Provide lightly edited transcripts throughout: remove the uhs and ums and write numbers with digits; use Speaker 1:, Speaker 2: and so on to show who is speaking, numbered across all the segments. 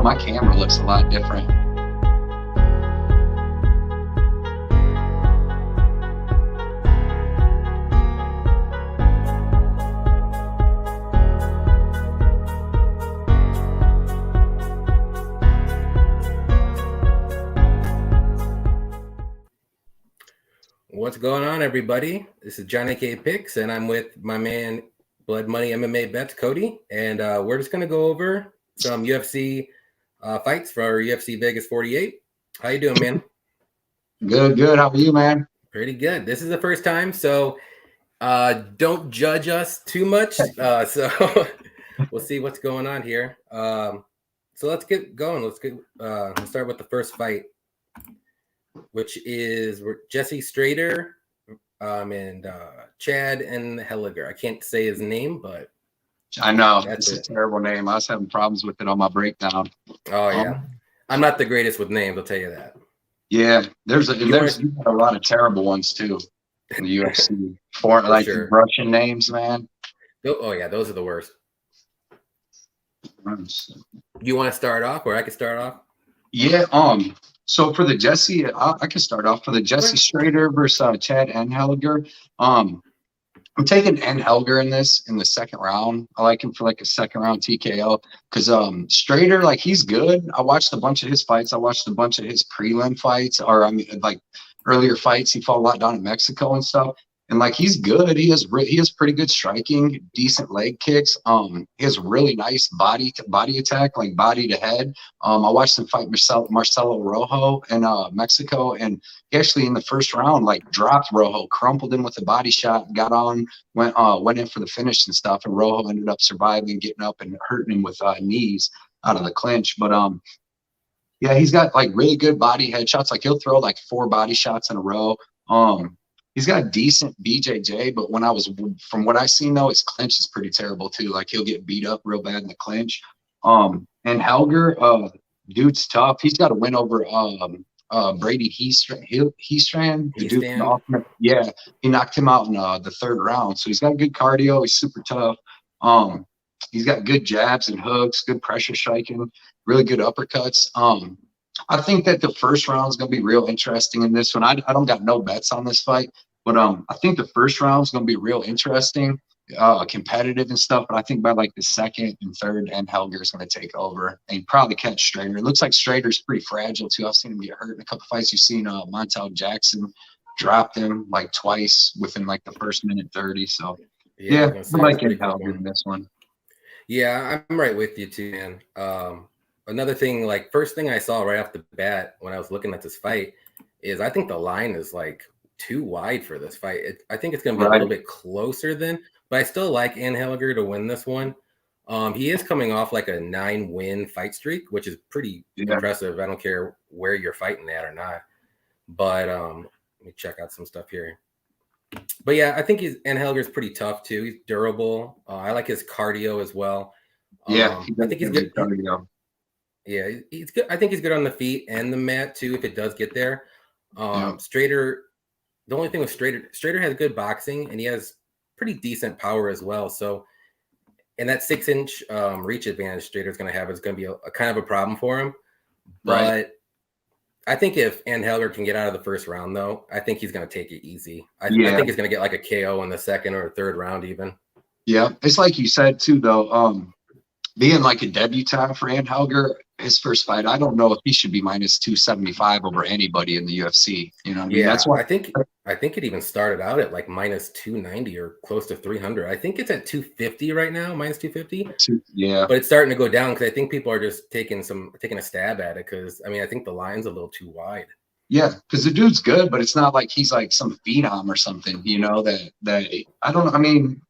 Speaker 1: my camera looks a lot different.
Speaker 2: What's going on, everybody? This is Johnny K. Picks, and I'm with my man, Blood Money MMA Bets, Cody, and we're just going to go over some UFC fights for UFC Vegas 48. How you doing, man?
Speaker 1: Good. How are you, man?
Speaker 2: Pretty good. This is the first time, so don't judge us too much. So we'll see what's going on here. So let's get going. Let's start with the first fight, which is Jesse Strader and Chad and Helga. I can't say his name, but
Speaker 1: I know it's a terrible name. I was having problems with it on my breakdown.
Speaker 2: Oh yeah, I'm not the greatest with names. I'll tell you that.
Speaker 1: Yeah, there's a lot of terrible ones too in the UFC. Sure. Russian names, man.
Speaker 2: Oh yeah, those are the worst. You want to start off, or I can start off?
Speaker 1: Yeah. So for the Jesse, I can start off for the Jesse Strader versus Chad and Helga. I'm taking Helga in the second round. I like him for like a second round TKO because Strader, like, he's good. I watched a bunch of his fights. I watched a bunch of his prelim fights, or I mean, like earlier fights. He fought a lot down in Mexico and stuff. And like, he's good. He has pretty good striking, decent leg kicks. He has really nice body attack, like body to head. I watched him fight Marcelo Rojo in Mexico, and he actually in the first round like dropped Rojo, crumpled him with a body shot, got on, went in for the finish and stuff, and Rojo ended up surviving, getting up and hurting him with knees out of the clinch. But yeah, he's got like really good body headshots. Like, he'll throw like 4 body shots in a row. He's got a decent BJJ, but from what I've seen though, his clinch is pretty terrible too. Like, he'll get beat up real bad in the clinch. And Helga, dude's tough. He's got a win over Brady Heastrand. The dude, yeah, he knocked him out in the third round. So he's got good cardio. He's super tough. He's got good jabs and hooks, good pressure striking, really good uppercuts. I think that the first round is going to be real interesting in this one. I don't got no bets on this fight, but I think the first round is going to be real interesting, competitive and stuff. But I think by like the second and third, and Helga is going to take over and probably catch Strader. It looks like Strader's pretty fragile too. I've seen him get hurt in a couple fights. You've seen Montel Jackson dropped him like twice within like the first minute 30. So yeah, I like Helga in this one.
Speaker 2: Yeah, I'm right with you too, man. Another thing, like, first thing I saw right off the bat when I was looking at this fight is I think the line is like too wide for this fight. I think it's going to be a little bit closer but I still like Helga to win this one. He is coming off like a 9-win fight streak, which is pretty impressive. I don't care where you're fighting at or not. But let me check out some stuff here. But yeah, I think Helga is pretty tough too. He's durable. I like his cardio as well.
Speaker 1: Yeah,
Speaker 2: I think he's good cardio. Yeah, he's good. I think he's good on the feet and the mat too, if it does get there. Strader, the only thing with Strader has good boxing, and he has pretty decent power as well. So, and that 6-inch reach advantage Strader's going to have is going to be a kind of a problem for him. But I think if Helga can get out of the first round, though, I think he's going to take it easy. I think he's going to get like a KO in the second or third round even. Yeah,
Speaker 1: it's like you said too, though. Being like a debutant for Helga, his first fight, I don't know if he should be minus 275 over anybody in the UFC. You know what I mean?
Speaker 2: Yeah, that's why I think it even started out at like minus 290 or close to 300. I think it's at 250 right now, minus 250.
Speaker 1: Yeah,
Speaker 2: but it's starting to go down because I think people are just taking a stab at it because I mean I think the line's a little too wide.
Speaker 1: Yeah, because the dude's good, but it's not like he's like some phenom or something. You know that I don't know. I mean.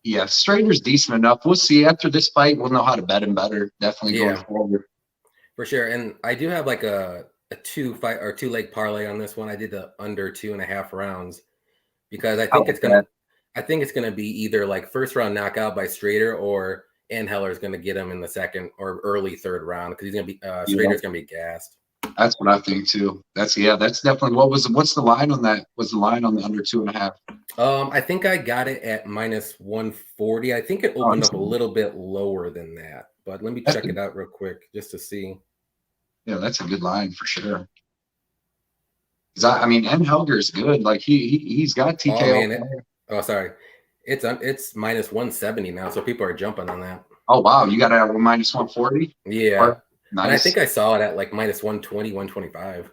Speaker 1: Yeah, Strader's decent enough. We'll see after this fight. We'll know how to bet him better. Definitely going forward.
Speaker 2: For sure. And I do have like a 2-leg parlay on this one. I did the under 2.5 rounds because I think it's gonna be either like first round knockout by Strader or Helga is gonna get him in the second or early third round because he's gonna be Strader's gonna be gassed.
Speaker 1: That's what I think too. That's definitely what's the line on that? Was the line on the under 2.5?
Speaker 2: I think I got it at -140. I think it opened up a little bit lower than that, but let me check it out real quick just to see.
Speaker 1: Yeah, that's a good line for sure. I mean, and Helga is good. Like he's got TKO.
Speaker 2: Sorry, it's -170 now, so people are jumping on that.
Speaker 1: Oh wow, you got it at -140.
Speaker 2: Yeah,
Speaker 1: nice.
Speaker 2: And I think I saw it at like -120, 125.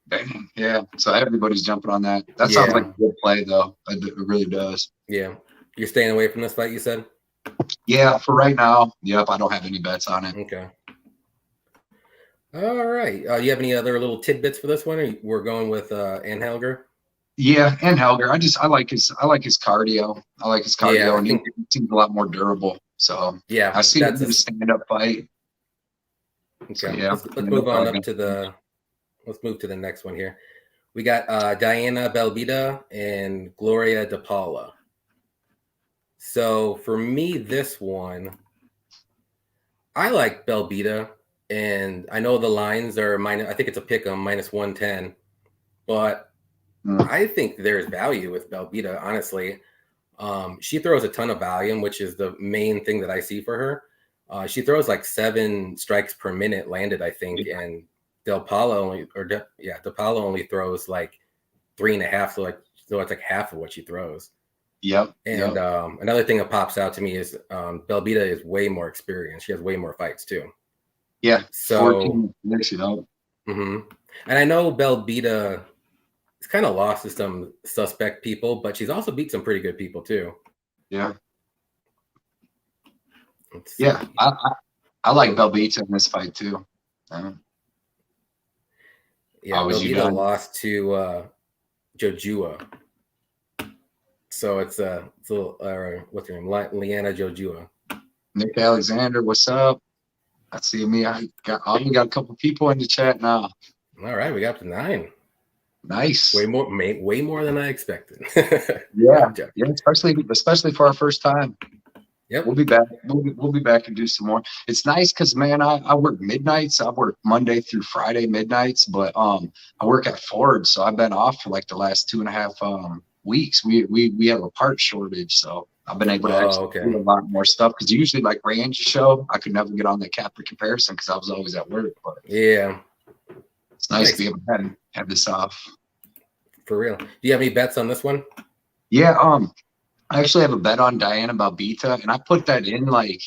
Speaker 1: Dang, yeah. So everybody's jumping on that. That sounds like a good play, though. It really does.
Speaker 2: Yeah, you're staying away from this fight, you said?
Speaker 1: Yeah, for right now. Yep, I don't have any bets on it.
Speaker 2: Okay. All right. You have any other little tidbits for this one? Or we're going with Helga?
Speaker 1: Yeah, and Helga. I like his cardio. I like his cardio, and he seems a lot more durable. So
Speaker 2: yeah,
Speaker 1: I see him in a stand-up fight.
Speaker 2: Okay. So, yeah, let's move on up to the. Let's move to the next one here. We got Diana Bellavida and Gloria de Paula. So for me, this one, I like Bellavida. And I know the lines are I think it's a pick on -110, but I think there's value with Bellavida, honestly. She throws a ton of volume, which is the main thing that I see for her. She throws like 7 strikes per minute landed, I think, and De Paula only throws like 3.5, so it's like half of what she throws.
Speaker 1: Yep.
Speaker 2: And another thing that pops out to me is Bellavida is way more experienced. She has way more fights too.
Speaker 1: Yeah.
Speaker 2: So
Speaker 1: 14 years, you know.
Speaker 2: And I know Bellavida has kind of lost to some suspect people, but she's also beat some pretty good people too.
Speaker 1: Yeah. Yeah. I like Bellavida in this fight too.
Speaker 2: Yeah, Bellavida lost to Jojua. So it's a little, what's her name? Liana Jojua.
Speaker 1: Nick Alexander, what's up? I see me. We got a couple people in the chat now.
Speaker 2: All right, we got up to 9.
Speaker 1: Nice.
Speaker 2: Way more than I expected.
Speaker 1: Yeah, especially for our first time.
Speaker 2: Yep.
Speaker 1: We'll be back. We'll be back and do some more. It's nice because, man, I work midnights. I work Monday through Friday midnights, but I work at Ford, so I've been off for like the last 2.5 weeks. We have a part shortage, so I've been able to actually do a lot more stuff. Because usually, like range show, I could never get on the Capper comparison because I was always at work. But
Speaker 2: yeah,
Speaker 1: it's nice to be able to have this off.
Speaker 2: For real. Do you have any bets on this one?
Speaker 1: Yeah. I actually have a bet on Diana Bellavida, and I put that in like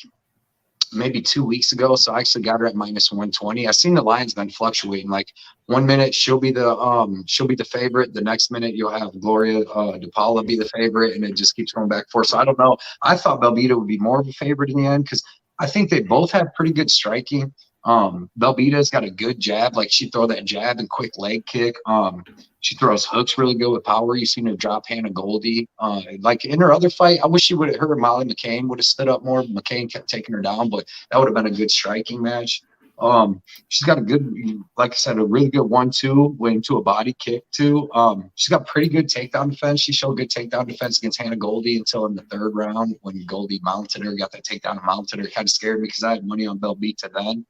Speaker 1: maybe 2 weeks ago. So I actually got her at -120. I've seen the line's been fluctuating. Like 1 minute she'll be the favorite. The next minute you'll have Gloria de Paula be the favorite, and it just keeps going back and forth. So I don't know. I thought Bellavida would be more of a favorite in the end because I think they both have pretty good striking. Belvida's got a good jab. Like she throw that jab and quick leg kick. She throws hooks really good with power. You've seen her drop Hannah Goldie. Like in her other fight, I wish her and Molly McCain would have stood up more. McCain kept taking her down, but that would have been a good striking match. She's got a good, like I said, a really good 1-2 went to a body kick too. She's got pretty good takedown defense. She showed good takedown defense against Hannah Goldie until in the 3rd round when Goldie mounted her, got that takedown and mounted her. It kind of scared me because I had money on Bellavida then.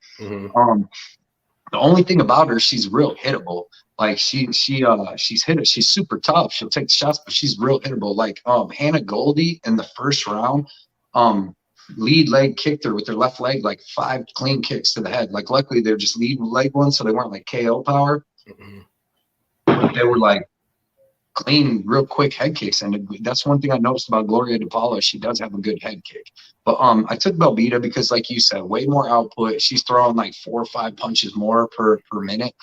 Speaker 1: The only thing about her, she's real hittable. Like she's hit it. She's super tough. She'll take the shots, but she's real hittable. Like Hannah Goldie in the 1st round, lead leg kicked her with her left leg, like 5 clean kicks to the head. Like luckily they're just lead leg ones, so they weren't like KO power. They were like clean, real quick head kicks, and that's one thing I noticed about Gloria de Paula. She does have a good head kick. But I took Bellavida because, like you said, way more output. She's throwing like 4 or 5 punches more per minute.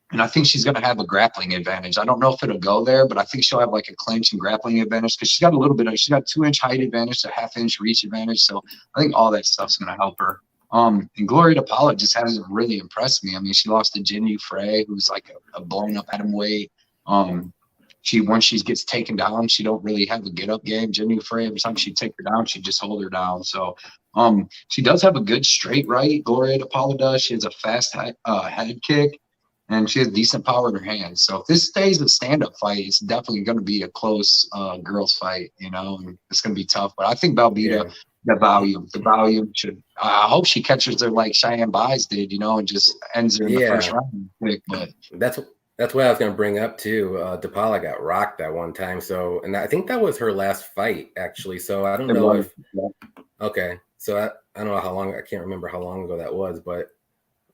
Speaker 1: And I think she's going to have a grappling advantage. I don't know if it'll go there, but I think she'll have like a clinch and grappling advantage because she's got a little bit of, she's got 2-inch height advantage, a 1/2-inch reach advantage. So I think all that stuff's going to help her. And Gloria de Paula just hasn't really impressed me. I mean, she lost to Jinyu Frey, who's like a blown up atomweight. Once she gets taken down, she don't really have a get up game. Jinyu Frey, every time she take her down, she just hold her down. So she does have a good straight right. Gloria de Paula does. She has a fast head kick. And she has decent power in her hands. So if this stays a stand-up fight, it's definitely going to be a close girls fight, you know, and it's going to be tough. But I think Bellavida The volume should. I hope she catches her like Cheyenne Buys did, and just ends her in the first round quick. But
Speaker 2: that's what I was gonna bring up too. Paula got rocked that one time, so and I think that was her last fight actually. So I don't know if okay. So I don't know how long. I can't remember how long ago that was, but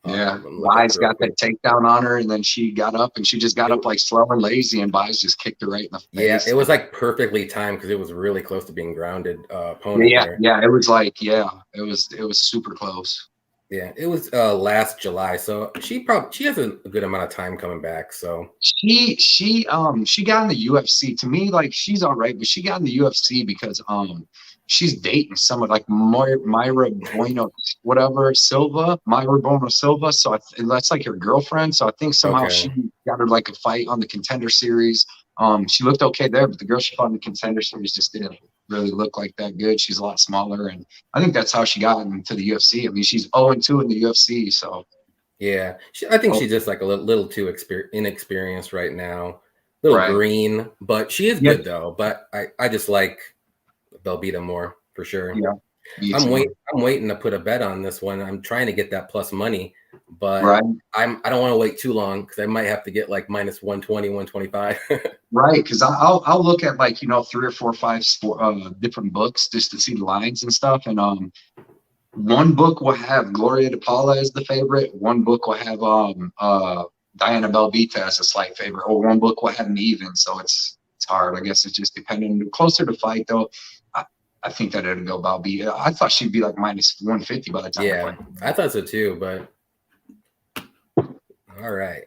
Speaker 1: Buys got that takedown on her, and then she got up, and she just got up like slow and lazy, and Buys just kicked her right in the face.
Speaker 2: Yeah, it was like perfectly timed because it was really close to being grounded. Opponent there.
Speaker 1: It was like it was super close.
Speaker 2: Yeah, it was last July, so she has a good amount of time coming back. So
Speaker 1: she got in the UFC. To me, like she's all right, but she got in the UFC because she's dating someone like Myra Bueno, Myra Bueno Silva. So that's like her girlfriend. So I think somehow she got her like a fight on the Contender Series. She looked okay there, but the girl she fought in the Contender Series just didn't really look like that good. She's a lot smaller, and I think that's how she got into the UFC. I mean, she's 0-2 in the UFC, so
Speaker 2: yeah, I think she's just like a little too inexperienced right now, a little green, but she is good though. But I just like Bellavida more for sure.
Speaker 1: Yeah,
Speaker 2: I'm waiting to put a bet on this one. I'm trying to get that plus money, but I don't want to wait too long because I might have to get like minus 120, 125.
Speaker 1: Right, because I'll look at like 3 or 4 or 5 different books just to see the lines and stuff. And one book will have Gloria de Paula as the favorite. One book will have Diana Bellavida as a slight favorite, or one book will have an even. So it's hard. I guess it's just depending. Closer to fight though, I think that it'll go Bellavida. I thought she'd be like minus 150 by the time.
Speaker 2: Yeah, I thought so too. But all right.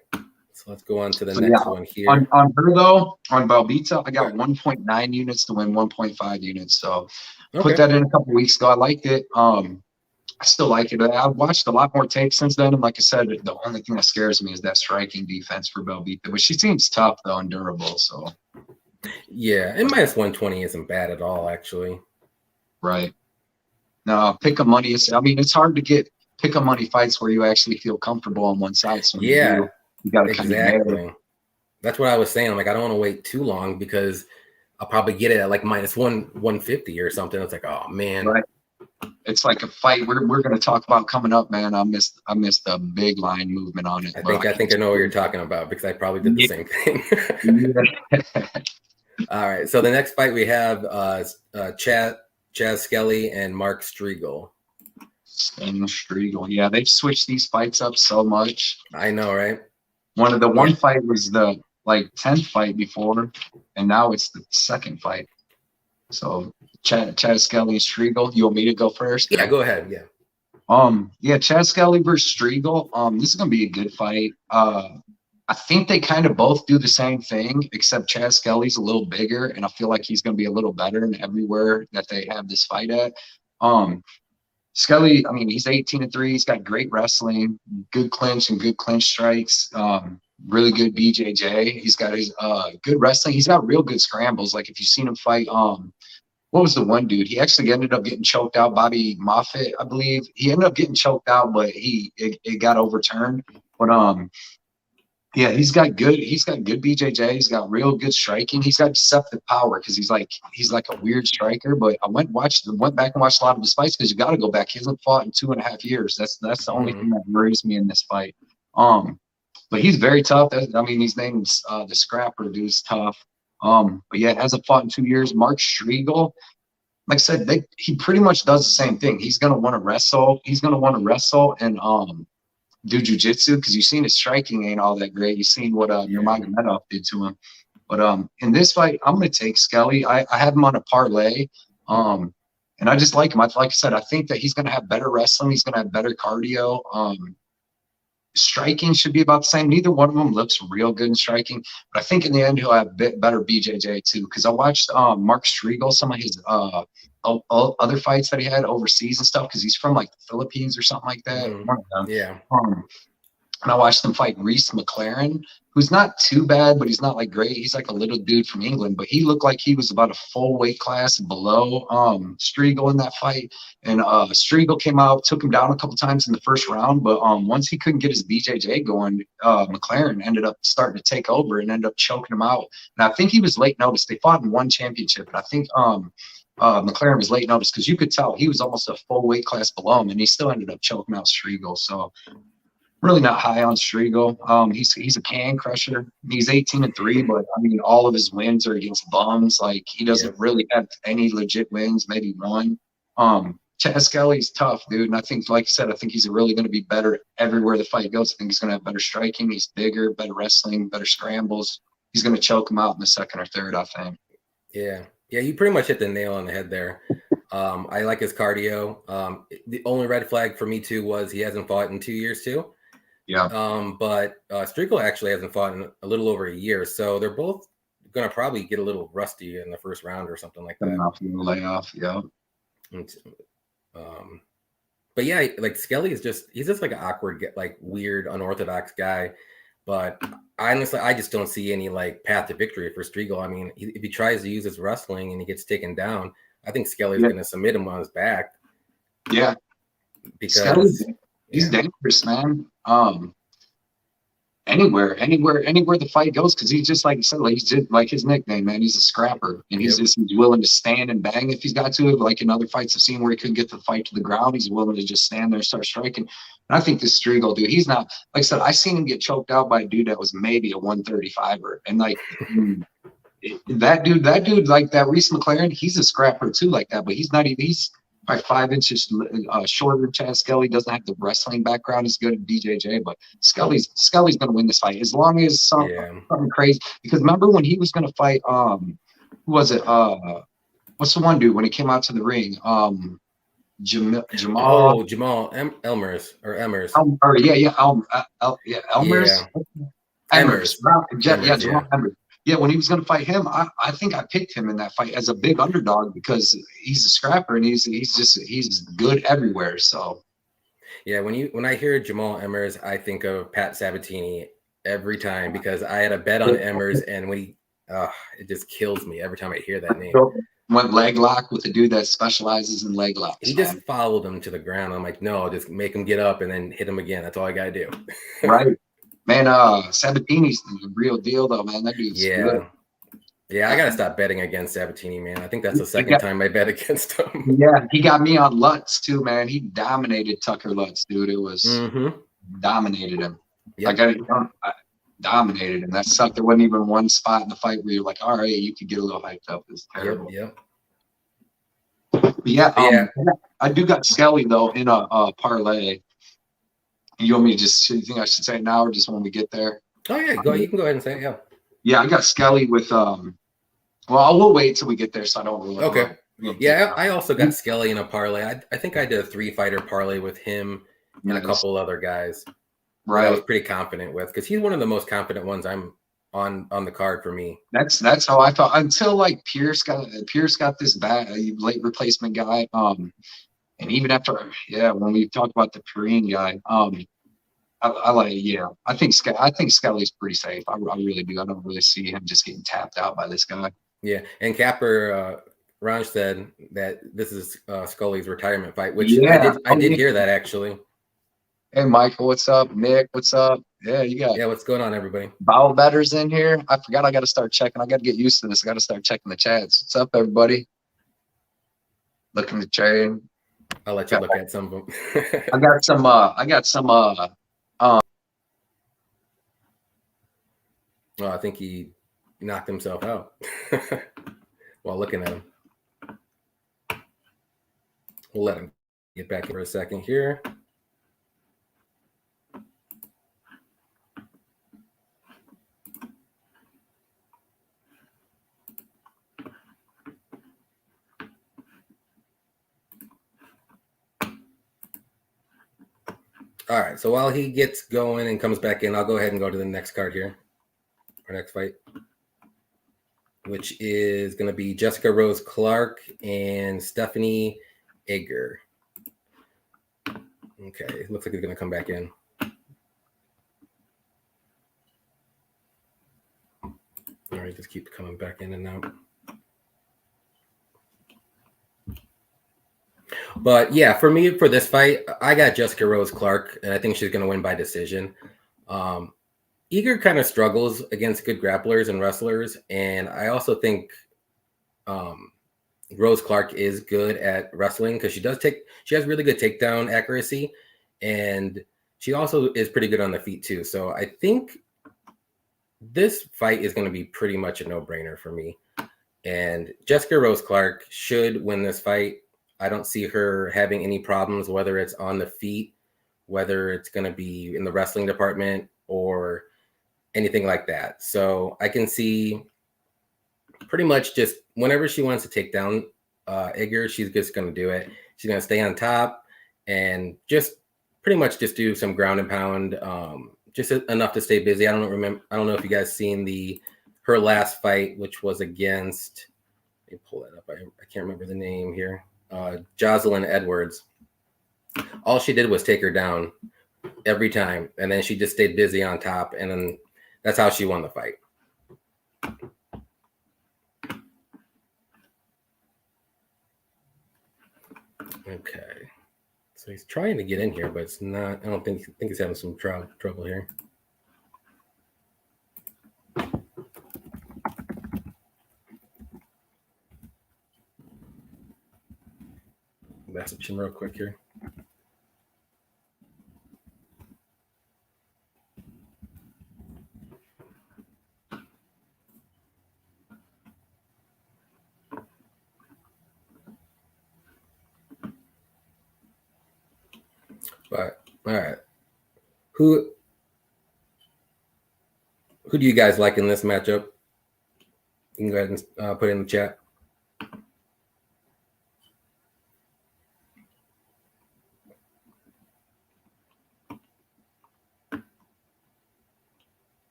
Speaker 2: So let's go on to the next one here.
Speaker 1: On her though, on Bellavida, I got 1.9 units to win 1.5 units. So put that in a couple weeks ago. I liked it. I still like it. I've watched a lot more tapes since then. And like I said, the only thing that scares me is that striking defense for Bellavida. But she seems tough though and durable. So
Speaker 2: yeah, and minus 120 isn't bad at all, actually.
Speaker 1: Right. No, pick a money. I mean, it's hard to get pick a money fights where you actually feel comfortable on one side. So you got to kind of nail it.
Speaker 2: That's what I was saying. I'm like, I don't want to wait too long because I'll probably get it at like minus 150 or something. It's like, oh man.
Speaker 1: Right. It's like a fight we're going to talk about coming up, man. I missed a big line movement on it.
Speaker 2: I think I know what you're talking about because I probably did the same thing. All right. So the next fight we have Chaz Skelly and Mark Streagle.
Speaker 1: Streagle. Yeah, they've switched these fights up so much.
Speaker 2: I know, right?
Speaker 1: One fight was the 10th fight before, and now it's the second fight. So Chaz Skelly and Streagle. You want me to go first?
Speaker 2: Yeah, go ahead. Yeah.
Speaker 1: Chaz Skelly versus Streagle. This is gonna be a good fight. I think they kind of both do the same thing, except Chaz Skelly's a little bigger, and I feel like he's going to be a little better in everywhere that they have this fight at. Skelly, I mean, he's 18-3. He's got great wrestling, good clinch and good clinch strikes, really good BJJ. He's got his good wrestling. He's got real good scrambles. Like if you've seen him fight, what was the one dude? He actually ended up getting choked out. Bobby Moffitt, I believe. He ended up getting choked out, but it got overturned. But yeah, he's got good BJJ. He's got real good striking. He's got deceptive power because he's like a weird striker. But I went back and watched a lot of his fights because you got to go back. He hasn't fought in 2.5 years. That's the only thing that worries me in this fight. But he's very tough. I mean, he's named the Scrapper. Dude's tough. But yeah, hasn't fought in 2 years. Mark Streagle, like I said, he pretty much does the same thing. He's gonna want to wrestle. He's gonna want to wrestle and do jujitsu because you've seen his striking ain't all that great. You've seen what Nurmagomedov did to him. But in this fight, I'm gonna take Skelly. I have him on a parlay. And I just like him. Like I said, I think that he's gonna have better wrestling. He's gonna have better cardio. Striking should be about the same. Neither one of them looks real good in striking, but I think in the end he'll have better BJJ too. Because I watched Mark Streagle, some of his other fights that he had overseas and stuff. Because he's from like the Philippines or something like that. One of them. Yeah. And I watched him fight Reese McLaren, who's not too bad, but he's not like great. He's like a little dude from England, but he looked like he was about a full weight class below Streagle in that fight. And Streagle came out, took him down a couple times in the first round, but once he couldn't get his BJJ going, McLaren ended up starting to take over and ended up choking him out. And I think he was late notice. They fought in one championship, and I think McLaren was late notice because you could tell he was almost a full weight class below him, and he still ended up choking out Streagle. So really not high on Streagle. He's a can crusher. He's 18-3, but I mean all of his wins are against bums. Like he doesn't really have any legit wins, maybe one. Chad Skelly's tough, dude. And I think, like I said, I think he's really going to be better everywhere the fight goes. I think he's going to have better striking. He's bigger, better wrestling, better scrambles. He's going to choke him out in the second or third, I think.
Speaker 2: Yeah. Yeah, you pretty much hit the nail on the head there. I like his cardio. The only red flag for me, too, was he hasn't fought in 2 years, too.
Speaker 1: Yeah.
Speaker 2: But Streagle actually hasn't fought in a little over a year. So they're both going to probably get a little rusty in the first round or something like that.
Speaker 1: Layoff, yeah.
Speaker 2: But yeah, like Skelly he's just like an awkward, like weird, unorthodox guy. But honestly, I just don't see any like path to victory for Streagle. I mean, if he tries to use his wrestling and he gets taken down, I think Skelly's going to submit him on his back.
Speaker 1: Yeah,
Speaker 2: because
Speaker 1: he's dangerous, man. Anywhere the fight goes, because he's just like you said, like he's just like his nickname, man. He's a scrapper, and he's willing to stand and bang if he's got to. Like in other fights I've seen where he couldn't get the fight to the ground, he's willing to just stand there and start striking. And I think this Streagle dude, he's not, like I said, I seen him get choked out by a dude that was maybe a 135er, and like that dude, like that Reese McLaren, he's a scrapper too, like that, but he's not even. He's by 5 inches shorter than Chad Skelly. Doesn't have the wrestling background. He's good at BJJ, but Skelly's going to win this fight as long as something crazy. Because remember when he was going to fight, who was it? What's the one dude when he came out to the ring? Jamal.
Speaker 2: Oh, Jamal Elmers.
Speaker 1: Elmers.
Speaker 2: Emmers.
Speaker 1: Jamal Emmers. Yeah, when he was going to fight him, I think I picked him in that fight as a big underdog because he's a scrapper and he's good everywhere. So,
Speaker 2: yeah, when I hear Jamal Emmers, I think of Pat Sabatini every time because I had a bet on Emmers and when it just kills me every time I hear that name.
Speaker 1: Went leg lock with a dude that specializes in leg locks.
Speaker 2: He just followed him to the ground. I'm like, no, just make him get up and then hit him again. That's all I gotta do.
Speaker 1: Right. Man, Sabatini's the real deal, though, man. That dude's good.
Speaker 2: Yeah, I gotta stop betting against Sabatini, man. I think that's the second time I bet against him.
Speaker 1: Yeah, he got me on Lutz too, man. He dominated Tucker Lutz, dude. It was dominated him. Yep. I dominated him. That sucked. There wasn't even one spot in the fight where you're like, all right, you could get a little hyped up. It was terrible.
Speaker 2: Yeah.
Speaker 1: I do got Skelly though in a parlay. You want me to just? You think I should say it now or just when we get there?
Speaker 2: Oh yeah, you can go ahead and say it. Yeah.
Speaker 1: Yeah, I got Skelly with Well, we'll wait till we get there, so I don't really.
Speaker 2: Okay. Yeah, I also got Skelly in a parlay. I think I did a 3-fighter parlay with him and a couple other guys. Right. I was pretty confident with because he's one of the most confident ones I'm on the card for me.
Speaker 1: That's how I thought until like Pierce got this bad late replacement guy. And even after, when we talked about the Perrin guy, I think Skelly's pretty safe. I really do. I don't really see him just getting tapped out by this guy.
Speaker 2: Yeah, and Capper Ranj said that this is Scully's retirement fight, which I did hear that actually.
Speaker 1: Hey, Michael, what's up? Nick, what's up? Yeah, you got.
Speaker 2: Yeah, what's going on, everybody?
Speaker 1: Bow betters in here. I forgot I got to start checking. I got to get used to this. I got to start checking the chats. What's up, everybody? Looking to trade.
Speaker 2: I'll let you look at some of them.
Speaker 1: I got some.
Speaker 2: Oh, I think he knocked himself out while looking at him. We'll let him get back in for a second here. All right, so while he gets going and comes back in, I'll go ahead and go to the next card here. Our next fight, which is going to be Jessica Rose Clark and Stephanie Edgar. Okay, it looks like he's going to come back in. All right, just keep coming back in and out. But yeah, for me, for this fight, I got Jessica Rose Clark, and I think she's going to win by decision. Edgar kind of struggles against good grapplers and wrestlers, and I also think Rose Clark is good at wrestling because she has really good takedown accuracy, and she also is pretty good on the feet too. So I think this fight is going to be pretty much a no-brainer for me. And Jessica Rose Clark should win this fight. I don't see her having any problems, whether it's on the feet, whether it's going to be in the wrestling department or anything like that. So I can see pretty much just whenever she wants to take down Edgar, she's just going to do it. She's going to stay on top and just pretty much just do some ground and pound, just enough to stay busy. I don't know if you guys seen her last fight, which was against, let me pull that up. I can't remember the name here. Jocelyn Edwards. All she did was take her down every time, and then she just stayed busy on top, and then that's how she won the fight. Okay, so he's trying to get in here, but it's not. I think he's having some trouble here. Message him real quick here. But all right, who do you guys like in this matchup? You can go ahead and put it in the chat.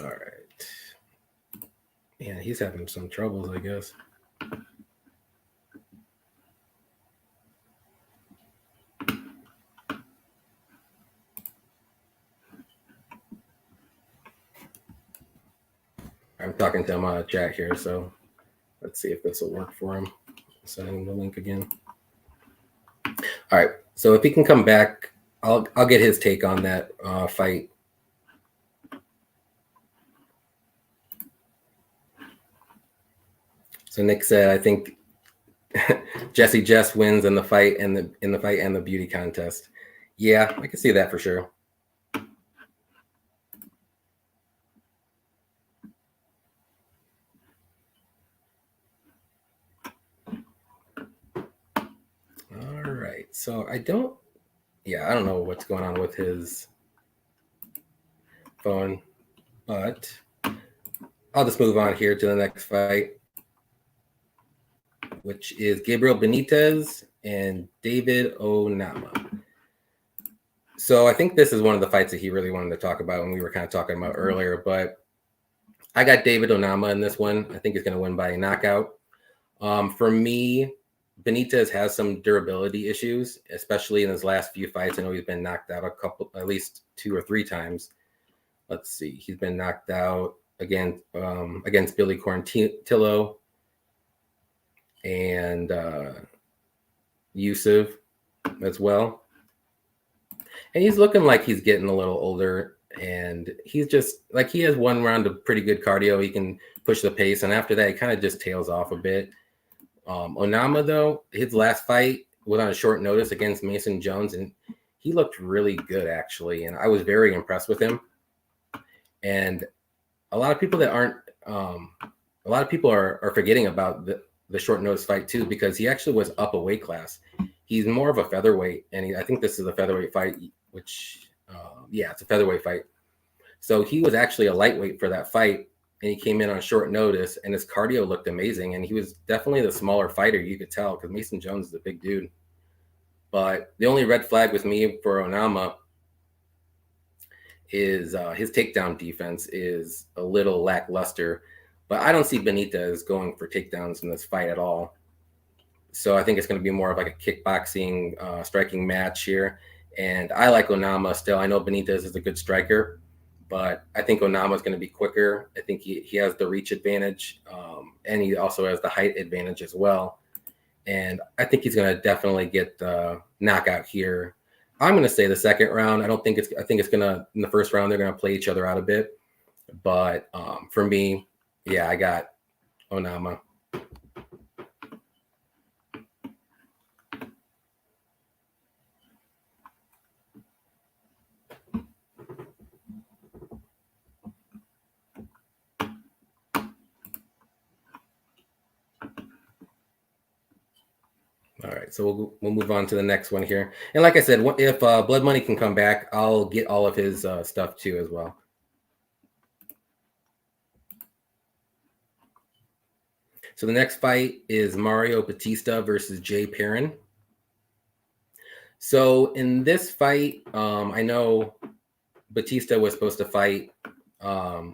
Speaker 2: All right. Yeah, he's having some troubles, I guess. I'm talking to him on a chat here, so let's see if this will work for him. Sending him the link again. All right, so if he can come back, I'll get his take on that fight. So Nick said, I think Jessie Jess wins in the fight and the beauty contest. Yeah, I can see that for sure. All right, so I don't know what's going on with his phone, but I'll just move on here to the next fight, which is Gabriel Benitez and David Onama. So I think this is one of the fights that he really wanted to talk about when we were kind of talking about earlier, but I got David Onama in this one. I think he's going to win by a knockout. For me, Benitez has some durability issues, especially in his last few fights. I know he's been knocked out at least 2 or 3 times. Let's see. He's been knocked out against Billy Quarantillo and Yusuf as well. And he's looking like he's getting a little older, and he's just like, he has one round of pretty good cardio. He can push the pace, and after that, he kind of just tails off a bit. Onama, though, his last fight was on a short notice against Mason Jones, and he looked really good, actually, and I was very impressed with him. And a lot of people are forgetting about the short notice fight too, because he actually was up a weight class. He's more of a featherweight, and I think this is a featherweight fight, which, it's a featherweight fight. So he was actually a lightweight for that fight, and he came in on short notice, and his cardio looked amazing, and he was definitely the smaller fighter, you could tell, because Mason Jones is a big dude. But the only red flag with me for Onama is his takedown defense is a little lackluster, but I don't see Benitez going for takedowns in this fight at all. So I think it's going to be more of like a kickboxing striking match here. And I like Onama still. I know Benitez is a good striker, but I think Onama is going to be quicker. I think he has the reach advantage, and he also has the height advantage as well. and I think he's going to definitely get the knockout here. I'm going to say the second round. I think it's going to, in the first round, they're going to play each other out a bit. But for me, yeah, I got Onama. All right, so we'll move on to the next one here. And like I said, if Blood Money can come back, I'll get all of his stuff too as well. So the next fight is Mario Batista versus Jay Perrin. So in this fight, I know Batista was supposed to fight Khalid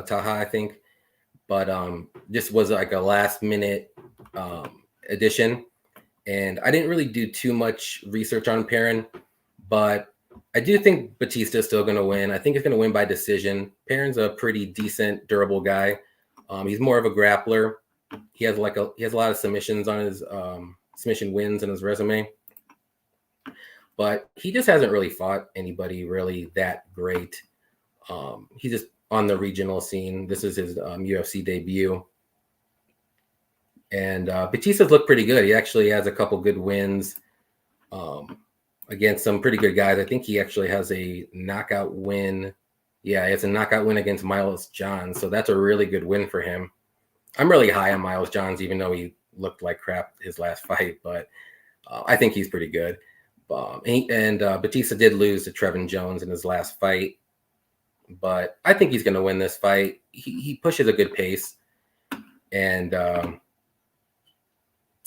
Speaker 2: Taha, I think, but this was like a last minute addition. And I didn't really do too much research on Perrin, but I do think Batista is still going to win. I think he's going to win by decision. Perrin's a pretty decent, durable guy. He's more of a grappler. He has a lot of submissions on his submission wins in his resume, but he just hasn't really fought anybody really that great. He's just on the regional scene. This is his UFC debut. And Batista's looked pretty good. He actually has a couple good wins against some pretty good guys. I think he actually has a knockout win. Yeah, he has a knockout win against Miles Johns. So that's a really good win for him. I'm really high on Miles Johns, even though he looked like crap his last fight. But I think he's pretty good. Batista did lose to Trevin Jones in his last fight. But I think he's going to win this fight. He pushes a good pace. And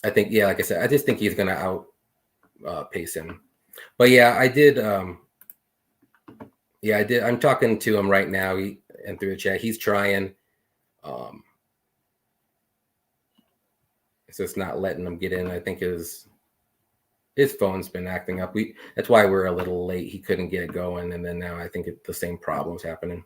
Speaker 2: I think, yeah, like I said, I just think he's going to outpace him. But yeah, I did. Yeah, I did. I'm talking to him right now and through the chat. He's trying. It's just not letting him get in. I think his phone's been acting up. That's why we're a little late. He couldn't get it going, and then now I think the same problem's happening.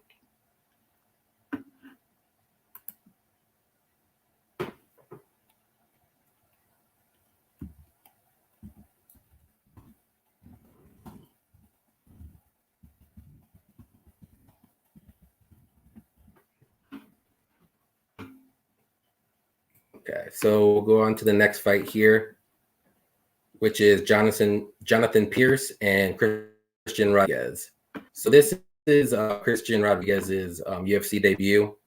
Speaker 2: Okay, so we'll go on to the next fight here, which is Jonathan Pierce and Christian Rodriguez. So this is Christian Rodriguez's UFC debut,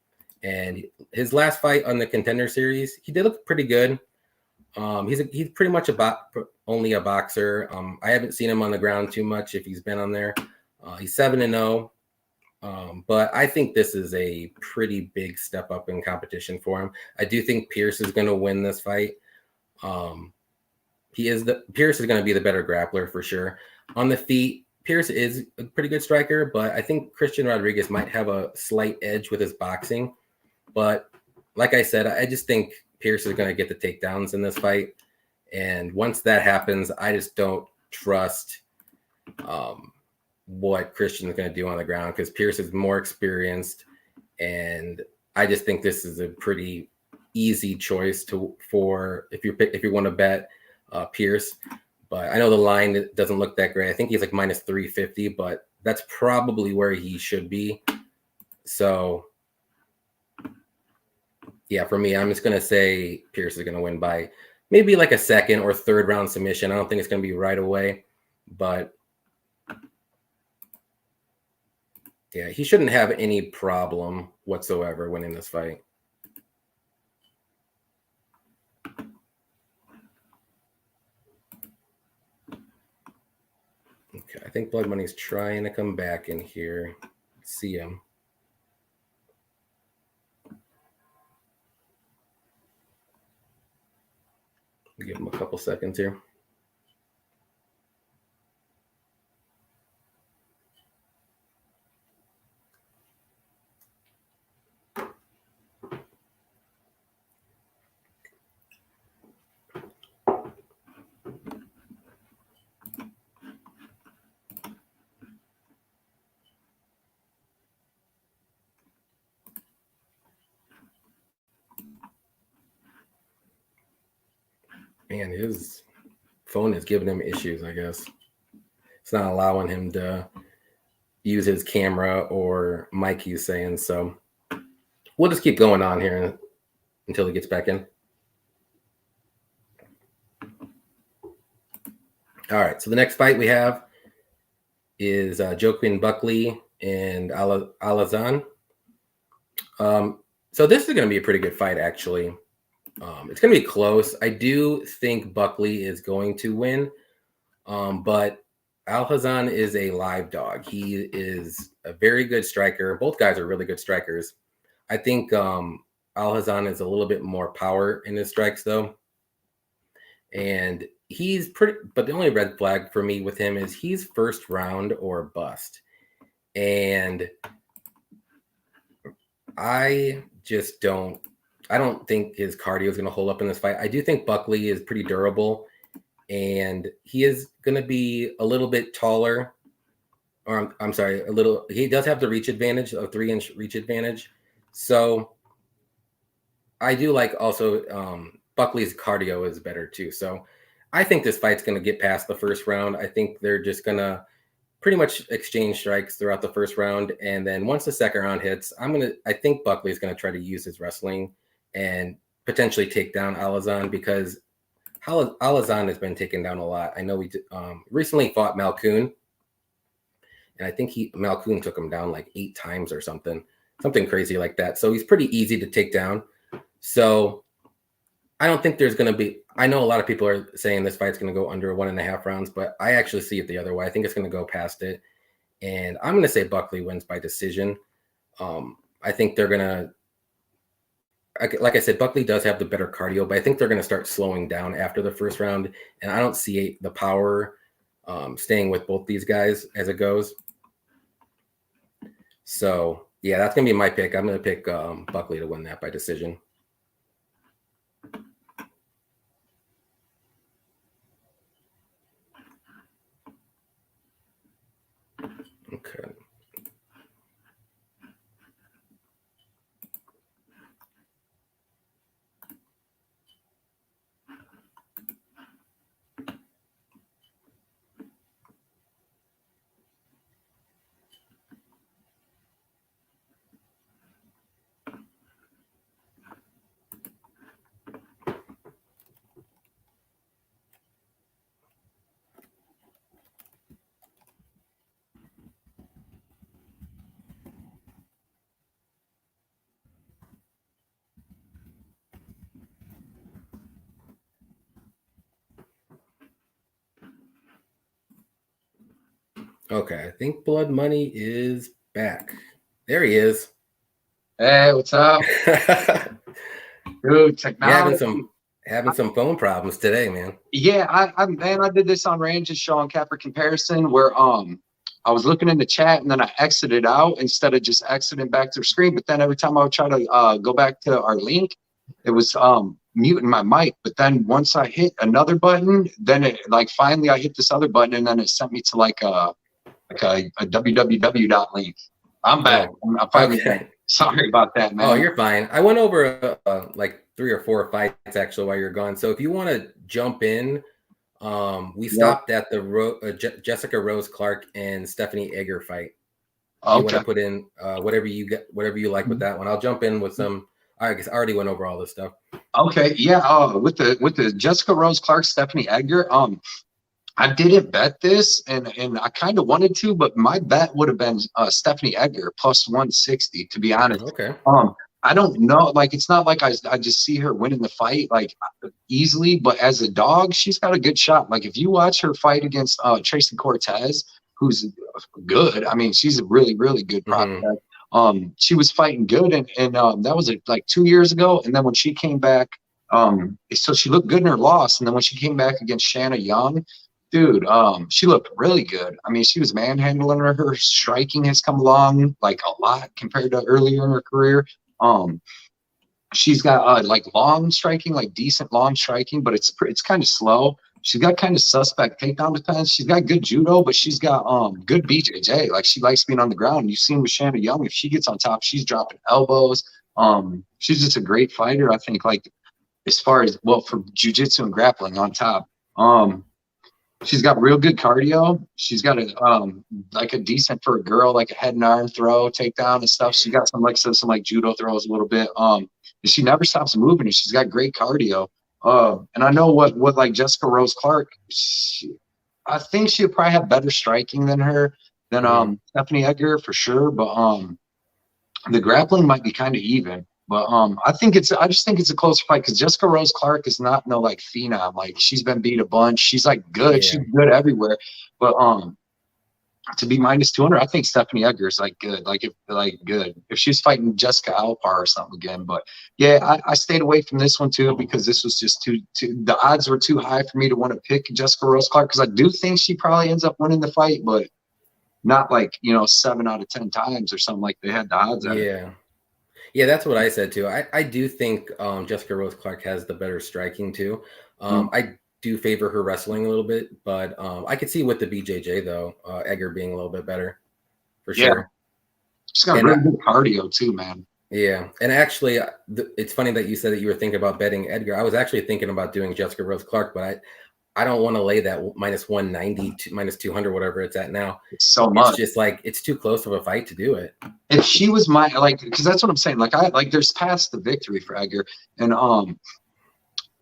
Speaker 2: and his last fight on the Contender Series, he did look pretty good. He's pretty much only a boxer. I haven't seen him on the ground too much if he's been on there. He's 7-0. But I think this is a pretty big step up in competition for him. I do think Pierce is going to win this fight. Pierce is going to be the better grappler for sure. On the feet, Pierce is a pretty good striker, but I think Christian Rodriguez might have a slight edge with his boxing. But like I said, I just think Pierce is going to get the takedowns in this fight. And once that happens, I just don't trust what Christian is going to do on the ground, because Pierce is more experienced, and I just think this is a pretty easy choice for if you want to bet Pierce. But I know the line doesn't look that great. I think he's like minus 350, but that's probably where he should be. So yeah, for me, I'm just going to say Pierce is going to win by maybe like a second or third round submission. I don't think it's going to be right away, but yeah, he shouldn't have any problem whatsoever winning this fight. Okay, I think Blood Money's trying to come back in here. See him. Give him a couple seconds here. Man, his phone is giving him issues, I guess. It's not allowing him to use his camera or mic, he's saying. So we'll just keep going on here until he gets back in. All right, so the next fight we have is Joaquin Buckley and Alhassan. So this is going to be a pretty good fight, actually. It's going to be close. I do think Buckley is going to win, but Alhassan is a live dog. He is a very good striker. Both guys are really good strikers. I think Alhassan is a little bit more power in his strikes, though. And he's pretty, but the only red flag for me with him is he's first round or bust. And I don't think his cardio is going to hold up in this fight. I do think Buckley is pretty durable, and he is going to be a little bit taller. Or I'm sorry, he does have the reach advantage, a 3-inch reach advantage. So I do like also Buckley's cardio is better too. So I think this fight's going to get past the first round. I think they're just going to pretty much exchange strikes throughout the first round. And then once the second round hits, I think Buckley's going to try to use his wrestling and potentially take down Alhassan, because Alhassan has been taken down a lot. I know we recently fought Malkoun, and I think Malkoun took him down like 8 times or something crazy like that. So he's pretty easy to take down. So I don't think there's going to be, I know a lot of people are saying this fight's going to go under 1.5 rounds, but I actually see it the other way. I think it's going to go past it. And I'm going to say Buckley wins by decision. I think they're going to, like I said, Buckley does have the better cardio, but I think they're going to start slowing down after the first round. And I don't see the power staying with both these guys as it goes. So, yeah, that's going to be my pick. I'm going to pick Buckley to win that by decision. Okay. Okay, I think Blood Money is back. There he is.
Speaker 1: Hey, what's up? Dude, technology.
Speaker 2: Having some phone problems today, man.
Speaker 1: Yeah, I did this on Range's show on Capper Comparison where I was looking in the chat and then I exited out instead of just exiting back to the screen. But then every time I would try to go back to our link, it was muting my mic. But then once I hit another button, then it finally I hit this other button and then it sent me to a www link. I'm back. I'm finally back. Sorry about that, man.
Speaker 2: Oh, you're fine. I went over like 3 or 4 fights actually while you're gone. So if you want to jump in, we stopped at the Jessica Rose Clark and Stephanie Edgar fight. Okay. You want to put in whatever you like with that one. I'll jump in with some. I guess I already went over all this stuff.
Speaker 1: Okay, yeah. With the Jessica Rose Clark, Stephanie Edgar. I didn't bet this, and I kind of wanted to, but my bet would have been Stephanie Edgar plus 160. To be honest.
Speaker 2: Okay.
Speaker 1: I don't know. It's not like I just see her winning the fight easily, but as a dog, she's got a good shot. If you watch her fight against Tracy Cortez, who's good. I mean, she's a really, really good prospect. She was fighting good, and that was 2 years ago. And then when she came back, so she looked good in her loss. And then when she came back against Shanna Young, dude, she looked really good. I mean, she was manhandling her. Her striking has come along a lot compared to earlier in her career. She's got long striking, decent long striking, but it's kind of slow. She's got kind of suspect takedown defense. She's got good judo, but she's got good BJJ. She likes being on the ground. You've seen with Shanna Young, if she gets on top, she's dropping elbows. She's just a great fighter. I think as far as for jiu-jitsu and grappling on top. She's got real good cardio. She's got like a decent for a girl, like a head and arm throw, takedown and stuff. She got some judo throws a little bit. And she never stops moving, and she's got great cardio. And I know what like Jessica Rose Clark, I think she'll probably have better striking than Stephanie Edgar for sure. But the grappling might be kind of even. But I just think it's a close fight because Jessica Rose Clark is not no like phenom. Like she's been beat a bunch. She's like good. Yeah. She's good everywhere. But to be -200, I think Stephanie Edgar is like good. Good. If she's fighting Jessica Alpar or something again. But yeah, I stayed away from this one too because this was just too the odds were too high for me to want to pick Jessica Rose Clark because I do think she probably ends up winning the fight, but not like 7 out of 10 times or something like they had the odds at.
Speaker 2: Yeah. Yeah, that's what I said too. I do think Jessica Rose Clark has the better striking too. I do favor her wrestling a little bit, but I could see with the BJJ though, Edgar being a little bit better for sure.
Speaker 1: She's got really good cardio too, man.
Speaker 2: Yeah, and actually, it's funny that you said that you were thinking about betting Edgar. I was actually thinking about doing Jessica Rose Clark, but I don't want to lay that -190 to -200, whatever it's at now.
Speaker 1: It's so much.
Speaker 2: It's just like it's too close of a fight to do it.
Speaker 1: If she was because that's what I'm saying. There's past the victory for Edgar, and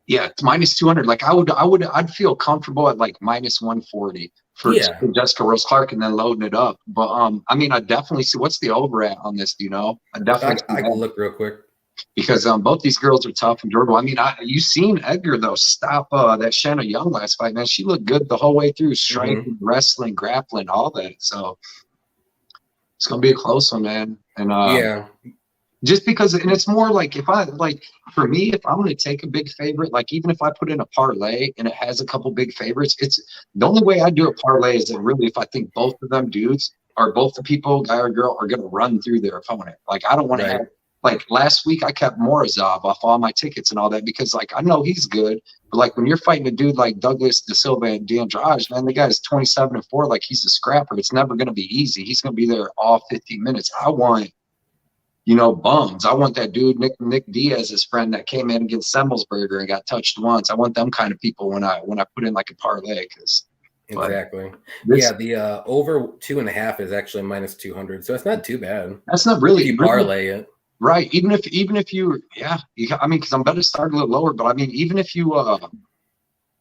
Speaker 1: yeah, it's -200. Like I'd feel comfortable at like -140 for Jessica Rose Clark, and then loading it up. But I mean, I definitely see what's the over at on this. Do you know? I
Speaker 2: can look real quick.
Speaker 1: Because both these girls are tough and durable. I mean, you seen Edgar though stop that Shanna Young last fight, man. She looked good the whole way through, striking, wrestling, grappling, all that. So it's gonna be a close one, man. And
Speaker 2: yeah,
Speaker 1: just because, and it's more like for me, if I'm gonna take a big favorite, like even if I put in a parlay and it has a couple big favorites, it's the only way I do a parlay is that really if I think both of them dudes or both the people, guy or girl, are gonna run through their opponent. Like I don't want to have. Like last week, I kept Morozov off all my tickets and all that because, like, I know he's good, but like when you're fighting a dude like Douglas De Silva and D'Andrade, man, the guy's 27-4, like he's a scrapper. It's never going to be easy. He's going to be there all 15 minutes. I want, bums. I want that dude Nick Diaz's friend that came in against Semmelsberger and got touched once. I want them kind of people when I put in like a parlay because.
Speaker 2: Exactly. The over 2.5 is actually -200, so it's not too bad.
Speaker 1: That's not really.
Speaker 2: You parlay it.
Speaker 1: Right. Even if you, I mean, because I'm better start a little lower, but I mean, even if you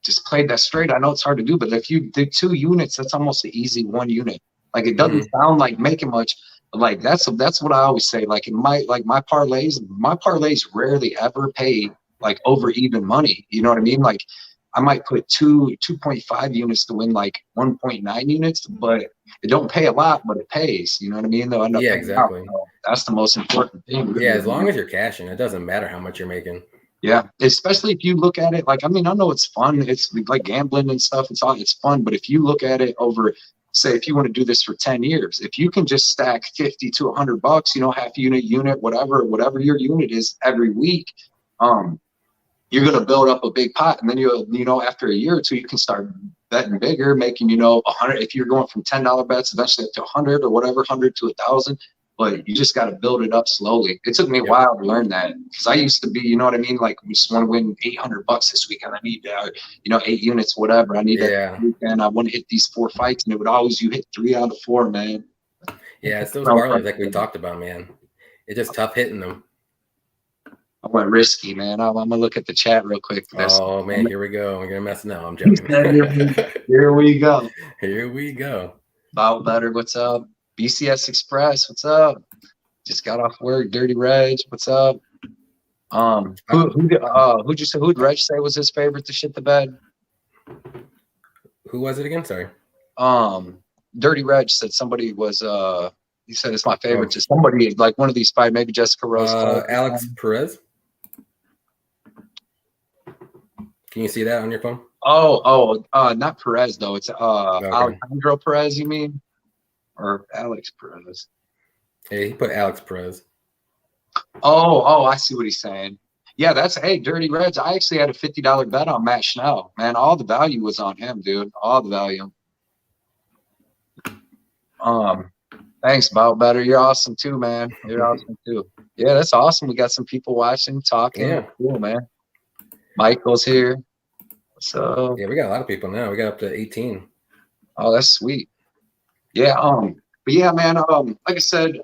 Speaker 1: just played that straight, I know it's hard to do, but if you do 2 units, that's almost an easy 1 unit. Like it doesn't sound like making much. Like that's what I always say. Like in my parlays rarely ever pay like over even money. You know what I mean? Like I might put 2.5 units to win like 1.9 units, but it don't pay a lot, but it pays. You know what I mean? They'll end up
Speaker 2: exactly.
Speaker 1: So that's the most important thing.
Speaker 2: Yeah, as long as you're cashing, it doesn't matter how much you're making.
Speaker 1: Yeah, especially if you look at it like, I mean, I know it's fun. It's like gambling and stuff. It's fun, but if you look at it over, say, if you want to do this for 10 years, if you can just stack 50 to $100, half unit, whatever your unit is every week, you're going to build up a big pot, and then after a year or two, you can start betting bigger, making 100. If you're going from $10 bets eventually up to 100 or whatever, 100 to 1,000, but you just got to build it up slowly. It took me a while to learn that because I used to be, you know what I mean, like we just want to win $800 this weekend. I need 8 units, whatever. I need that weekend. I want to hit these 4 fights, and it would always you hit 3 out of 4, man.
Speaker 2: Yeah, it's those parlays like we talked about, man. It's just tough hitting them.
Speaker 1: I went risky, man. I'm gonna look at the chat real quick.
Speaker 2: Oh man, here we go. We're gonna mess now. I'm joking.
Speaker 1: Here we go.
Speaker 2: Here we go.
Speaker 1: Bow Better, what's up? BCS Express, what's up? Just got off work. Dirty Reg, what's up? Who'd Reg say was his favorite to shit the bed?
Speaker 2: Who was it again? Sorry.
Speaker 1: Dirty Reg said somebody was he said it's my favorite. Just somebody like one of these 5, maybe Jessica Rose.
Speaker 2: Alex Perez. Can you see that on your phone?
Speaker 1: Not Perez though. It's Alejandro Perez, you mean? Or Alex Perez.
Speaker 2: Hey, he put Alex Perez.
Speaker 1: Oh, I see what he's saying. Yeah, Dirty Reds. I actually had a $50 bet on Matt Schnell. Man, all the value was on him, dude. All the value. Thanks, Bout Better. You're awesome too, man. You're awesome too. Yeah, that's awesome. We got some people watching, talking.
Speaker 2: Yeah.
Speaker 1: Cool, man. Michael's here. So
Speaker 2: Yeah, we got a lot of people now. We got up to 18.
Speaker 1: oh, that's sweet. Yeah, but yeah, man, like I said,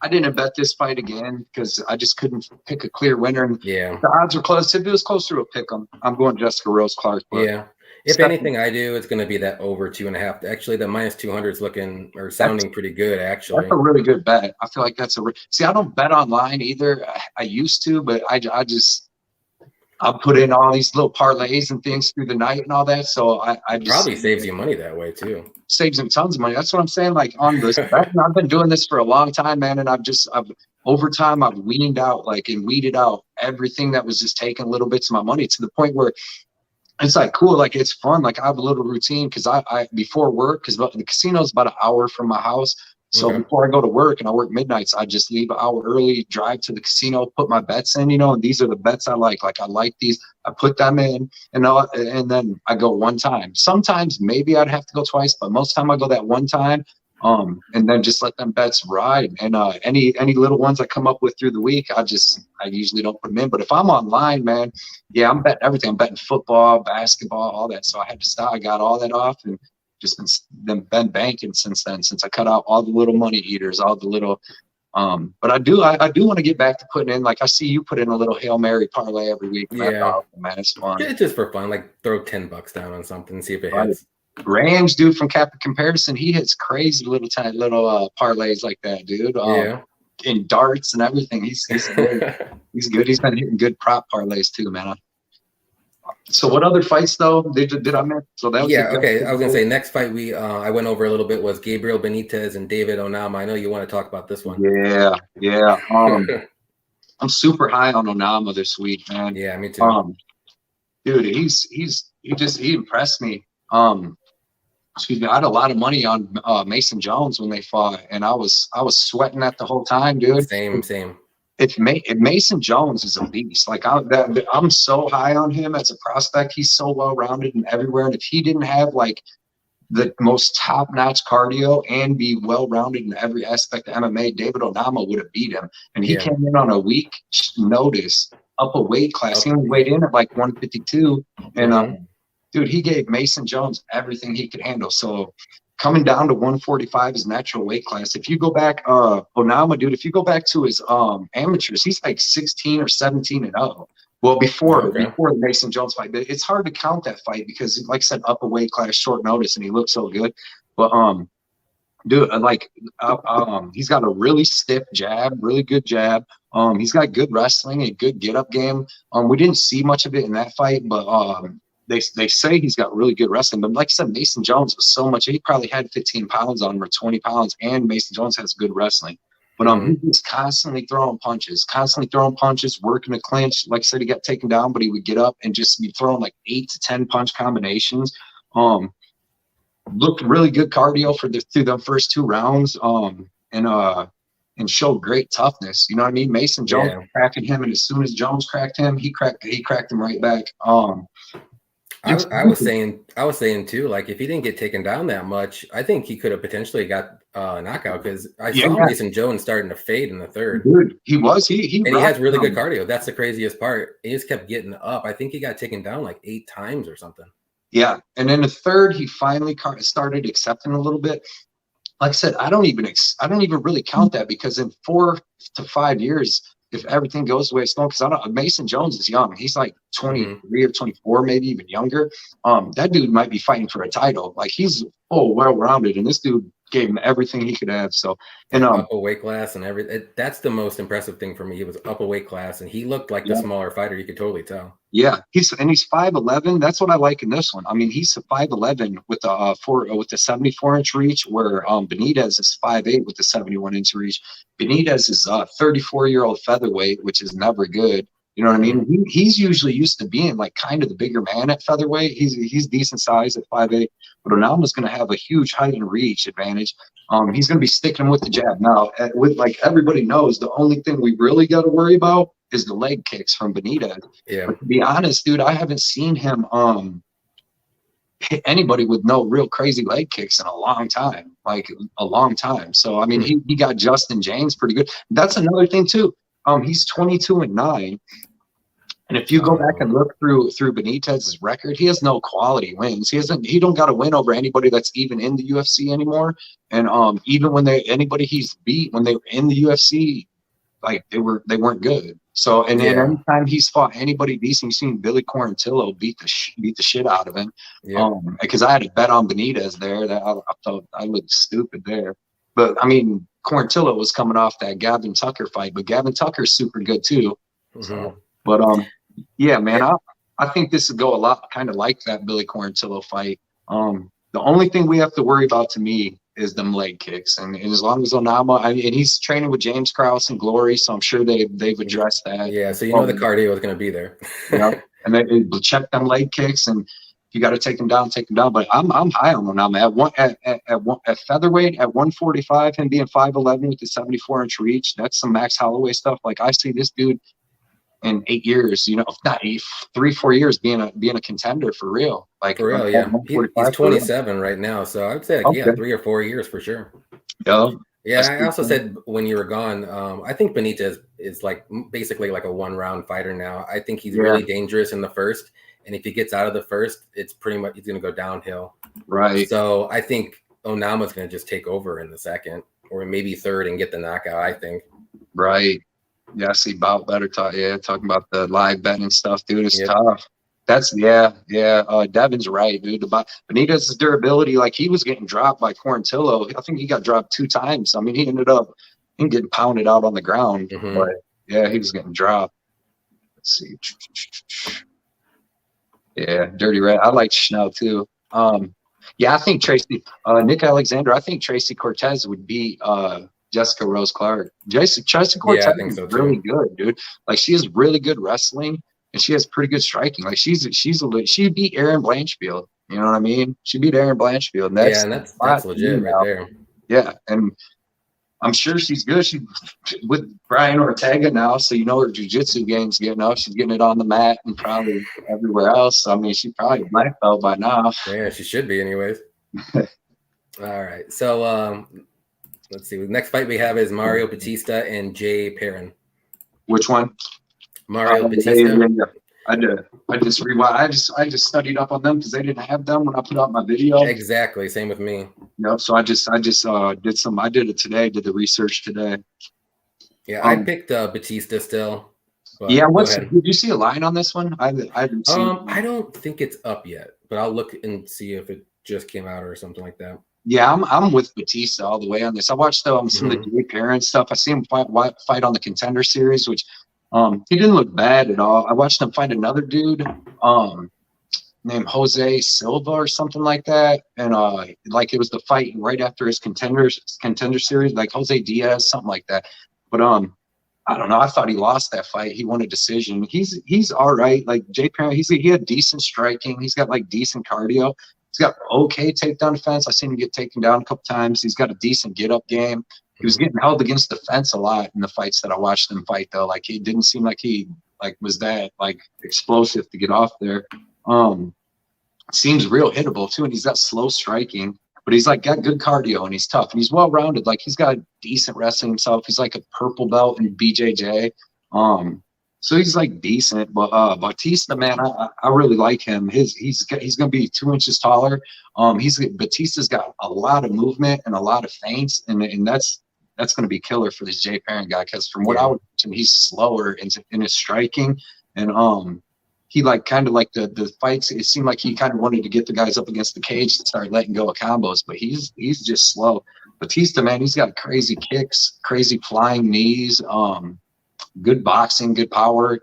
Speaker 1: I didn't bet this fight again because I just couldn't pick a clear winner. And
Speaker 2: Yeah.
Speaker 1: the odds were close. If it was close to a pick 'em, I'm going Jessica Rose Clark.
Speaker 2: Yeah. If anything I do, it's going to be that over 2.5. Actually, the minus 200 is looking or sounding pretty good, actually.
Speaker 1: That's a really good bet. I feel like that's see, I don't bet online either. I used to, but I'll put in all these little parlays and things through the night and all that. So I just
Speaker 2: probably saves you money that way too.
Speaker 1: Saves him tons of money. That's what I'm saying. Like on this, I've been doing this for a long time, man. And I've over time, I've weeded out everything that was just taking little bits of my money to the point where it's like cool. Like it's fun. Like I have a little routine because I before work, because the casino is about an hour from my house. So before I go to work and I work midnights, I just leave an hour early, drive to the casino, put my bets in, and these are the bets I like. Like I like these, I put them in and then I go one time. Sometimes maybe I'd have to go twice, but most time I go that one time. And then just let them bets ride. And any little ones I come up with through the week, I usually don't put them in. But if I'm online, man, yeah, I'm betting everything. I'm betting football, basketball, all that. So I had to stop. I got all that off and just been banking since then, since I cut out all the little money eaters, all the little but I do want to get back to putting in, like I see you put in a little Hail Mary parlay every week.
Speaker 2: Yeah,
Speaker 1: man, it's fun.
Speaker 2: It's just for fun, like throw $10 down on something and see if it hits.
Speaker 1: Range dude from Kappa Comparison, he hits crazy little parlays like that, dude.
Speaker 2: Yeah.
Speaker 1: In darts and everything. He's good. He's good. He's been hitting good prop parlays too, man. So what other fights though did I miss? So that was
Speaker 2: okay. I was gonna say next fight I went over a little bit was Gabriel Benitez and David Onama. I know you want to talk about this one.
Speaker 1: Yeah. I'm super high on Onama this week, man.
Speaker 2: Yeah, me too.
Speaker 1: Dude, he impressed me. Excuse me, I had a lot of money on Mason Jones when they fought, and I was sweating that the whole time, dude.
Speaker 2: Same.
Speaker 1: If Mason Jones is a beast, like I'm so high on him as a prospect. He's so well rounded and everywhere. And if he didn't have like the most top notch cardio and be well rounded in every aspect of MMA, David Onama would have beat him. And he came in on a week notice, up a weight class. He only weighed in at like 152, and dude, he gave Mason Jones everything he could handle. So coming down to 145 is natural weight class. If you go back, Onama, dude, if you go back to his amateurs, he's like 16 or 17-0. Well, before the Mason Jones fight, but it's hard to count that fight because, like I said, up a weight class, short notice, and he looked so good. But dude, he's got a really stiff jab, really good jab. He's got good wrestling, a good get up game. We didn't see much of it in that fight, but they say he's got really good wrestling, but like I said, Mason Jones was so much. He probably had 15 pounds on him or 20 pounds, and Mason Jones has good wrestling. But he's constantly throwing punches, working a clinch. Like I said, he got taken down, but he would get up and just be throwing like 8 to 10 punch combinations. Looked really good cardio through the first 2 rounds. And showed great toughness. You know what I mean? Mason Jones cracking him, and as soon as Jones cracked him, he cracked him right back.
Speaker 2: I was saying too, like if he didn't get taken down that much, I think he could have potentially got a knockout because I saw Mason Jones starting to fade in the third.
Speaker 1: Dude, he was. He
Speaker 2: has really good cardio. That's the craziest part. He just kept getting up. I think he got taken down like 8 times or something. Yeah,
Speaker 1: and in the third, he finally started accepting a little bit. Like I said, I don't even really count that because in 4 to 5 years, if everything goes the way it's going, because Mason Jones is young. He's like 23 or 24, maybe even younger. That dude might be fighting for a title. Like he's well-rounded, and this dude gave him everything he could have. So
Speaker 2: up a weight class and everything. That's the most impressive thing for me. He was up a weight class, and he looked like the smaller fighter. You could totally tell.
Speaker 1: Yeah, he's 5'11". That's what I like in this one. I mean, he's 5'11" with the 74-inch reach, where Benitez is 5'8" with the 71-inch reach. Benitez is a 34-year-old featherweight, which is never good. You know what I mean? He's usually used to being like kind of the bigger man at featherweight. He's decent size at 5'8", but Onama's going to have a huge height and reach advantage. He's going to be sticking with the jab. Now, with like everybody knows, the only thing we really got to worry about is the leg kicks from Benitez.
Speaker 2: Yeah.
Speaker 1: But to be honest, dude, I haven't seen him hit anybody with no real crazy leg kicks in a long time. So I mean, he got Justin James pretty good. That's another thing too. He's 22-9, And if you go back and look through Benitez's record, he has no quality wins. He don't got a win over anybody that's even in the UFC anymore. And even when anybody he's beat when they were in the UFC, like they weren't good. So and then anytime he's fought anybody decent, you've seen Billy Quarantillo beat the shit out of him. Because I had a bet on Benitez there that I thought I looked stupid there. But I mean, Quarantillo was coming off that Gavin Tucker fight, but Gavin Tucker's super good too. So, but yeah, man, I think this would go a lot kind of like that Billy Quarantillo fight. The only thing we have to worry about to me is them leg kicks, and as long as Onama, and he's training with James Krause and Glory, so I'm sure they've addressed that.
Speaker 2: Yeah, so the cardio is going to be there.
Speaker 1: And they check them leg kicks, and if you got to take them down, take them down. But I'm high on Onama at featherweight at 145, him being 5'11" with the 74-inch reach. That's some Max Holloway stuff. Like I see this dude in 8 years, if not 3-4 years, being a contender for real. Like
Speaker 2: for real, yeah. He's 27 right now, so I would say 3 or 4 years for sure. Yeah. I also said when you were gone, I think Benitez is like basically like a 1-round fighter now. I think he's really dangerous in the first, and if he gets out of the first, it's pretty much he's going to go downhill. Right. So I think Onama's going to just take over in the second or maybe third and get the knockout. I think. Right. Yeah, I see Bout better talking about the live betting stuff, dude. It's tough. That's Devin's right, dude. Benitez's durability, like he was getting dropped by Quarantillo. I think he got dropped 2 times. I mean, he ended up getting pounded out on the ground. But yeah, he was getting dropped. Let's see. Yeah, Dirty Red. I like Schnell too. Yeah, I think Nick Alexander. I think Tracy Cortez would beat Jessica Rose Clark. Tracy Cortez is really good, dude. Like she has really good wrestling and she has pretty good striking. Like she beat Erin Blanchfield. You know what I mean? She beat Erin Blanchfield. And that's legit right there. Yeah, and I'm sure she's good. She's with Brian Ortega now, so her jiu-jitsu game's getting up. She's getting it on the mat and probably everywhere else. I mean, she's probably a black belt by now. Yeah, she should be anyways. All right, so let's see. The next fight we have is Mario Batista and Jay Perrin. Which one? Mario Batista. I just rewind. I just studied up on them because they didn't have them when I put out my video. Exactly. Same with me. Yep. So I just did some. I did it today. Did the research today. Yeah, I picked Batista still. Yeah. Did you see a line on this one? I haven't seen. I don't think it's up yet, but I'll look and see if it just came out or something like that. Yeah, I'm with Batista all the way on this. I watched some of the Jay Perrin stuff. I see him fight on the Contender Series, which he didn't look bad at all. I watched him fight another dude named Jose Silva or something like that, and like it was the fight right after his Contender Series, like Jose Diaz, something like that. But I don't know. I thought he lost that fight. He won a decision. He's all right. Like Jay Perrin, he had decent striking. He's got like decent cardio. He's got okay takedown defense. I've seen him get taken down a couple times. He's got a decent get-up game. He was getting held against the fence a lot in the fights that I watched him fight, though. Like, he didn't seem like he was that, explosive to get off there. Seems real hittable, too, and he's got slow striking. But he's, got good cardio, and he's tough. And he's well-rounded. He's got decent wrestling himself. He's like a purple belt in BJJ. So he's decent, but Batista, man, I really like him. He's gonna be 2 inches taller. Batista's got a lot of movement and a lot of feints, and that's gonna be killer for this Jay Perrin guy. Because from what I would imagine, he's slower in his striking, and he the fights. It seemed like he kind of wanted to get the guys up against the cage to start letting go of combos, but he's just slow. Batista, man, he's got crazy kicks, crazy flying knees. Good boxing, good power.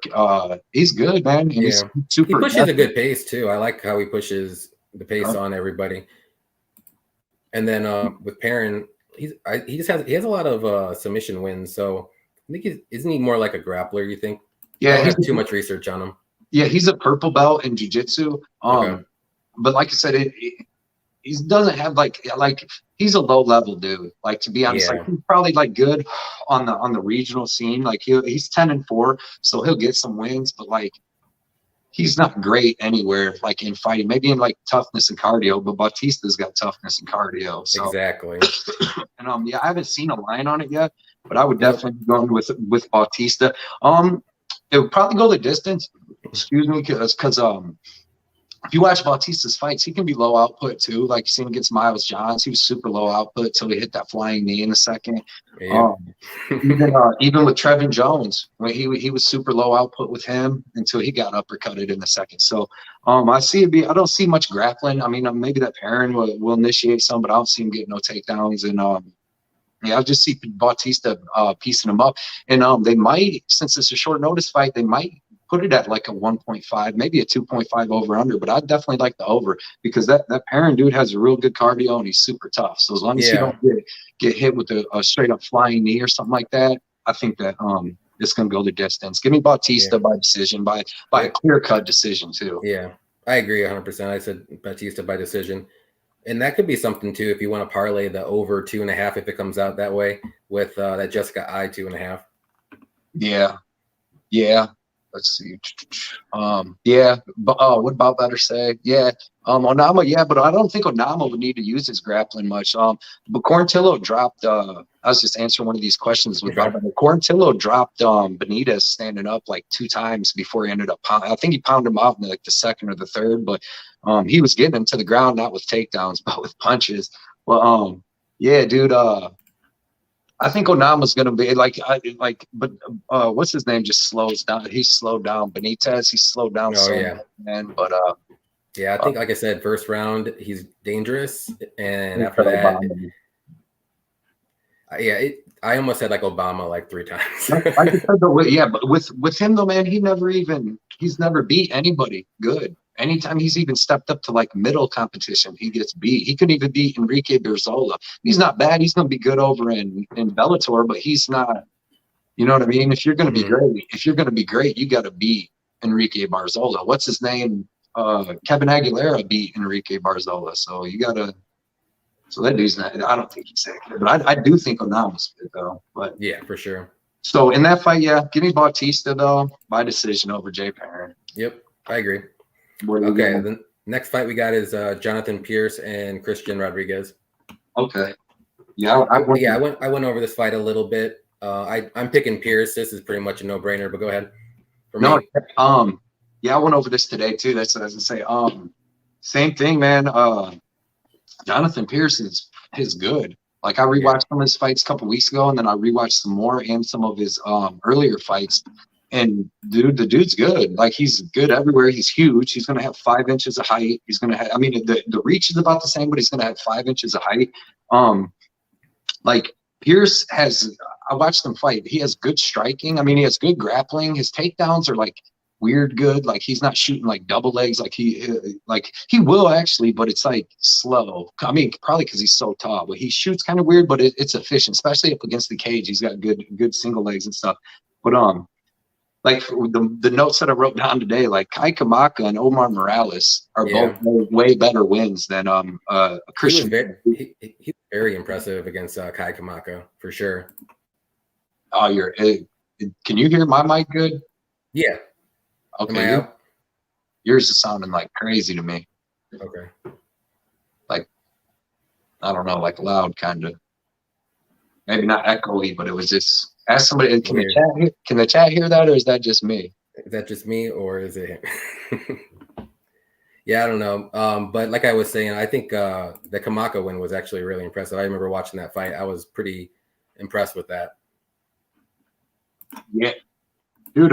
Speaker 2: He's good, man. And he's super. He pushes a good pace too. I like how he pushes the pace on everybody. And then with Perrin, he has a lot of submission wins. So I think isn't he more like a grappler? You think? Yeah, I don't have too much research on him. Yeah, he's a purple belt in jiu-jitsu. But like I said, he doesn't have he's a low level dude. To be honest, he's probably good on the regional scene. He's 10-4, so he'll get some wins, but he's not great anywhere in fighting. Maybe in toughness and cardio, but Batista's got toughness and cardio. So. Exactly. And I haven't seen a line on it yet, but I would definitely go with Batista.
Speaker 1: It would probably go the distance. Excuse me, because if you watch Bautista's fights, he can be low output too. Like you seen against Miles Johns, he was super low output till he hit that flying knee in the second.
Speaker 2: Yeah.
Speaker 1: Even with Trevin Jones, when he was super low output with him until he got uppercutted in the second. So I don't see much grappling. I mean, maybe that Perrin will initiate some, but I don't see him getting no takedowns. And I just see Bautista piecing him up. And they might, since it's a short notice fight, they might put it at like a 1.5, maybe a 2.5 over under, but I'd definitely like the over because that Perrin dude has a real good cardio and he's super tough. So as long as he don't get hit with a straight up flying knee or something like that, I think that it's gonna go the distance. Give me Bautista by decision, by a clear cut decision too.
Speaker 2: Yeah, I agree 100%. I said Batista by decision. And that could be something too if you want to parlay the over 2.5 if it comes out that way with that Jessica I 2.5.
Speaker 1: Yeah. Let's see. What about better say? Yeah. Onama, but I don't think Onama would need to use his grappling much. But Quarantillo dropped I was just answering one of these questions with Quarantillo dropped Benitez standing up like 2 times before he ended up I think he pounded him out in like the second or the third, but he was getting him to the ground, not with takedowns, but with punches. Well, dude, I think Onama's going to be but what's his name just slows down. He's slowed down. Benitez, he's slowed down. Man. But
Speaker 2: I think, like I said, first round, he's dangerous. And after that, I almost said like Obama like 3 times.
Speaker 1: But with him though, man, he's never beat anybody good. Anytime he's even stepped up to like middle competition, he gets beat. He couldn't even beat Enrique Barzola. He's not bad. He's going to be good over in Bellator, but he's not. You know what I mean? If you're going to be great, you got to beat Enrique Barzola. What's his name? Kevin Aguilera beat Enrique Barzola. So you got to. So that dude's not. I don't think he's that good, but I do think Onama's good though. But
Speaker 2: yeah, for sure.
Speaker 1: So in that fight, give me Bautista though by decision over Jay Perrin.
Speaker 2: Yep, I agree. Okay, the next fight we got is Jonathan Pierce and Christian Rodriguez.
Speaker 1: Okay.
Speaker 2: I went over this fight a little bit. I'm picking Pierce. This is pretty much a no-brainer, but go ahead.
Speaker 1: I went over this today too. That's what I was gonna say. Same thing, man. Jonathan Pierce is good. Like I rewatched some of his fights a couple weeks ago, and then I rewatched some more and some of his earlier fights. And the dude's good. Like he's good everywhere. He's huge. He's gonna have 5 inches of height. He's gonna have. I mean, the reach is about the same, but he's gonna have 5 inches of height. Like Pierce has. I watched him fight. He has good striking. I mean, he has good grappling. His takedowns are like weird good. Like he's not shooting like double legs. Like he will actually, but it's like slow. I mean, probably because he's so tall. But he shoots kind of weird, but it's efficient, especially up against the cage. He's got good single legs and stuff. But like the notes that I wrote down today, like Kai Kamaka and Omar Morales are both way better wins than Christian.
Speaker 2: He's very impressive against Kai Kamaka for sure.
Speaker 1: Oh, can you hear my mic good?
Speaker 2: Yeah.
Speaker 1: Okay. Yours is sounding like crazy to me.
Speaker 2: Okay.
Speaker 1: Like I don't know, like loud kind of. Maybe not echoey, but it was just. Ask somebody, can the chat hear that, or is that just me?
Speaker 2: Is that just me, or is it? Yeah, I don't know. But like I was saying, I think the Kamaka win was actually really impressive. I remember watching that fight. I was pretty impressed with that. Yeah,
Speaker 1: dude.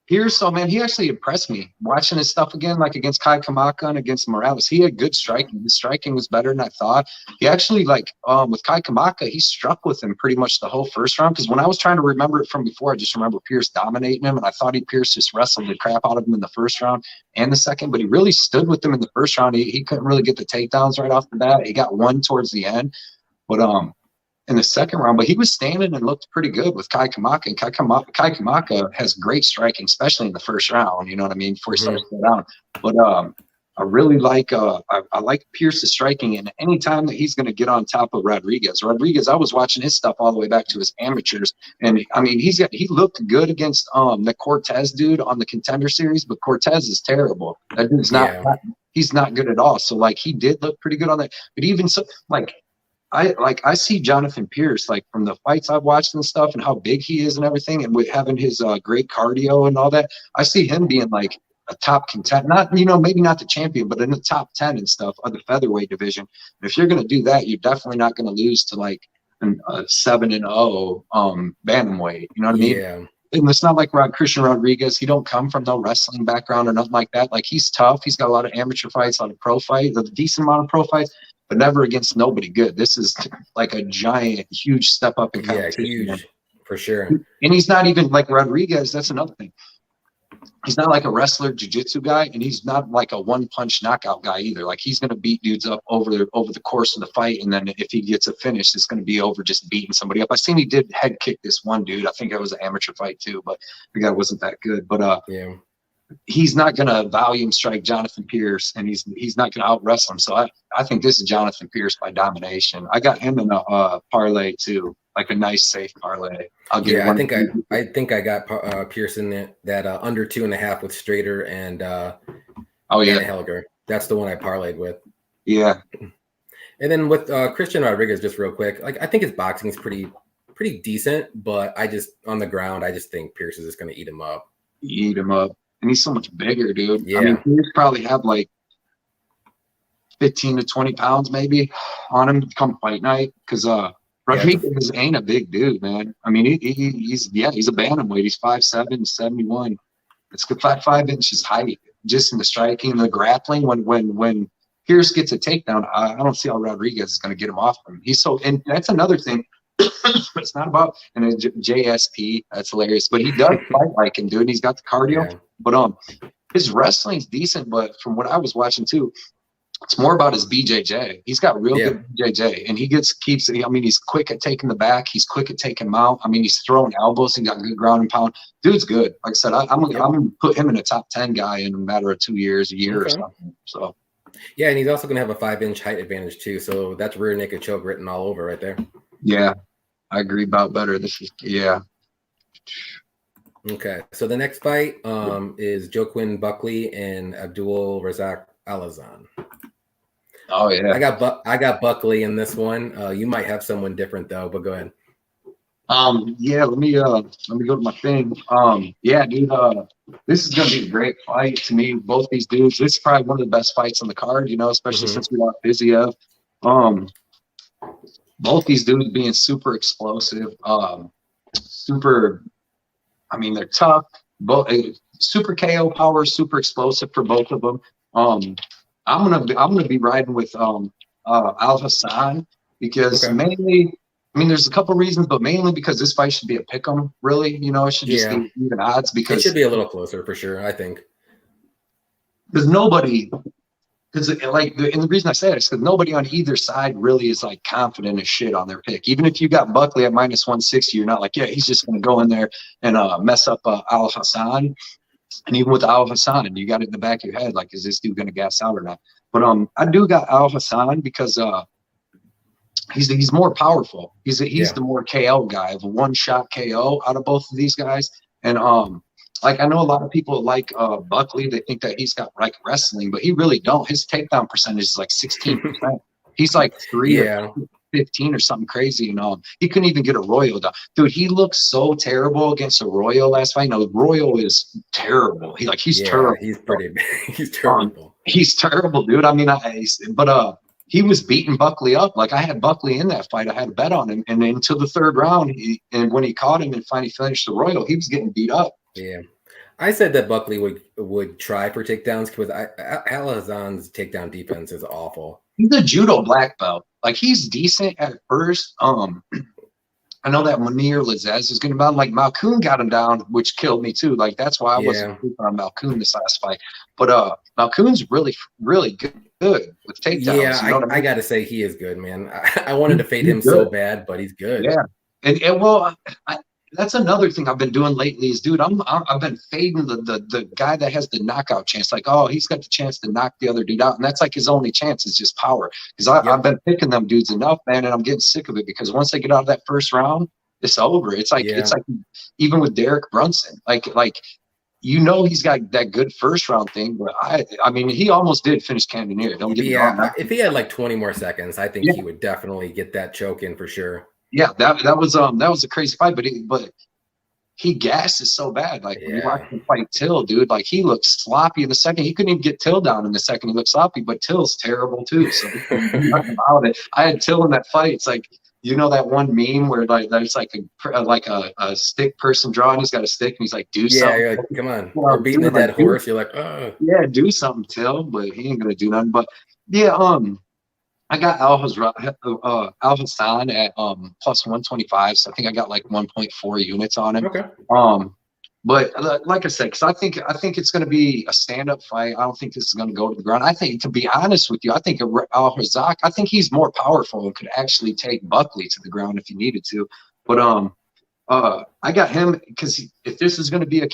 Speaker 1: Pierce, man, he actually impressed me watching his stuff again, like against Kai Kamaka and against Morales. He had good striking. His striking was better than I thought. He actually, with Kai Kamaka, he struck with him pretty much the whole first round. Because when I was trying to remember it from before, I just remember Pierce dominating him, and I thought Pierce just wrestled the crap out of him in the first round and the second. But he really stood with him in the first round. He couldn't really get the takedowns right off the bat. He got one towards the end, but in the second round, but he was standing and looked pretty good with Kai Kamaka. And Kai Kamaka has great striking, especially in the first round. You know what I mean? Before he starts to go down. But I really like I like Pierce's striking, and anytime that he's going to get on top of Rodriguez, I was watching his stuff all the way back to his amateurs, and I mean he looked good against the Cortez dude on the Contender Series, but Cortez is terrible. That dude's he's not good at all. So like he did look pretty good on that, but even so, like. I see Jonathan Pierce, like from the fights I've watched and stuff and how big he is and everything, and with having his great cardio and all that, I see him being like a top contender, not, you know, maybe not the champion, but in the top 10 and stuff of the featherweight division. And if you're going to do that, you're definitely not going to lose to like a 7-0 bantamweight. You know what I mean?
Speaker 2: Yeah.
Speaker 1: And it's not like Christian Rodriguez. He don't come from no wrestling background or nothing like that. Like, he's tough. He's got a lot of amateur fights, a lot of pro fights, a decent amount of pro fights, but never against nobody good. This is like a giant, huge step up in competition.
Speaker 2: Yeah, huge, for sure.
Speaker 1: And he's not even like Rodriguez. That's another thing. He's not like a wrestler, jiu-jitsu guy, and he's not like a one-punch knockout guy either. Like, he's going to beat dudes up over the course of the fight, and then if he gets a finish, it's going to be over just beating somebody up. I seen he did head kick this one dude. I think it was an amateur fight too, but the guy wasn't that good. But
Speaker 2: yeah,
Speaker 1: he's not going to volume strike Jonathan Pierce, and he's not going to out-wrestle him. So I think this is Jonathan Pierce by domination. I got him in a parlay too, like a nice, safe parlay.
Speaker 2: I think I got Pierce in that under 2.5 with Strader and and Helga. That's the one I parlayed with.
Speaker 1: Yeah.
Speaker 2: And then with Christian Rodriguez, just real quick, like, I think his boxing is pretty decent, but I just, on the ground, I just think Pierce is just going to eat him up.
Speaker 1: And he's so much bigger, dude.
Speaker 2: Yeah.
Speaker 1: I mean, Pierce probably have like 15 to 20 pounds maybe on him come fight night, because Rodriguez ain't a big dude, man. I mean, he's a bantamweight. He's 5'7", 71. It's 5 inches height, just in the striking and the grappling. When Pierce gets a takedown, I don't see how Rodriguez is going to get him off him. And that's another thing. It's not about JSP. That's hilarious, but he does fight like him, dude. And he's got the cardio. Yeah. But his wrestling's decent. But from what I was watching too, it's more about his BJJ. He's got real good BJJ, and he keeps. I mean, he's quick at taking the back. He's quick at taking him out. I mean, he's throwing elbows. He got good ground and pound. Dude's good. Like I said, I'm gonna put him in a top 10 guy in a matter of 2 years, a year or something. So.
Speaker 2: Yeah, and he's also gonna have a 5-inch height advantage too. So that's rear naked choke written all over right there.
Speaker 1: Yeah, I agree about better. This is
Speaker 2: Okay, so the next fight is Joaquin Buckley and Abdul Razak Alhassan.
Speaker 1: Oh yeah,
Speaker 2: I got Buckley in this one. You might have someone different though, but go ahead.
Speaker 1: Let me go to my thing. Dude, this is gonna be a great fight to me. Both these dudes. This is probably one of the best fights on the card. You know, especially since we got Viziev. Both these dudes being super explosive. I mean, they're tough. Both super KO power, super explosive for both of them. I'm gonna be riding with Alhassan because mainly, I mean, there's a couple reasons, but mainly because this fight should be a pick'em. Really, you know, it should just be even odds, because
Speaker 2: it should be a little closer for sure. I think
Speaker 1: there's nobody. Because and the reason I say it is because nobody on either side really is like confident as shit on their pick. Even if you got Buckley at -160, you're not like, he's just going to go in there and mess up Alhassan. And even with Alhassan, you got it in the back of your head, like, is this dude going to gas out or not? But I do got Alhassan because he's more powerful. He's the more KO guy, of a one-shot KO out of both of these guys. And like, I know a lot of people like Buckley. They think that he's got like wrestling, but he really don't. His takedown percentage is like 16%. He's like 3 or 15 or something crazy. He couldn't even get a Royal down. Dude, he looked so terrible against a Royal last fight. No, Royal is terrible. He's terrible.
Speaker 2: He's he's terrible.
Speaker 1: He's terrible, dude. I mean, he was beating Buckley up. Like, I had Buckley in that fight. I had a bet on him. And until the third round, and when he caught him and finally finished the Royal, he was getting beat up.
Speaker 2: Yeah, I said that Buckley would try for takedowns because Alhassan's takedown defense is awful.
Speaker 1: He's a judo black belt. Like, he's decent at first. I know that Munir Lazez is going to bound. Like, Malkoun got him down, which killed me too. Like, that's why I wasn't super on Malkoun this last fight. But Malkoun's really, really good with takedowns.
Speaker 2: Yeah,
Speaker 1: you know
Speaker 2: I got to say he is good, man. I wanted to fade him so bad, but he's good.
Speaker 1: Yeah, and that's another thing I've been doing lately is, dude, I've been fading the guy that has the knockout chance. Like, he's got the chance to knock the other dude out, and that's like his only chance is just power. Because I've been picking them dudes enough, man, and I'm getting sick of it, because once they get out of that first round, it's over. It's like even with Derek Brunson, like you know he's got that good first round thing, but I mean he almost did finish Cannonier. Don't get me wrong.
Speaker 2: If he had like 20 more seconds, I think he would definitely get that choke in for sure.
Speaker 1: Yeah, that was a crazy fight, but he gasses so bad. Like when you watch him fight Till, dude, like he looked sloppy in the second. He couldn't even get Till down in the second. He looked sloppy, but Till's terrible too. So nothing about it. I had Till in that fight. It's like, you know that one meme where like there's like a stick person drawing. He's got a stick and he's like, do something.
Speaker 2: You're like, come on. Or beating a dead horse. You're like, oh.
Speaker 1: Yeah, do something, Till, but he ain't gonna do nothing. But yeah, I got Alhassan at plus 125, so I think I got like 1.4 units on him.
Speaker 2: Okay.
Speaker 1: But like I said, because I think it's going to be a stand-up fight. I don't think this is going to go to the ground. I think, to be honest with you, I think Alhassan, I think he's more powerful and could actually take Buckley to the ground if he needed to. But I got him because if this is going to be a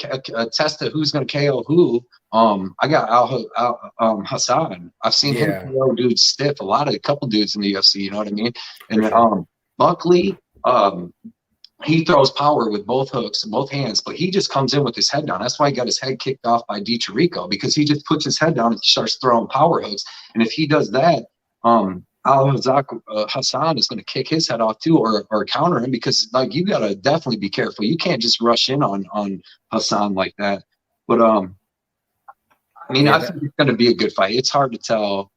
Speaker 1: test of who's going to KO who, I got Alhassan. I've seen him KO dudes stiff. A couple dudes in the UFC. You know what I mean? And Buckley, he throws power with both hooks and both hands, but he just comes in with his head down. That's why he got his head kicked off by DiCirico, because he just puts his head down and starts throwing power hooks. And if he does that, Alhassan is going to kick his head off too, or counter him, because like you got to definitely be careful. You can't just rush in on Hassan like that. But I mean, I think it's going to be a good fight. It's hard to tell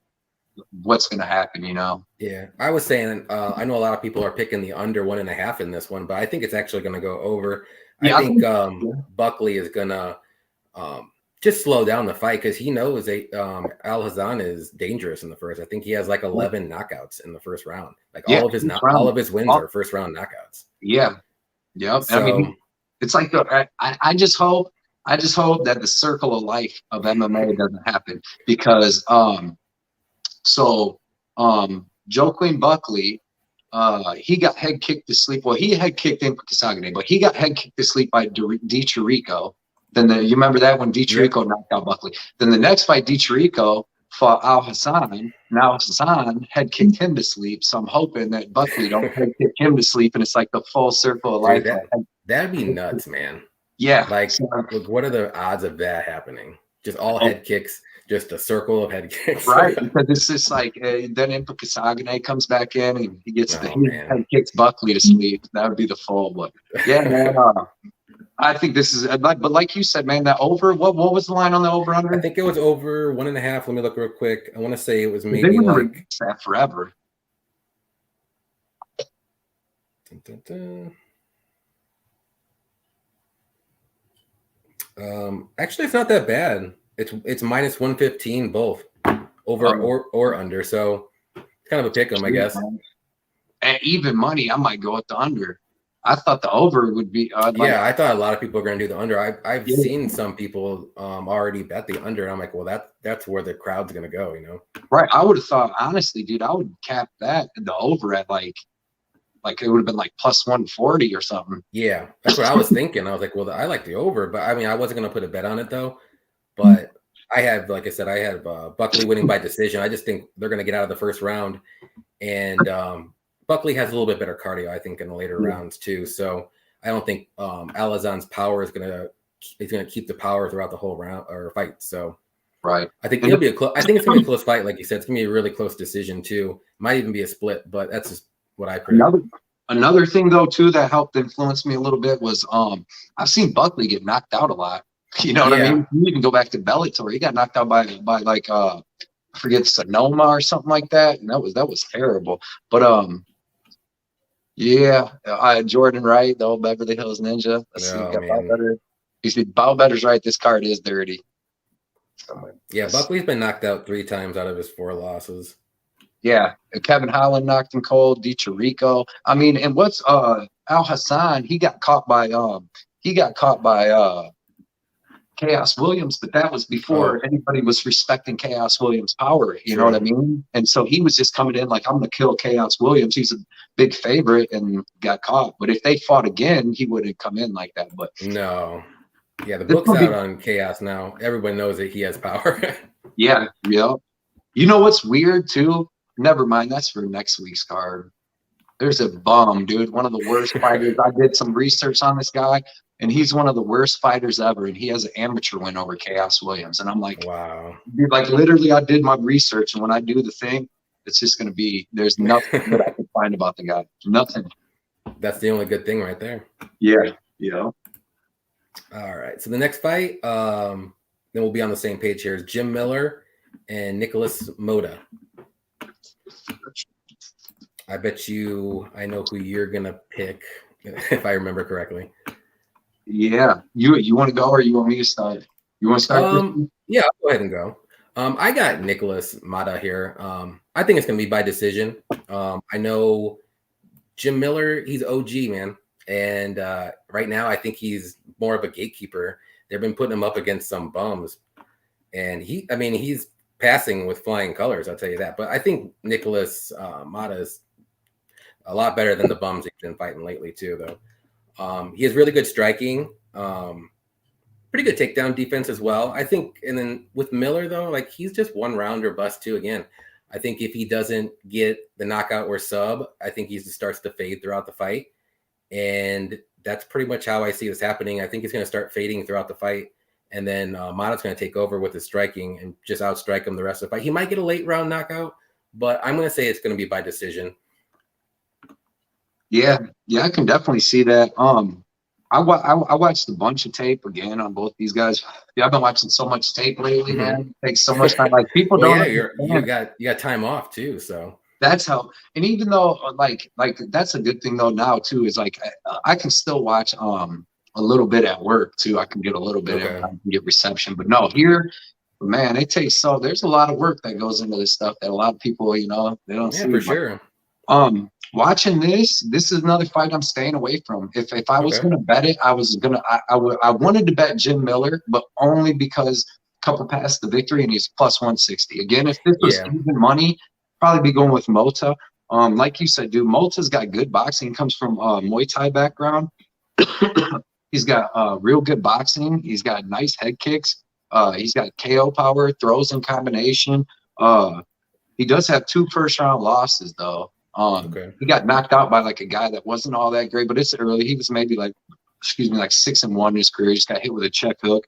Speaker 1: what's going to happen, you know?
Speaker 2: Yeah, I was saying, I know a lot of people are picking the under 1.5 in this one, but I think it's actually going to go over. I think Buckley is going to just slow down the fight, because he knows Alhassan is dangerous in the first. I think he has like 11 knockouts in the first round. Like all of his wins are first round knockouts. Yeah.
Speaker 1: Yep. So, I mean, it's like I just hope that the circle of life of MMA doesn't happen, because Joaquin Buckley, he got head kicked to sleep. Well, he head kicked in Casagane, but he got head kicked to sleep by DiCirico. Then you remember that when DiCirico knocked out Buckley. Then the next fight, DiCirico fought Alhassan. Now Alhassan head kicked him to sleep. So I'm hoping that Buckley don't head kick him to sleep, and it's like the full circle of life.
Speaker 2: That'd be nuts, man.
Speaker 1: Yeah.
Speaker 2: Like, what are the odds of that happening? Just all head kicks. Just a circle of head kicks. Right, because it's just like then Impa Casagane comes back in and he gets head kicks Buckley to sleep. That would be the full. But yeah, man, I think this is, but like you said, man, that over, what was the line on the over under? I think it was over 1.5. Let me look real quick. I want to say it was maybe like
Speaker 1: that forever.
Speaker 2: Actually, it's not that bad. It's minus 115 both, over or under. So it's kind of a pick 'em, I guess.
Speaker 1: At even money, I might go with the under. I thought the over would be.
Speaker 2: I thought a lot of people are going to do the under. I've seen some people already bet the under. And I'm like, well, that's where the crowd's going to go, you know?
Speaker 1: Right. I would have thought, honestly, dude, I would cap the over at like it would have been like plus 140 or something.
Speaker 2: Yeah, that's what I was thinking. I was like, well, I like the over, but I mean, I wasn't going to put a bet on it though. But I have, like I said, I have Buckley winning by decision. I just think they're going to get out of the first round, and Buckley has a little bit better cardio, I think, in the later rounds too. So I don't think Alhassan's power is going to keep the power throughout the whole round or fight. So
Speaker 1: right,
Speaker 2: I think it'll be I think it's going to be a close fight, like you said. It's going to be a really close decision too. Might even be a split, but that's just what I predict.
Speaker 1: Another thing though too that helped influence me a little bit was I've seen Buckley get knocked out a lot. You know what I mean? You can go back to Bellator. He got knocked out by like I forget, Onama or something like that, and that was terrible. But Jordan Wright, the old Beverly Hills Ninja. You see, Baudot's right. This card is dirty.
Speaker 2: Yeah, Buckley's been knocked out 3 times out of his 4 losses.
Speaker 1: Yeah, Kevin Holland knocked him cold. DiCirico. I mean, and what's Alhassan? He got caught by Chaos Williams, but that was before anybody was respecting Chaos Williams' power. You know what I mean? And so he was just coming in like, I'm going to kill Chaos Williams. He's a big favorite and got caught. But if they fought again, he wouldn't come in like that. But
Speaker 2: no. Yeah, the book's out on Chaos now. Everyone knows that he has power.
Speaker 1: Yeah. You know what's weird too? Never mind. That's for next week's card. There's a bum, dude. One of the worst fighters. I did some research on this guy. and he's one of the worst fighters ever, and he has an amateur win over Chaos Williams. And I'm like,
Speaker 2: wow.
Speaker 1: dude, like literally I did my research, and when I do the thing, it's just going to be, there's nothing that I can find about the guy. Nothing.
Speaker 2: That's the only good thing right there.
Speaker 1: Yeah. Yeah.
Speaker 2: All right. So the next fight, then we'll be on the same page here, is Jim Miller and Nicholas Mota. I bet you I know who you're going to pick, if I remember correctly.
Speaker 1: Yeah. You want to go, or you want me to start? You want to start?
Speaker 2: Yeah, I'll go ahead and go. I got Nicholas Mota here. I think it's going to be by decision. I know Jim Miller, he's OG, man. And right now, I think he's more of a gatekeeper. They've been putting him up against some bums. And he's passing with flying colors, I'll tell you that. But I think Nicholas Mota is a lot better than the bums he's been fighting lately, too, though. He has really good striking. Pretty good takedown defense as well, I think. And then with Miller, though, like he's just one round or bust too. Again, I think if he doesn't get the knockout or sub, I think he starts to fade throughout the fight. And that's pretty much how I see this happening. I think he's going to start fading throughout the fight. And then Mota's going to take over with his striking and just outstrike him the rest of the fight. He might get a late round knockout, but I'm going to say it's going to be by decision.
Speaker 1: Yeah, I can definitely see that. I watched a bunch of tape again on both these guys. Yeah, I've been watching so much tape lately, man. It takes so much time. Like people don't.
Speaker 2: Yeah, you got time off too, so
Speaker 1: that's how. And even though like that's a good thing though now too is like I can still watch a little bit at work too. I can get a little bit and I can get reception, but no here, man, it takes there's a lot of work that goes into this stuff that a lot of people they don't see.
Speaker 2: For sure.
Speaker 1: Watching this is another fight I'm staying away from. If I was gonna bet it, I wanted to bet Jim Miller, but only because a couple past the victory and he's plus 160. Again, if this was even money, probably be going with Mota. Like you said, dude, Mota's got good boxing. He comes from Muay Thai background. He's got real good boxing. He's got nice head kicks. He's got KO power, throws in combination. He does have 2 first-round losses though. He got knocked out by like a guy that wasn't all that great, but it's early. He was maybe like 6-1 in his career. He just got hit with a check hook.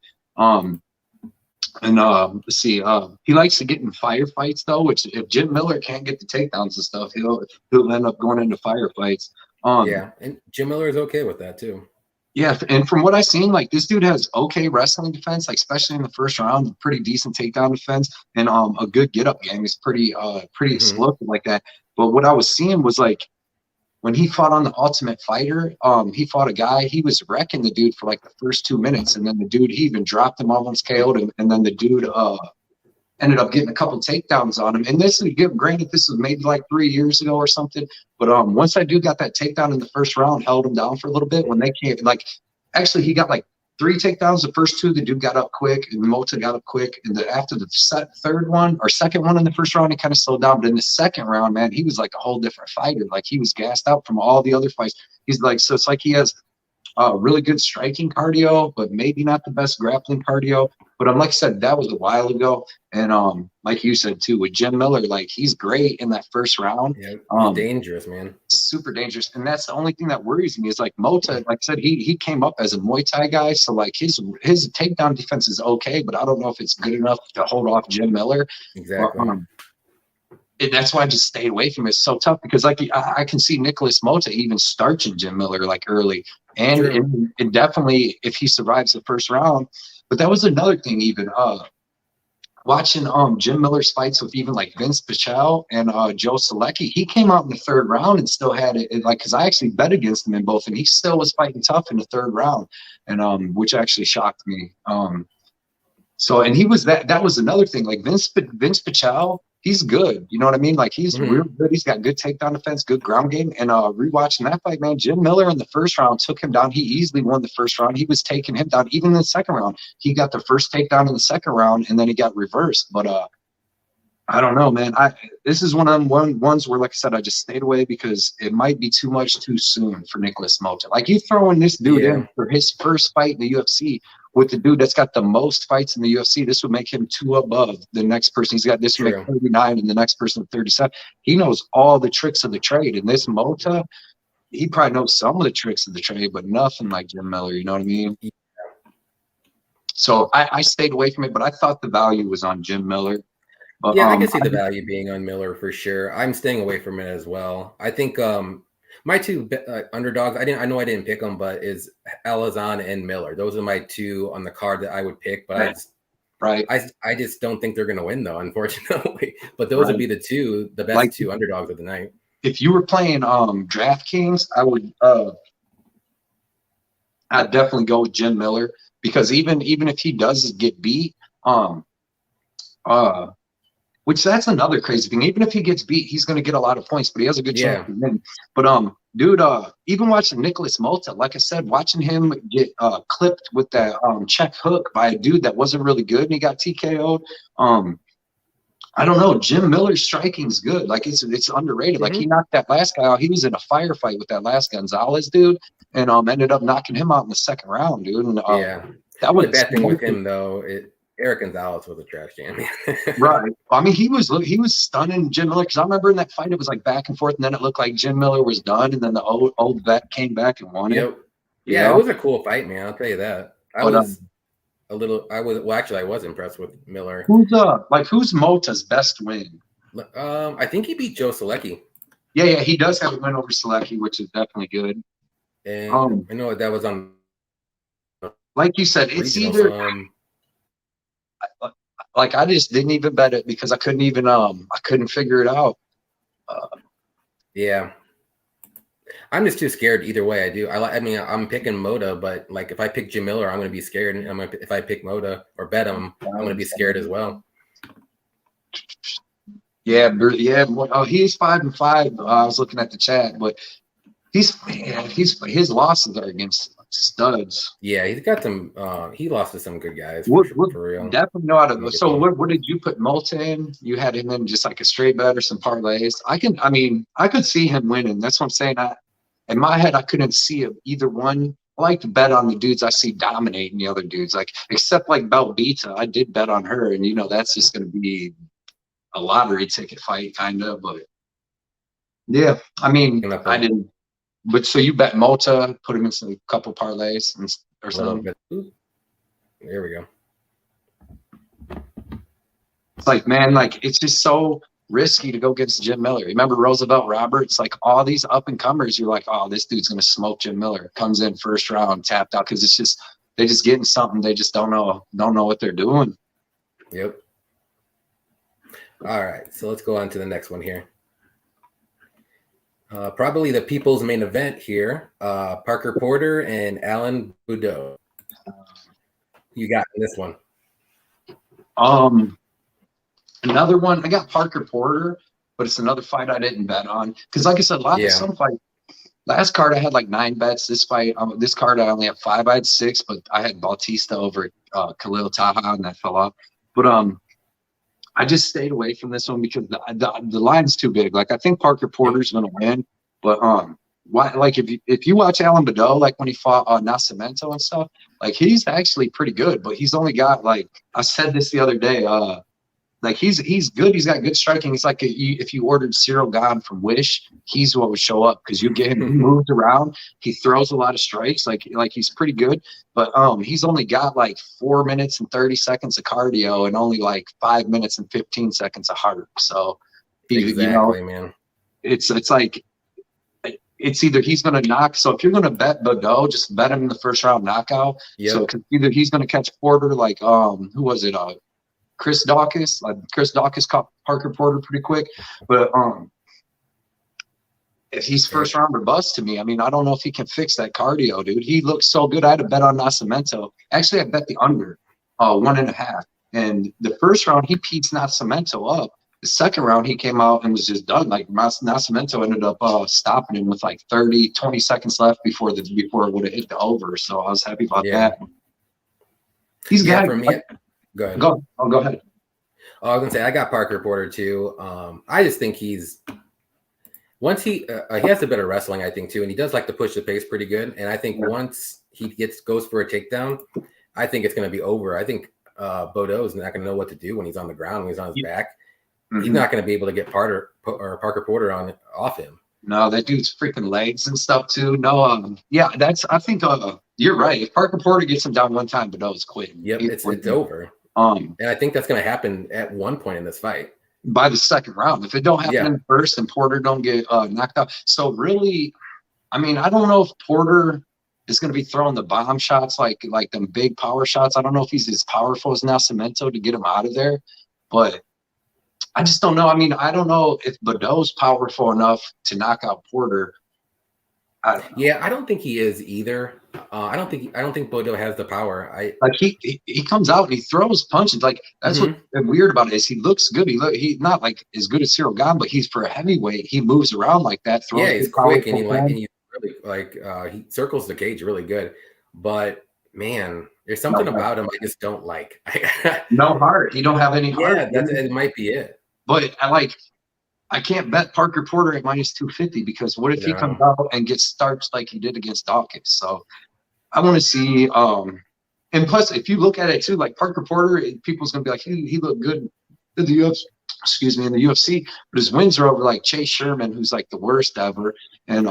Speaker 1: Let's see. He likes to get in firefights though, which if Jim Miller can't get the takedowns and stuff, he'll end up going into firefights.
Speaker 2: And Jim Miller is okay with that too.
Speaker 1: Yeah, and from what I've seen, like this dude has okay wrestling defense, like especially in the first round, pretty decent takedown defense, and a good get up game. He's pretty explosive like that. But what I was seeing was like when he fought on the Ultimate Fighter, he fought a guy, he was wrecking the dude for like the first 2 minutes, and then the dude, he even dropped him, almost KO'd him, and then the dude ended up getting a couple takedowns on him. And this is, granted, this was maybe like 3 years ago or something, but once that dude got that takedown in the first round, held him down for a little bit. When they came, like actually he got like 3 takedowns. The first 2, the dude got up quick, and Mota got up quick. And after the second one in the first round, he kind of slowed down. But in the second round, man, he was like a whole different fighter. Like he was gassed out from all the other fights. He's like, so it's like he has really good striking cardio, but maybe not the best grappling cardio. But like I said, that was a while ago. And like you said too, with Jim Miller, like he's great in that first round.
Speaker 2: Yeah, he's dangerous, man.
Speaker 1: Super dangerous. And that's the only thing that worries me is like Mota, like I said, he came up as a Muay Thai guy. So like his takedown defense is okay, but I don't know if it's good enough to hold off Jim Miller.
Speaker 2: Exactly.
Speaker 1: And that's why I just stayed away from it. It's so tough because like I can see Nicholas Mota even starching Jim Miller like early. And it definitely, if he survives the first round. But that was another thing even watching Jim Miller's fights with even like Vince Pichel and Joe Selecki. He came out in the third round and still had it like, because I actually bet against him in both, and he still was fighting tough in the third round, and which actually shocked me. So, and he was that was another thing, like Vince Pichel, he's good, you know what I mean? Like he's real good. He's got good takedown defense, good ground game. And rewatching that fight, man, Jim Miller in the first round took him down. He easily won the first round. He was taking him down. Even in the second round, he got the first takedown in the second round, and then he got reversed. But I don't know, man. This is one of them ones where, like I said, I just stayed away because it might be too much too soon for Nicholas Mota. Like you throwing this dude in for his first fight in the UFC with the dude that's got the most fights in the UFC, this would make him 2 above the next person. He's got this would make 39 and the next person 37. He knows all the tricks of the trade. And this Mota, he probably knows some of the tricks of the trade, but nothing like Jim Miller. You know what I mean?
Speaker 2: Yeah.
Speaker 1: So I stayed away from it, but I thought the value was on Jim Miller. But,
Speaker 2: Yeah, I can see the value being on Miller for sure. I'm staying away from it as well. I think my two underdogs. I know I didn't pick them, but is Alhassan and Miller. Those are my two on the card that I would pick. But I just don't think they're going to win though, unfortunately. But those would be the best two underdogs of the night.
Speaker 1: If you were playing DraftKings, I'd definitely go with Jim Miller, because even if he does get beat, which that's another crazy thing. Even if he gets beat, he's going to get a lot of points, but he has a good chance to win. But dude, even watching Nicholas Mota, like I said, watching him get clipped with that check hook by a dude that wasn't really good and he got TKO'd. I don't know. Jim Miller's striking's good. Like it's underrated. Like he knocked that last guy out. He was in a firefight with that last Gonzalez dude, and ended up knocking him out in the second round, dude. And that was
Speaker 2: the bad thing with him though. Eric Gonzalez was a trash can.
Speaker 1: Right. I mean, he was stunning Jim Miller, because I remember in that fight it was like back and forth, and then it looked like Jim Miller was done, and then the old vet came back and won it.
Speaker 2: Yeah, it was a cool fight, man. I'll tell you that. I was impressed with Miller.
Speaker 1: Who's Mota's best win?
Speaker 2: I think he beat Joe Selecki.
Speaker 1: Yeah, he does have a win over Selecki, which is definitely good.
Speaker 2: And I know that was on.
Speaker 1: Like you said, it's either. Like I just didn't even bet it because I couldn't even I couldn't figure it out.
Speaker 2: Yeah, I'm just too scared either way. I mean, I'm picking Mota, but like if I pick Jim Miller, I'm going to be scared. And if I pick Mota or bet him, I'm going to be scared as well.
Speaker 1: Yeah. He's 5-5. I was looking at the chat, but his losses are against studs.
Speaker 2: Yeah, he's got some. He lost to some good guys
Speaker 1: for
Speaker 2: real.
Speaker 1: Definitely know how to. So what did you put Mota in? You had him in just like a straight bet or some parlays. I could see him winning. That's what I'm saying. In my head, I couldn't see either one. I like to bet on the dudes I see dominating the other dudes, like except like Bellavida. I did bet on her, and that's just going to be a lottery ticket fight, kind of. But yeah, I mean, I didn't. But so you bet Mota, put him in a couple parlays or something.
Speaker 2: There we go.
Speaker 1: It's like, man, like it's just so risky to go against Jim Miller. Remember Roosevelt Roberts? Like all these up and comers, you're like, oh, this dude's gonna smoke Jim Miller. Comes in first round, tapped out, because it's just they're just getting something. They just don't know what they're doing.
Speaker 2: Yep. All right, so let's go on to the next one here. Probably the people's main event here. Parker Porter and Alan Baudot. You got this one.
Speaker 1: Another one. I got Parker Porter, but it's another fight I didn't bet on, because, like I said, some fight. Last card I had like 9 bets. This fight, this card I only have 5. I had 6, but I had Batista over Khalil Taha, and that fell off. But I just stayed away from this one because the line's too big. Like I think Parker Porter's gonna win, but like if you watch Alan Baudot, like when he fought Nascimento and stuff, like he's actually pretty good, but he's only got, like I said this the other day, like he's good. He's got good striking. He's like if you ordered Cyril Gane from Wish, he's what would show up, because you get him. He moves around. He throws a lot of strikes. Like he's pretty good. But he's only got like 4 minutes and 30 seconds of cardio and only like 5 minutes and 15 seconds of heart. So man, it's like it's either he's going to knock. So if you're going to bet Baudot, just bet him in the first round knockout.
Speaker 2: Yep.
Speaker 1: So either he's going to catch Porter, like who was it? Chris Daukas. Chris Daukas caught Parker Porter pretty quick, but if he's first round or bust to me, I mean, I don't know if he can fix that cardio, dude. He looks so good. I had a bet on Nascimento. Actually, I bet the under 1.5. And the first round, he beats Nascimento up. The second round, he came out and was just done. Like Nascimento ended up stopping him with like 20 seconds left before it would have hit the over. So I was happy about that. He's got
Speaker 2: for me. Go ahead.
Speaker 1: Go ahead.
Speaker 2: I was gonna say I got Parker Porter too. I just think he's once he has a better wrestling, I think too, and he does like to push the pace pretty good. And I think once he goes for a takedown, I think it's gonna be over. I think Baudot is not gonna know what to do when he's on the ground, when he's on his back. Mm-hmm. He's not gonna be able to get Parker Porter off him.
Speaker 1: No, that dude's freaking legs and stuff too. No, yeah, I think you're right. If Parker Porter gets him down one time, Baudot's quitting.
Speaker 2: Yep, it's over. And I think that's going to happen at one point in this fight.
Speaker 1: By the second round. If it don't happen in the first and Porter don't get knocked out. So really, I mean, I don't know if Porter is going to be throwing the bomb shots like them big power shots. I don't know if he's as powerful as Nascimento to get him out of there, but I just don't know. I mean, I don't know if Baudot's powerful enough to knock out Porter.
Speaker 2: Yeah, I don't think he is either. I don't think Baudot has the power.
Speaker 1: He comes out and he throws punches. Like that's what's weird about it is he looks good. He's not like as good as Cyril Gane, but he's for a heavyweight. He moves around like that.
Speaker 2: Yeah, he's quick and he's really he circles the cage really good. But man, there's something about him I just don't like.
Speaker 1: No heart. He don't have any heart.
Speaker 2: Yeah, it might be it.
Speaker 1: But I can't bet Parker Porter at minus 250 because what if he comes out and gets starched like he did against Daukas? So I want to see. And plus, if you look at it too, like Parker Porter, people's gonna be like, he looked good in the UFC. Excuse me, in the UFC, but his wins are over like Chase Sherman, who's like the worst ever, and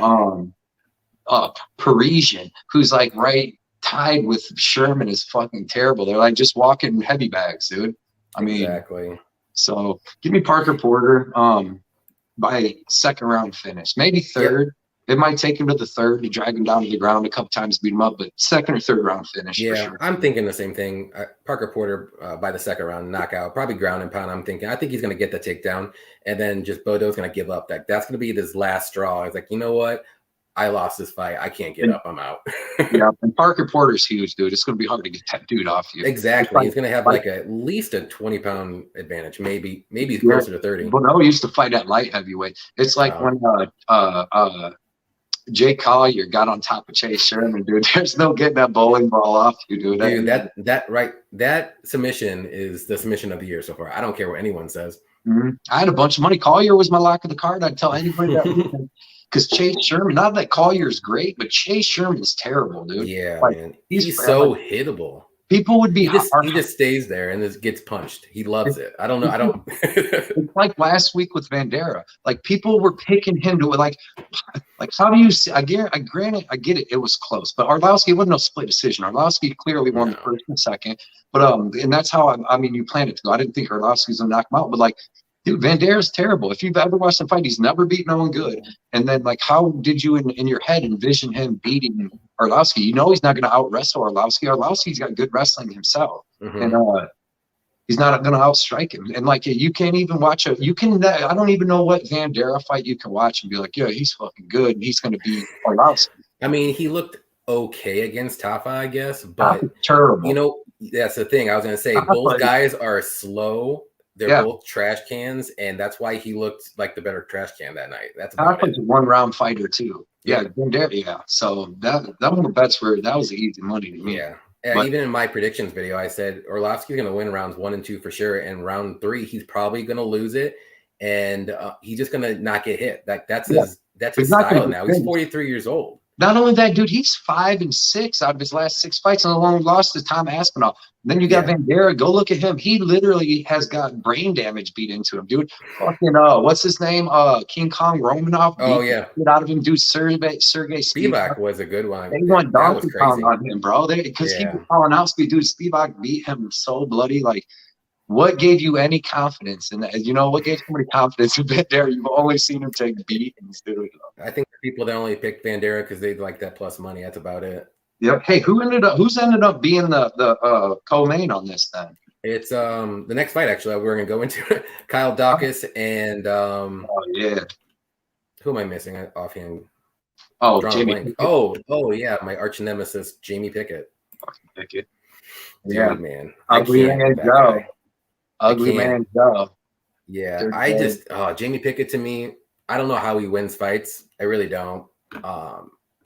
Speaker 1: Parisian, who's like right tied with Sherman, is fucking terrible. They're like just walking heavy bags, dude. I mean,
Speaker 2: exactly.
Speaker 1: So give me Parker Porter by second round finish, maybe third. Yep. It might take him to the third to drag him down to the ground a couple times, beat him up, but second or third round finish.
Speaker 2: Yeah,
Speaker 1: for sure.
Speaker 2: I'm thinking the same thing. Parker Porter by the second round knockout, probably ground and pound. I think he's going to get the takedown, and then just Baudot's going to give up. That's going to be his last straw. It's like, you know what? I lost this fight. I can't get up. I'm out.
Speaker 1: Yeah, and Parker Porter's huge, dude. It's going to be hard to get that dude off you.
Speaker 2: Exactly. He's going to have like at least a 20-pound advantage, maybe closer to 30.
Speaker 1: Baudot used to fight at light heavyweight. It's like when Jay Collier got on top of Chase Sherman, dude. There's no getting that bowling ball off you, dude.
Speaker 2: Dude, that submission is the submission of the year so far. I don't care what anyone says.
Speaker 1: Mm-hmm. I had a bunch of money. Collier was my lock of the card. I'd tell anybody that. Because Chase Sherman, not that Collier's great, but Chase Sherman is terrible, dude.
Speaker 2: Yeah, man. He's so hittable.
Speaker 1: People would be
Speaker 2: he just stays there and just gets punched. He loves it. I don't know.
Speaker 1: It's like last week with Vandera. Like people were picking him to like how do you see? Granted, I get it. It was close, but Arlovsky wasn't no split decision. Arlovsky clearly won the first and second, but and that's how I mean you planned it to go. I didn't think Arlovsky's gonna knock him out, but like. Dude, Vandera's terrible. If you've ever watched him fight, he's never beaten no one good. And then, like, how did you in your head envision him beating Arlovsky? You know he's not going to out-wrestle Arlovsky. Arlovsky's got good wrestling himself. And he's not going to outstrike him. And, like, you can't even watch I don't even know what Vandera fight you can watch and be like, yeah, he's fucking good, and he's going to beat Arlovsky.
Speaker 2: I mean, he looked okay against Tafa, I guess. But,
Speaker 1: terrible.
Speaker 2: You know, that's the thing. I was going to say, both guys are slow. They're both trash cans, and that's why he looked like the better trash can that night. That's about it.
Speaker 1: A one-round fighter too. Yeah. So that one of the bets that was easy money to me.
Speaker 2: Yeah. But, even in my predictions video, I said Arlovsky's going to win rounds 1 and 2 for sure, and round 3 he's probably going to lose it, and he's just going to not get hit. That's his style now. He's 43 years old.
Speaker 1: Not only that, dude, he's 5-6 out of his last 6 fights, and the one lost to Tom Aspinall. Then you got Vandera. Go look at him. He literally has got brain damage beat into him, dude. Fucking what's his name? King Kong Romanov.
Speaker 2: Oh yeah,
Speaker 1: get out of him, dude. Sergey
Speaker 2: Spivak was a good one.
Speaker 1: They went donkey pound on him, bro. Because he was calling out speed, dude. Spivak beat him so bloody. Like, what gave you any confidence in that? You know, what gave somebody confidence in Vandera? You've only seen him take beatings, dude.
Speaker 2: I think the people that only picked Vandera because they like that plus money. That's about it.
Speaker 1: Yep. Hey, who's ended up being the co-main on this then?
Speaker 2: It's the next fight actually we're gonna go into Kyle Daukas and who am I missing offhand?
Speaker 1: Oh, Jamie.
Speaker 2: Oh yeah, my arch nemesis Jamie Pickett.
Speaker 1: Pickett.
Speaker 2: Yeah, man.
Speaker 1: Ugly man Joe. Ugly man Joe.
Speaker 2: Yeah, I just Jamie Pickett to me, I don't know how he wins fights. I really don't.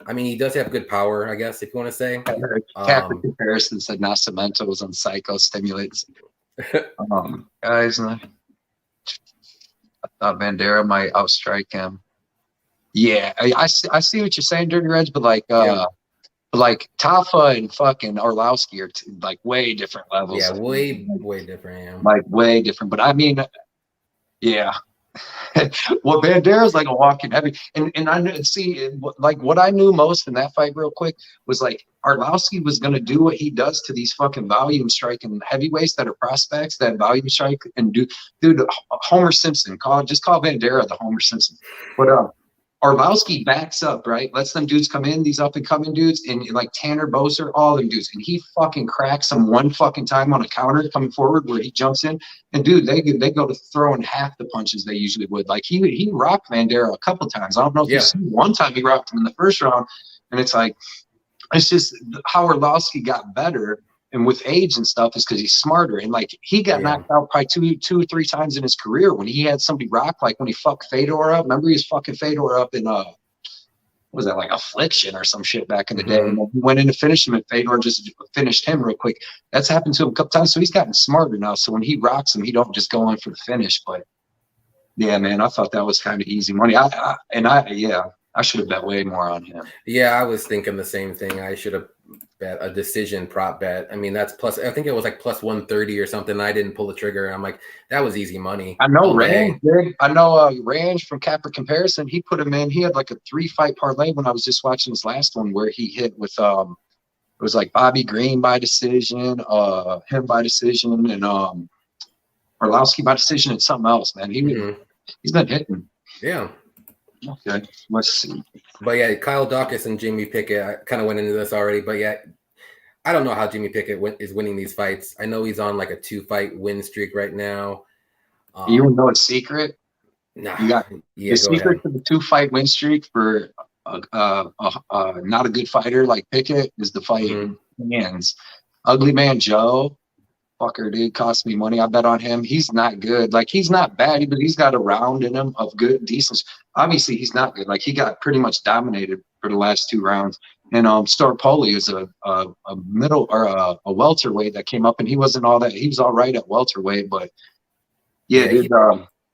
Speaker 2: I mean, he does have good power, I guess, if you want to say.
Speaker 1: Catholic comparison said Nascimento was on psychostimulants. Guys, I thought Vandera might outstrike him. Yeah, I see what you're saying, Dirty Reds, but like Tafa and fucking Arlovsky are like way different levels.
Speaker 2: Yeah, way different. Yeah.
Speaker 1: Like way different. But I mean, yeah. Well, Bandera's like a walking heavy, and I see like what I knew most in that fight, real quick, was like Arlovski was gonna do what he does to these fucking volume striking heavyweights that are prospects that volume strike and dude, Homer Simpson, just call Bandera the Homer Simpson, but Arlovski backs up, right? Lets them dudes come in, these up and coming dudes, and like Tanner Boser, all them dudes, and he fucking cracks them one fucking time on a counter coming forward where he jumps in, and dude, they go to throwing half the punches they usually would. Like he rocked Bandera a couple times. I don't know if you see one time he rocked him in the first round, and it's like it's just how Arlovski got better. And with age and stuff is because he's smarter. And like he got knocked out probably two or three times in his career when he had somebody rock, like when he fucked Fedor up. Remember he was fucking Fedor up in what was that, like Affliction or some shit back in the day? And he went in to finish him and Fedor just finished him real quick. That's happened to him a couple times. So he's gotten smarter now. So when he rocks him, he don't just go in for the finish. But yeah, man, I thought that was kind of easy money. I should have bet way more on him.
Speaker 2: Yeah, I was thinking the same thing. I should have bet a decision prop bet. I mean, that's plus, I think it was like plus 130 or something. I didn't pull the trigger. And I'm like, that was easy money.
Speaker 1: I know Range from Capper Comparison. He put him in. He had like a 3-fight parlay when I was just watching his last one where he hit with it was like Bobby Green by decision, him by decision, and Arlovski by decision and something else, man. He's been hitting.
Speaker 2: Yeah.
Speaker 1: Okay, let's see.
Speaker 2: But yeah, Kyle Daukas and Jamie Pickett, I kind of went into this already, but yeah, I don't know how Jamie Pickett is winning these fights. I know he's on like a 2-fight win streak right now.
Speaker 1: You want to know a secret?
Speaker 2: Nah,
Speaker 1: you got the secret to the 2-fight win streak for not a good fighter like Pickett is the fight hands. Ugly Man Joe, fucker, dude, cost me money. I bet on him. He's not good. Like, he's not bad, but he's got a round in him of good, decent. Obviously, he's not good. Like, he got pretty much dominated for the last 2 rounds. And Starpoli is a middle or a welterweight that came up, and he wasn't all that. He was all right at welterweight, but yeah, dude,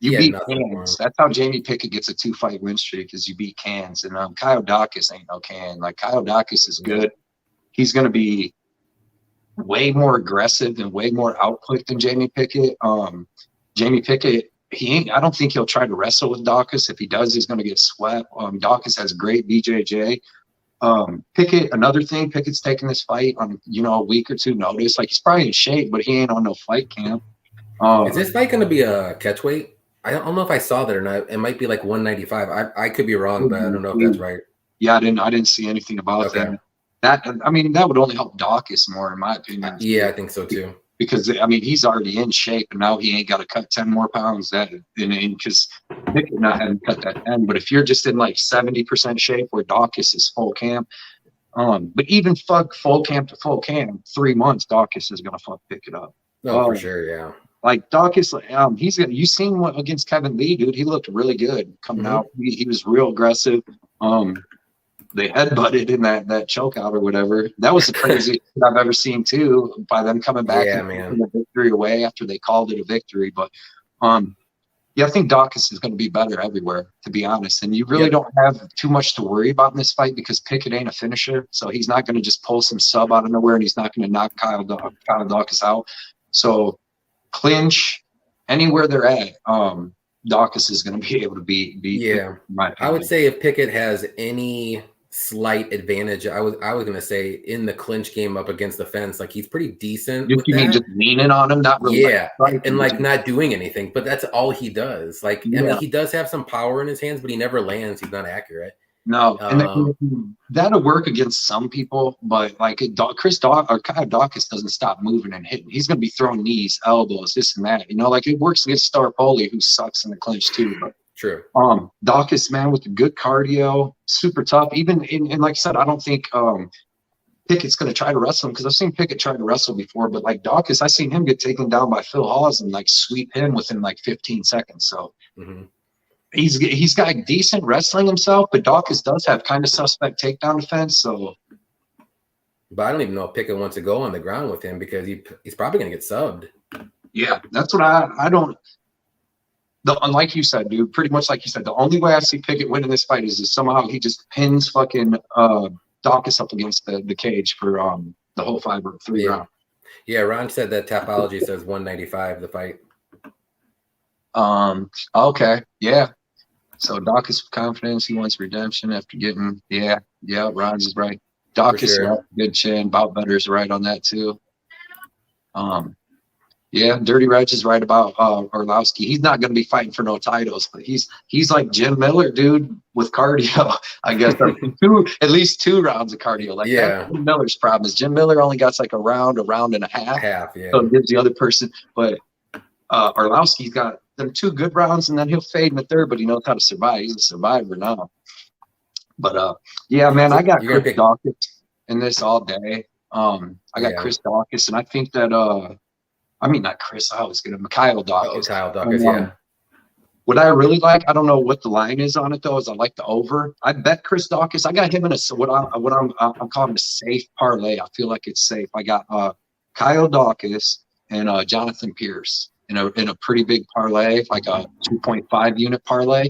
Speaker 1: you beat Cans. That's how Jamie Pickett gets a 2-fight win streak, is you beat Cans. And Kyle Daukas ain't no can. Like, Kyle Daukas is good. He's going to be way more aggressive and way more output than Jamie Pickett. Jamie Pickett, I don't think he'll try to wrestle with Daukas. If he does, he's going to get swept. Daukas has great BJJ. Pickett, another thing, Pickett's taking this fight on, a week or 2 notice. Like, he's probably in shape, but he ain't on no fight camp.
Speaker 2: Is this fight going to be a catch weight? I don't know if I saw that or not. It might be like 195. I could be wrong, but I don't know if that's right.
Speaker 1: Yeah, I didn't see anything about that. That would only help Daukas more, in my opinion.
Speaker 2: Yeah, I think so too.
Speaker 1: Because he's already in shape, and now he ain't got to cut 10 more pounds. Because Pickett not having cut that 10. But if you're just in like 70% shape, where Daukas is full camp, but even full camp to full camp, 3 months, Daukas is gonna pick it up.
Speaker 2: No, for sure, yeah.
Speaker 1: Like Daukas, you seen what against Kevin Lee, dude? He looked really good coming out. He was real aggressive. They headbutted in that choke out or whatever. That was the craziest thing I've ever seen too, by them coming back and taking the victory away after they called it a victory. But I think Daukas is going to be better everywhere, to be honest. And you really don't have too much to worry about in this fight because Pickett ain't a finisher. So he's not going to just pull some sub out of nowhere, and he's not going to knock Kyle Daukas out. So clinch, anywhere they're at, Daukas is going to be able to beat.
Speaker 2: Yeah, I would say if Pickett has any slight advantage, I was going to say in the clinch game up against the fence, like he's pretty decent.
Speaker 1: You mean just leaning on him, not really?
Speaker 2: Yeah, and like not doing anything, but that's all he does. Like he does have some power in his hands, but he never lands. He's not accurate.
Speaker 1: No, and that'll work against some people, but like Kyle Daukas doesn't stop moving and hitting. He's going to be throwing knees, elbows, this and that. Like it works against Starpoli, who sucks in the clinch too. But
Speaker 2: true.
Speaker 1: Daukas, man, with the good cardio, super tough. Even and like I said, I don't think Pickett's going to try to wrestle him, because I've seen Pickett try to wrestle before. But like Daukas, I seen him get taken down by Phil Hawes and like sweep him within like 15 seconds. So. He's got decent wrestling himself, but Daukas does have kind of suspect takedown defense. So,
Speaker 2: but I don't even know if Pickett wants to go on the ground with him, because he's probably going to get subbed.
Speaker 1: Yeah, that's what I don't. Like you said, dude, pretty much like you said, the only way I see Pickett winning this fight is if somehow he just pins fucking Daukas up against the cage for the whole 5 or 3 round.
Speaker 2: Yeah, Ron said that Tapology says 195 the fight.
Speaker 1: Okay. Yeah. So Daukas with confidence. He wants redemption after getting. Yeah. Ron's is right. Daukas,
Speaker 2: sure.
Speaker 1: good chin. Bout Better's right on that too. Yeah, Dirty Reg is right about Orlowski. He's not going to be fighting for no titles, but he's like Jim Miller, dude, with cardio. I guess at least 2 rounds of cardio. Like that's Jim Miller's problem is Jim Miller only got like a round and a half. So it gives the other person. But Orlowski's got them 2 good rounds, and then he'll fade in the third. But he knows how to survive. He's a survivor now. But yeah, man, I got Chris Daukas in this all day. I got Chris Daukas, and I think that I mean, not Chris. I was going to Mikhail Daukas.
Speaker 2: Kyle Daukas, yeah.
Speaker 1: What I really like, I don't know what the line is on it though, is I like the over. I bet Chris Daukas. I got him in a I'm calling a safe parlay. I feel like it's safe. I got Kyle Daukas and Jonathan Pierce in a pretty big parlay, like a 2.5 unit parlay,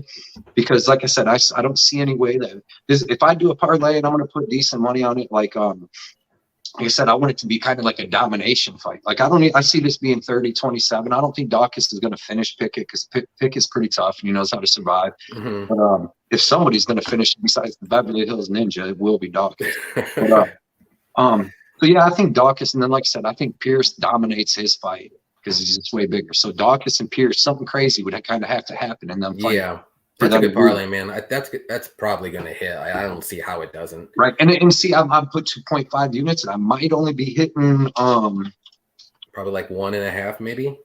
Speaker 1: because like I said, I don't see any way that if I do a parlay and I'm going to put decent money on it, like I said, I want it to be kind of like a domination fight. Like I see this being 30-27. I don't think Daukas is going to finish Pickett because Pickett is pretty tough and he knows how to survive.
Speaker 2: Mm-hmm.
Speaker 1: But if somebody's going to finish besides the Beverly Hills Ninja, it will be Daukas. So yeah, I think Daukas, and then like I said, I think Pierce dominates his fight because he's just way bigger. So Daukas and Pierce, something crazy would kind of have to happen in them fights.
Speaker 2: Yeah. That's a good parlay, man. That's probably going to hit. I don't see how it doesn't.
Speaker 1: Right, and see, I put 2.5 units, and I might only be hitting
Speaker 2: probably like 1.5, maybe.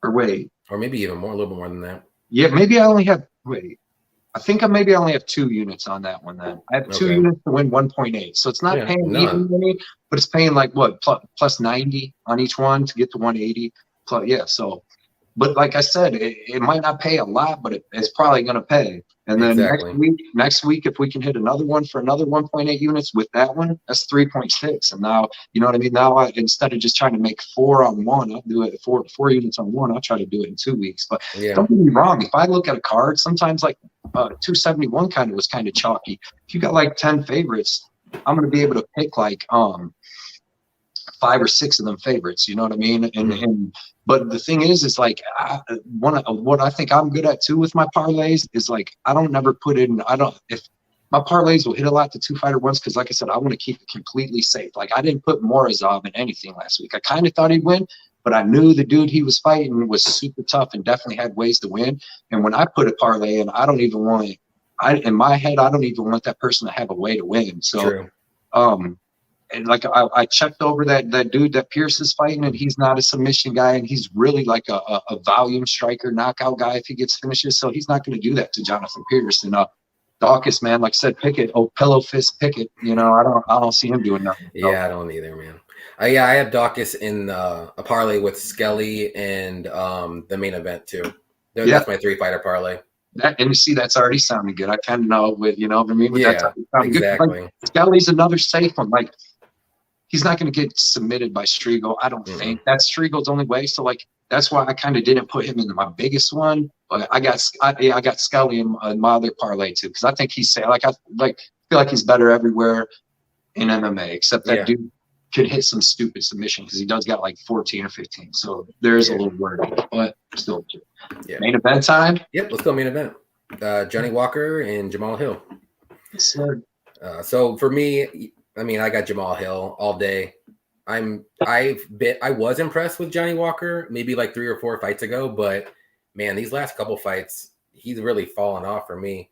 Speaker 1: Or
Speaker 2: maybe even more, a little bit more than that.
Speaker 1: Yeah, maybe I only have. I think I only have 2 units on that one. Then I have 2 units to win 1.8, so it's not paying even money, but it's paying like what plus 90 on each one to get to 180. Plus, so. But like I said, it might not pay a lot, but it's probably going to pay. And then next week, if we can hit another one for another 1.8 units with that one, that's 3.6. And now, you know what I mean? Now, instead of just trying to make 4 on one, I'll do it 4 units on one. I'll try to do it in 2 weeks. But don't get me wrong. If I look at a card, sometimes like 271 was kind of chalky. If you got like 10 favorites, I'm going to be able to pick like 5 or 6 of them favorites. You know what I mean? And but the thing is like what I think I'm good at too with my parlays is like if my parlays will hit a lot the 2-fighter ones because like I said, I want to keep it completely safe. Like I didn't put Morozov in anything last week. I kind of thought he'd win, but I knew the dude he was fighting was super tough and definitely had ways to win. And when I put a parlay in, in my head, I don't even want that person to have a way to win. So and like I checked over that dude that Pierce is fighting, and he's not a submission guy, and he's really like a volume striker, knockout guy if he gets finishes. So he's not going to do that to Jonathan Pierce. And Daukas, man, like I said, Pickett, pillow fist Pickett. You know, I don't see him doing nothing.
Speaker 2: Yeah, I don't either, man. I have Daukas in a parlay with Skelly and the main event too. That's my 3-fighter parlay.
Speaker 1: And you see, that's already sounding good. I kind of know with, you know what I mean? That's
Speaker 2: exactly.
Speaker 1: Good. Like, Skelly's another safe one. Like, he's not going to get submitted by Streagle. I don't think that's Streagle's only way. So like, that's why I kind of didn't put him in my biggest one. But I got Skelly in my other parlay too. Cause I think he's safe. I feel like he's better everywhere in MMA, except that dude could hit some stupid submission. Cause he does got like 14 or 15. So there's a little word, but still. Main event time.
Speaker 2: Yep. Let's go main event. Johnny Walker and Jamal Hill.
Speaker 1: Yes, sir.
Speaker 2: So for me, I mean, I got Jamal Hill all day. I was impressed with Johnny Walker maybe like 3 or 4 fights ago, but man, these last couple fights, he's really fallen off for me.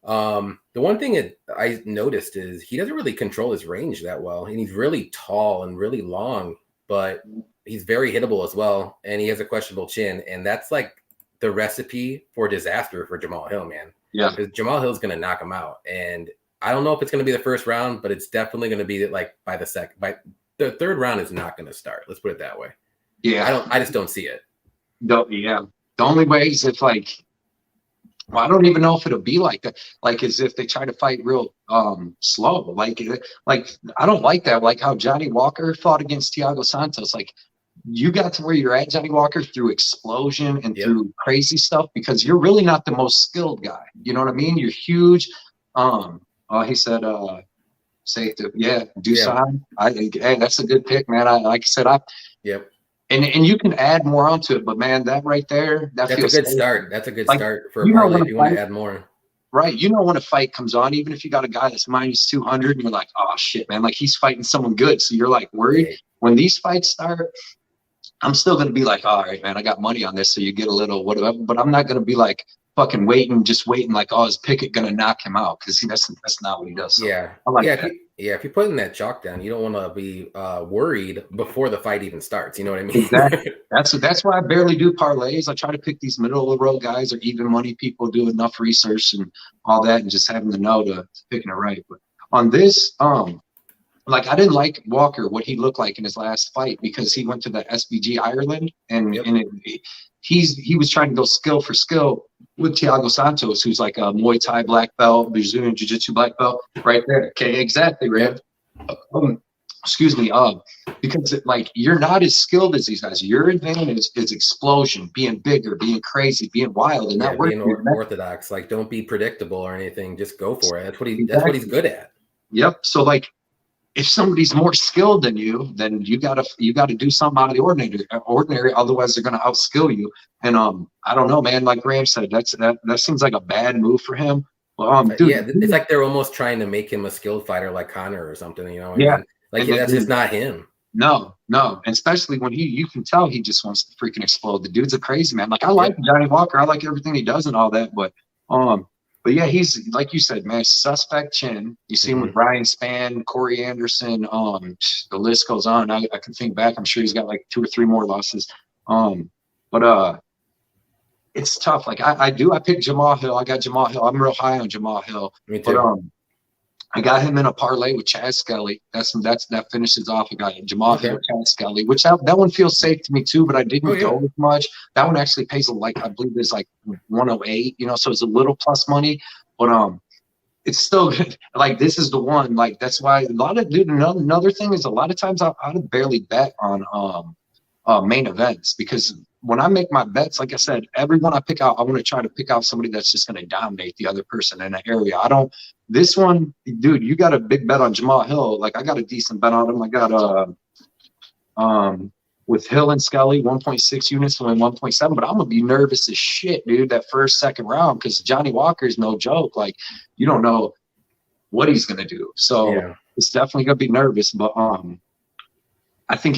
Speaker 2: The one thing I noticed is he doesn't really control his range that well, and he's really tall and really long, but he's very hittable as well, and he has a questionable chin, and that's like the recipe for disaster for Jamal Hill, man.
Speaker 1: Yeah,
Speaker 2: because Jamal Hill's going to knock him out, and I don't know if it's going to be the first round, but it's definitely going to be like by the 3rd round is not going to start. Let's put it that way.
Speaker 1: Yeah.
Speaker 2: I just don't see it.
Speaker 1: The only way is if I don't even know if it'll be like that. Like as if they try to fight real slow. Like I don't like that. Like how Johnny Walker fought against Thiago Santos. Like you got to where you're at, Johnny Walker, through explosion and through crazy stuff because you're really not the most skilled guy. You know what I mean? You're huge. He said, safe to, Dusan. Hey, that's a good pick, man. Like I said, And you can add more onto it, but man, that right there,
Speaker 2: that's a good start. That's a good start for a parlay if you want to add more.
Speaker 1: Right. You know, when a fight comes on, even if you got a guy that's minus 200 and you're like, oh shit, man, like he's fighting someone good. So you're like worried.
Speaker 2: Yeah.
Speaker 1: When these fights start, I'm still going to be like, all right, man, I got money on this. So you get a little whatever, but I'm not going to be like fucking waiting like, oh, is Pickett going to knock him out? Cause that's not what he does. So
Speaker 2: yeah.
Speaker 1: I like that.
Speaker 2: If you're putting that chalk down, you don't want to be worried before the fight even starts. You know what I mean?
Speaker 1: Exactly. That's why I barely do parlays. I try to pick these middle of the road guys or even money people, do enough research and all that, and just having the know to picking it right. But on this, like I didn't like Walker, what he looked like in his last fight, because he went to the SBG Ireland and he was trying to go skill for skill with Thiago Santos, who's like a Muay Thai black belt, Brazilian Jiu-Jitsu black belt, right there. Okay, exactly, right. Excuse me, because like you're not as skilled as these guys. Your advantage is explosion, being bigger, being crazy, being wild, and that
Speaker 2: being orthodox. Like, don't be predictable or anything. Just go for it. That's what he's good at.
Speaker 1: Yep. So like, if somebody's more skilled than you, then you gotta do something out of the ordinary. Otherwise, they're gonna outskill you. And I don't know, man. Like Graham said, that seems like a bad move for him. Dude,
Speaker 2: it's like they're almost trying to make him a skilled fighter like Connor or something. You know?
Speaker 1: Yeah.
Speaker 2: Like that's just not him.
Speaker 1: No. And especially when you can tell he just wants to freaking explode. The dude's a crazy man. Like I like Johnny Walker. I like everything he does and all that. But yeah, he's like you said, man, suspect chin. You see him with Ryan Spann, Corey Anderson. The list goes on. I can think back. I'm sure he's got like 2 or 3 more losses. But it's tough. Like I picked Jamal Hill. I got Jamal Hill. I'm real high on Jamal Hill.
Speaker 2: Me too.
Speaker 1: But I got him in a parlay with Chad Skelly. That finishes off. I got Jamal Hill, Chad Skelly, which that one feels safe to me too, but I didn't go with much. That one actually pays like, I believe it's like 108, so it's a little plus money, but it's still good. Like this is the one, like that's why another thing is a lot of times I'd barely bet on main events, because when I make my bets, like I said, everyone I pick out, I want to try to pick out somebody that's just going to dominate the other person in an area. This one, dude, you got a big bet on Jamal Hill. Like I got a decent bet on him. I got with Hill and Skelly, 1.6 units to win 1.7, but I'm gonna be nervous as shit, dude, that second round, because Johnny Walker's no joke. Like you don't know what he's gonna do. So it's definitely gonna be nervous, but I think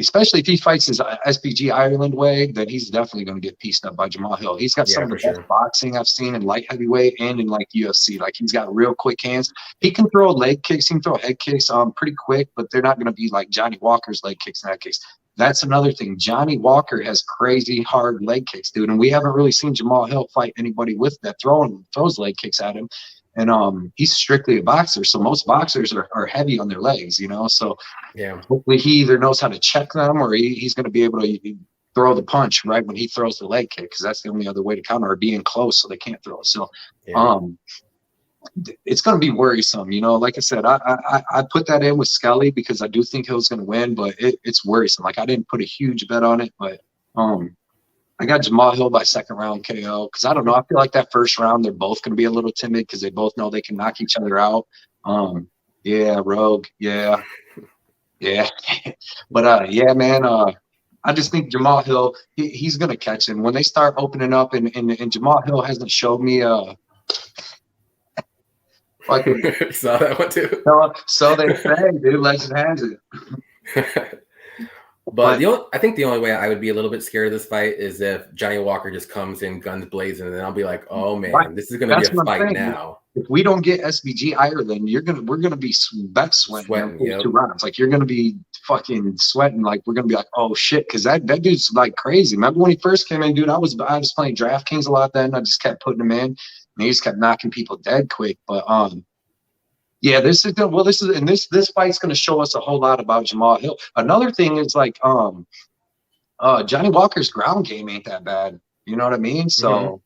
Speaker 1: especially if he fights his SBG Ireland way, then he's definitely going to get pieced up by Jamal Hill. He's got some of the best boxing I've seen in light heavyweight and in like UFC. Like he's got real quick hands. He can throw leg kicks. He can throw head kicks pretty quick, but they're not going to be like Johnny Walker's leg kicks and head kicks. That's another thing. Johnny Walker has crazy hard leg kicks, dude, and we haven't really seen Jamal Hill fight anybody with that throws leg kicks at him. And he's strictly a boxer, so most boxers are heavy on their legs, So hopefully he either knows how to check them, or he's going to be able to throw the punch right when he throws the leg kick, because that's the only other way to counter, or being close so they can't throw it. So it's going to be worrisome, Like I said, I put that in with Skelly because I do think Hill's going to win, but it's worrisome. Like I didn't put a huge bet on it, but I got Jamal Hill by second round KO, because I don't know. I feel like that first round, they're both going to be a little timid because they both know they can knock each other out. Rogue. Yeah. But yeah, man, I just think Jamal Hill, he's going to catch him when they start opening up. And Jamal Hill hasn't showed me
Speaker 2: saw that one too.
Speaker 1: So they say, dude, legend has it.
Speaker 2: But I think the only way I would be a little bit scared of this fight is if Johnny Walker just comes in guns blazing, and then I'll be like, "Oh man, this is going to be a fight now." If
Speaker 1: we don't get SBG Ireland, we're gonna be bet sweating 2 rounds. Like you're gonna be fucking sweating. Like we're gonna be like, "Oh shit," because that dude's like crazy. Remember when he first came in, dude? I was playing DraftKings a lot then. I just kept putting him in, and he just kept knocking people dead quick. But yeah, this fight's going to show us a whole lot about Jamal Hill. Another thing is like Johnny Walker's ground game ain't that bad. You know what I mean? So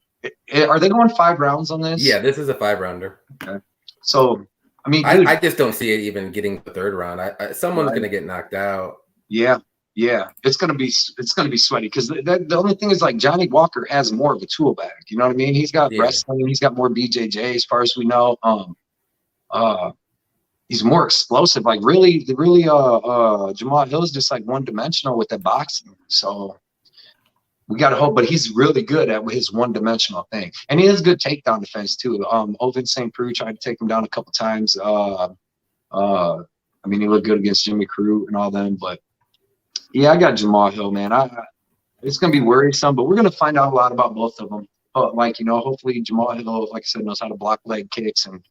Speaker 1: are they going 5 rounds on this?
Speaker 2: Yeah, this is a 5-rounder.
Speaker 1: Okay. So I mean,
Speaker 2: I just don't see it even getting the 3rd round. Someone's going to get knocked out.
Speaker 1: Yeah, it's gonna be sweaty, because the only thing is like Johnny Walker has more of a tool bag. You know what I mean? He's got wrestling. He's got more BJJ as far as we know. he's more explosive. Like really, Jamal Hill's just like one dimensional with that boxing. So we got to hope, but he's really good at his one dimensional thing, and he has good takedown defense too. Ovin St. Preux tried to take him down a couple times. I mean, he looked good against Jimmy Crute and all them, but yeah, I got Jamal Hill, man. It's gonna be worrisome, but we're gonna find out a lot about both of them. Like, you know, hopefully Jamal Hill, like I said, knows how to block leg kicks and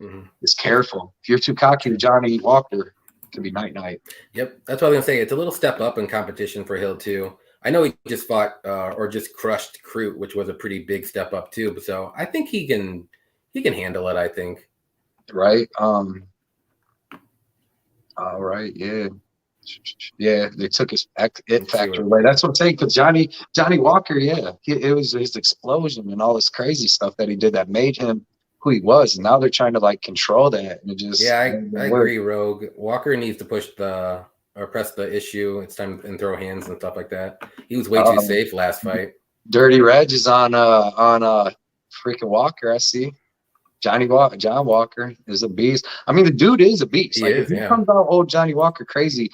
Speaker 1: is careful. If you're too cocky, Johnny Walker, it could be night.
Speaker 2: Yep, that's what I was gonna say. It's a little step up in competition for Hill too. I know he just fought or just crushed Crute, which was a pretty big step up too. But so I think he can handle it. I think.
Speaker 1: Right. All right. Yeah. Yeah, they took his it factor away. That's what I'm saying. Because Johnny Walker, yeah, it was his explosion and all this crazy stuff that he did that made him who he was. And now they're trying to like control that, and it just
Speaker 2: I agree. Rogue Walker needs to press the issue. It's time and throw hands and stuff like that. He was way too safe last fight.
Speaker 1: Dirty Reg is on freaking Walker. I see. John Walker is a beast. I mean, the dude is a beast. Like, if he comes out old Johnny Walker crazy,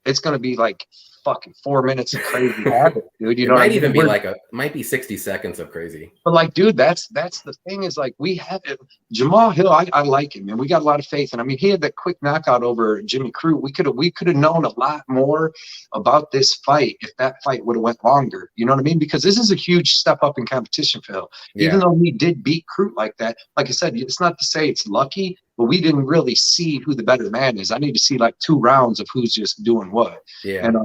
Speaker 1: it's gonna be like fucking 4 minutes of crazy habit, dude. You know,
Speaker 2: might even be like might be 60 seconds of crazy.
Speaker 1: But like, dude, that's the thing is like we have it. Jamal Hill, I like him, and we got a lot of faith. And I mean, he had that quick knockout over Jimmy Crute. We could have known a lot more about this fight if that fight would have went longer. You know what I mean? Because this is a huge step up in competition for Hill. Yeah. Even though he did beat Crute like that, like I said, it's not to say it's lucky, but we didn't really see who the better man is. I need to see like 2 rounds of who's just doing what.
Speaker 2: Yeah.
Speaker 1: And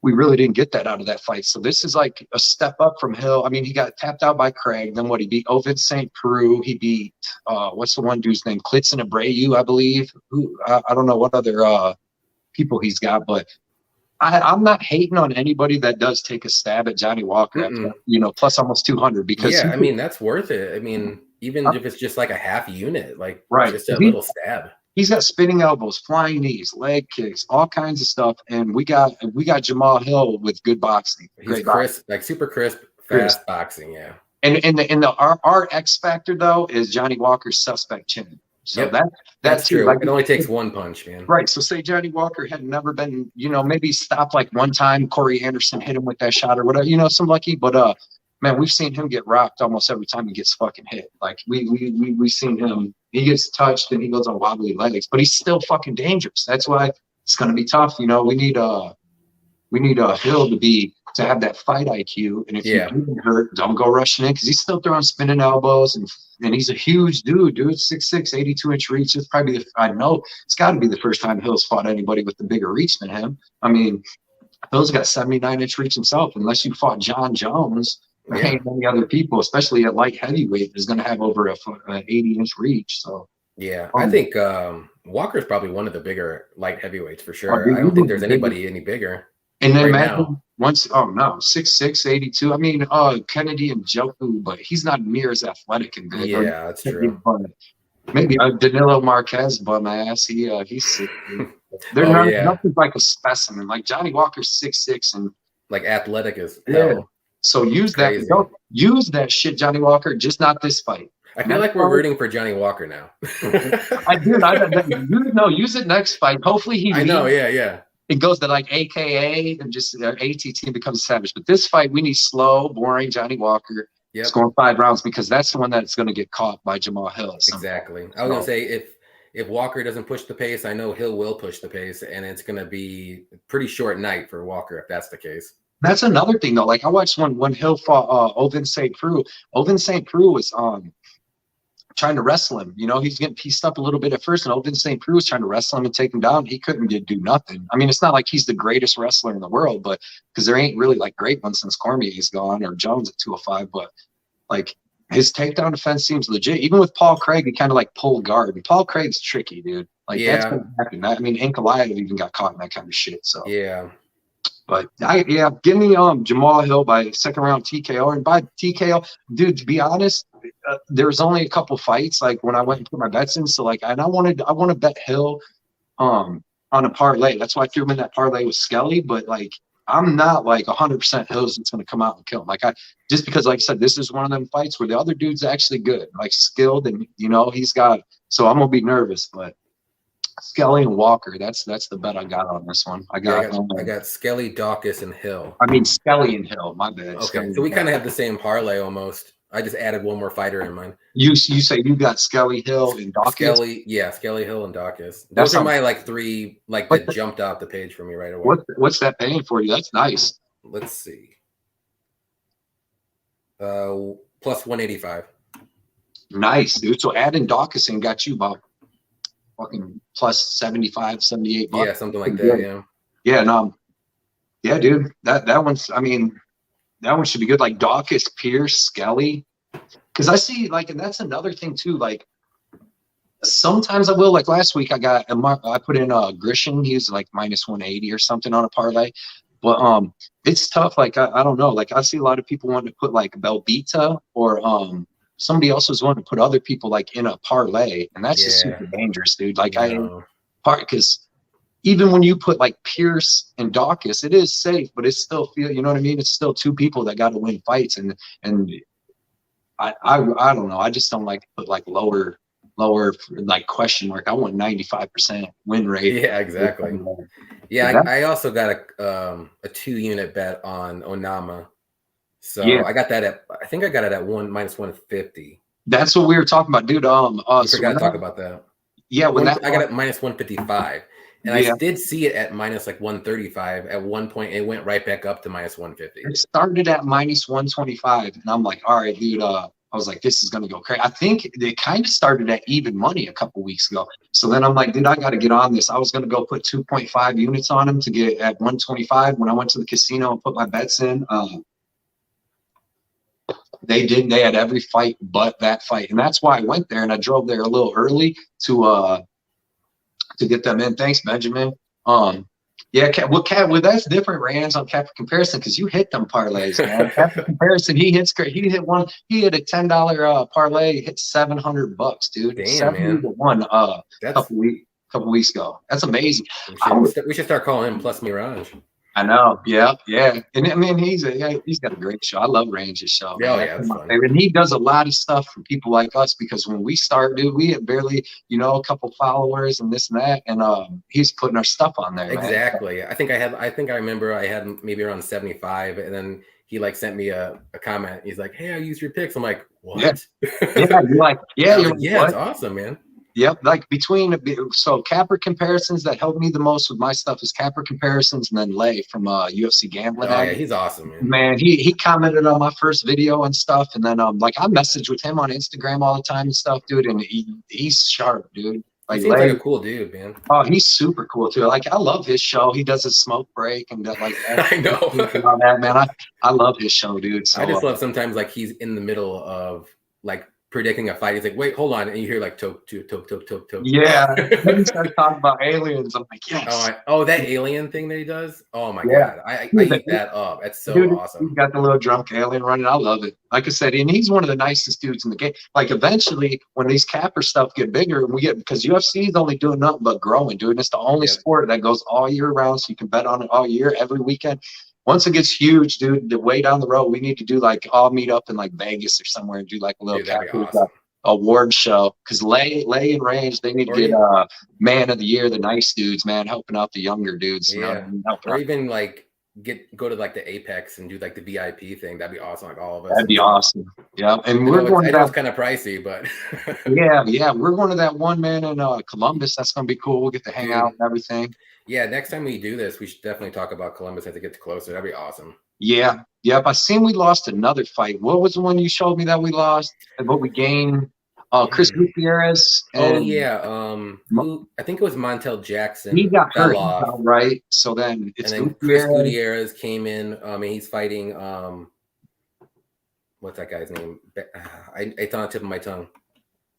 Speaker 1: we really didn't get that out of that fight. So this is like a step up from Hill. I mean, he got tapped out by Craig. Then what? He beat Ovin St. Preux. He beat what's the one dude's name? Klitzen Abreu, I believe. Who I don't know what other people he's got, but I'm not hating on anybody that does take a stab at Johnny Walker after, you know, plus almost 200 because
Speaker 2: I mean, that's worth it. I mean, even if it's just like a half unit, like just a little stab.
Speaker 1: He's got spinning elbows, flying knees, leg kicks, all kinds of stuff, and we got Jamal Hill with good boxing.
Speaker 2: He's crisp, like super crisp, fast boxing, yeah.
Speaker 1: And our X factor though is Johnny Walker's suspect chin. So that's
Speaker 2: true.
Speaker 1: Like,
Speaker 2: it only takes one punch, man.
Speaker 1: Right. So say Johnny Walker had never been, you know, maybe stopped like one time. Corey Anderson hit him with that shot or whatever, you know, some lucky, but man, we've seen him get rocked almost every time he gets fucking hit. Like we've seen him. He gets touched and he goes on wobbly legs, but he's still fucking dangerous. That's why it's going to be tough. You know, we need Hill to have that fight IQ. And if you get hurt, don't go rushing in because he's still throwing spinning elbows and he's a huge dude. 6'6", 82-inch reach. It's probably I know it's got to be the first time Hill's fought anybody with the bigger reach than him. I mean, Hill's got 79-inch reach himself. Unless you fought John Jones. There ain't many other people, especially at light heavyweight, is going to have over an 80-inch reach. So
Speaker 2: I think Walker's probably one of the bigger light heavyweights for sure. I don't think there's anybody any bigger.
Speaker 1: And then imagine once 6'6", 82. I mean, Kennedy and Joku, but he's not near as athletic and big.
Speaker 2: Yeah, that's true.
Speaker 1: Maybe Danilo Marquez bum ass. He's sick. Nothing's like a specimen. Like Johnny Walker's 6'6" and
Speaker 2: like athletic as hell.
Speaker 1: So use that. Don't use that shit, Johnny Walker. Just not this fight.
Speaker 2: I feel like we're rooting for Johnny Walker now.
Speaker 1: I do. Use it next fight. Hopefully he.
Speaker 2: I know. Yeah.
Speaker 1: It goes to like AKA and just ATT becomes savage. But this fight, we need slow, boring Johnny Walker. It's going 5 rounds because that's the one that's going to get caught by Jamal Hill.
Speaker 2: Exactly. I was going to say if Walker doesn't push the pace, I know Hill will push the pace, and it's going to be a pretty short night for Walker if that's the case.
Speaker 1: That's another thing though. Like I watched when Hill fought Ovin St. Preux. Ovin St. Preux was trying to wrestle him. You know, he's getting pieced up a little bit at first, and Ovin St. Preux was trying to wrestle him and take him down. He couldn't do nothing. I mean, it's not like he's the greatest wrestler in the world, but because there ain't really like great ones since Cormier's gone or Jones at 205. But like his takedown defense seems legit. Even with Paul Craig, he kind of like pulled guard. And Paul Craig's tricky, dude. Like that's gonna happen. I mean, Ankalaev even got caught in that kind of shit. So But give me Jamal Hill by second round TKO. And by TKO, dude, to be honest, there was only a couple fights like when I went and put my bets in. So like, and I want to bet Hill on a parlay. That's why I threw him in that parlay with Skelly. But like, I'm not like 100% Hill's that's going to come out and kill him. Like just because, like I said, this is one of them fights where the other dude's actually good, like skilled, and you know he's got. So I'm gonna be nervous, but Skelly and Walker. That's the bet I got on this one. I
Speaker 2: got Skelly, Daukas, and Hill.
Speaker 1: I mean Skelly and Hill. My bad.
Speaker 2: Okay,
Speaker 1: Skelly
Speaker 2: so we kind of have the same parlay almost. I just added one more fighter in mine.
Speaker 1: You say you got Skelly, Hill, and Daukas?
Speaker 2: Skelly, Hill, and Daukas. Those are my like three that jumped out the page for me right away.
Speaker 1: What's that paying for you? That's nice.
Speaker 2: Let's see. Plus 185. Nice,
Speaker 1: dude. So adding Daukas in got you about fucking plus 75, 78 bucks.
Speaker 2: Yeah, something like that. Yeah.
Speaker 1: Yeah, and yeah, dude. That one's. I mean, that one should be good. Like Daukas, Pierce, Skelly. Because I see, like, and that's another thing too. Like, sometimes I will. Like last week, I put in Grisham. He was like minus 180 or something on a parlay. But it's tough. Like I don't know. Like I see a lot of people wanting to put like Bellavida or somebody else was wanting to put other people like in a parlay, and that's just super dangerous, dude. Like because even when you put like Pierce and Daukas, it is safe, but it's still you know what I mean? It's still two people that got to win fights, and I don't know. I just don't like to put like lower like question mark. I want 95% win rate.
Speaker 2: Yeah, exactly. Yeah, I also got a 2-unit bet on Onama. So I got that I think I got it at minus 150.
Speaker 1: That's what we were talking about, dude.
Speaker 2: I forgot to talk about that.
Speaker 1: Yeah,
Speaker 2: I got it minus 155. And I did see it at minus like 135 at one point. It went right back up to minus 150.
Speaker 1: It started at minus 125, and I'm like, all right, dude. I was like, this is gonna go crazy. I think they kind of started at even money a couple weeks ago. So then I'm like, dude, I got to get on this. I was gonna go put 2.5 units on him to get at 125. When I went to the casino and put my bets in, they didn't. They had every fight but that fight, and that's why I went there. And I drove there a little early to get them in. Thanks, Benjamin. Yeah, well, that's different, Rands, on Cap Comparison, because you hit them parlays, man. Cap Comparison, he hits great. He hit a $10 parlay, hit $700, dude.
Speaker 2: Damn, man.
Speaker 1: $1 couple weeks ago. That's amazing.
Speaker 2: We should start calling him Plus Mirage.
Speaker 1: I know, yeah. And I mean, he's got a great show. I love Range's show.
Speaker 2: Yeah, that's fun.
Speaker 1: And he does a lot of stuff for people like us, because when we start, dude, we had barely, a couple followers and this and that, and he's putting our stuff on there.
Speaker 2: Exactly. Man. I think I remember I had maybe around 75, and then he like sent me a comment. He's like, "Hey, I used your picks." I'm like, "What?"
Speaker 1: Yeah, you're like,
Speaker 2: it's awesome, man.
Speaker 1: Yep, like Capper Comparisons, that helped me the most with my stuff is Capper Comparisons, and then Lay from UFC Gambling.
Speaker 2: Oh, yeah, he's awesome, man.
Speaker 1: Man, he commented on my first video and stuff, and then like I message with him on Instagram all the time and stuff, dude, and he's sharp, dude.
Speaker 2: Like, he seems like a cool dude, man.
Speaker 1: Oh, he's super cool too. Like I love his show. He does his smoke break and that, like that.
Speaker 2: I know.
Speaker 1: That, man, I love his show, dude. So,
Speaker 2: I just love sometimes like he's in the middle of like predicting a fight. He's like, wait, hold on. And you hear like toke.
Speaker 1: Yeah. Then he starts talking about aliens. I'm like, yes.
Speaker 2: That alien thing that he does. Oh my God. I eat that up. That's so awesome.
Speaker 1: He's got the little drunk alien running. I love it. Like I said, and he's one of the nicest dudes in the game. Like eventually when these capper stuff get bigger, because UFC is only doing nothing but growing, dude. It's the only sport that goes all year round. So you can bet on it all year, every weekend. Once it gets huge, dude, the way down the road, we need to do like all meet up in like Vegas or somewhere and do like a little award show. Because Lay and Range, they need to get Man of the Year, the nice dudes, man, helping out the younger dudes.
Speaker 2: Yeah. Or even like go to like the Apex and do like the VIP thing. That'd be awesome. Like all of us.
Speaker 1: That'd be awesome. Yeah. And we're going to
Speaker 2: that. It's kind of pricey, but
Speaker 1: yeah. We're going to that one, man, in Columbus. That's gonna be cool. We'll get to hang out and everything.
Speaker 2: Yeah, next time we do this, we should definitely talk about Columbus as it gets closer. That'd be awesome.
Speaker 1: Yeah. Yep. I seen we lost another fight. What was the one you showed me that we lost? And what we gained? Chris Gutierrez.
Speaker 2: I think it was Montel Jackson.
Speaker 1: He got hurt, right? So then it's
Speaker 2: Chris Gutierrez came in. He's fighting. What's that guy's name? It's on the tip of my tongue.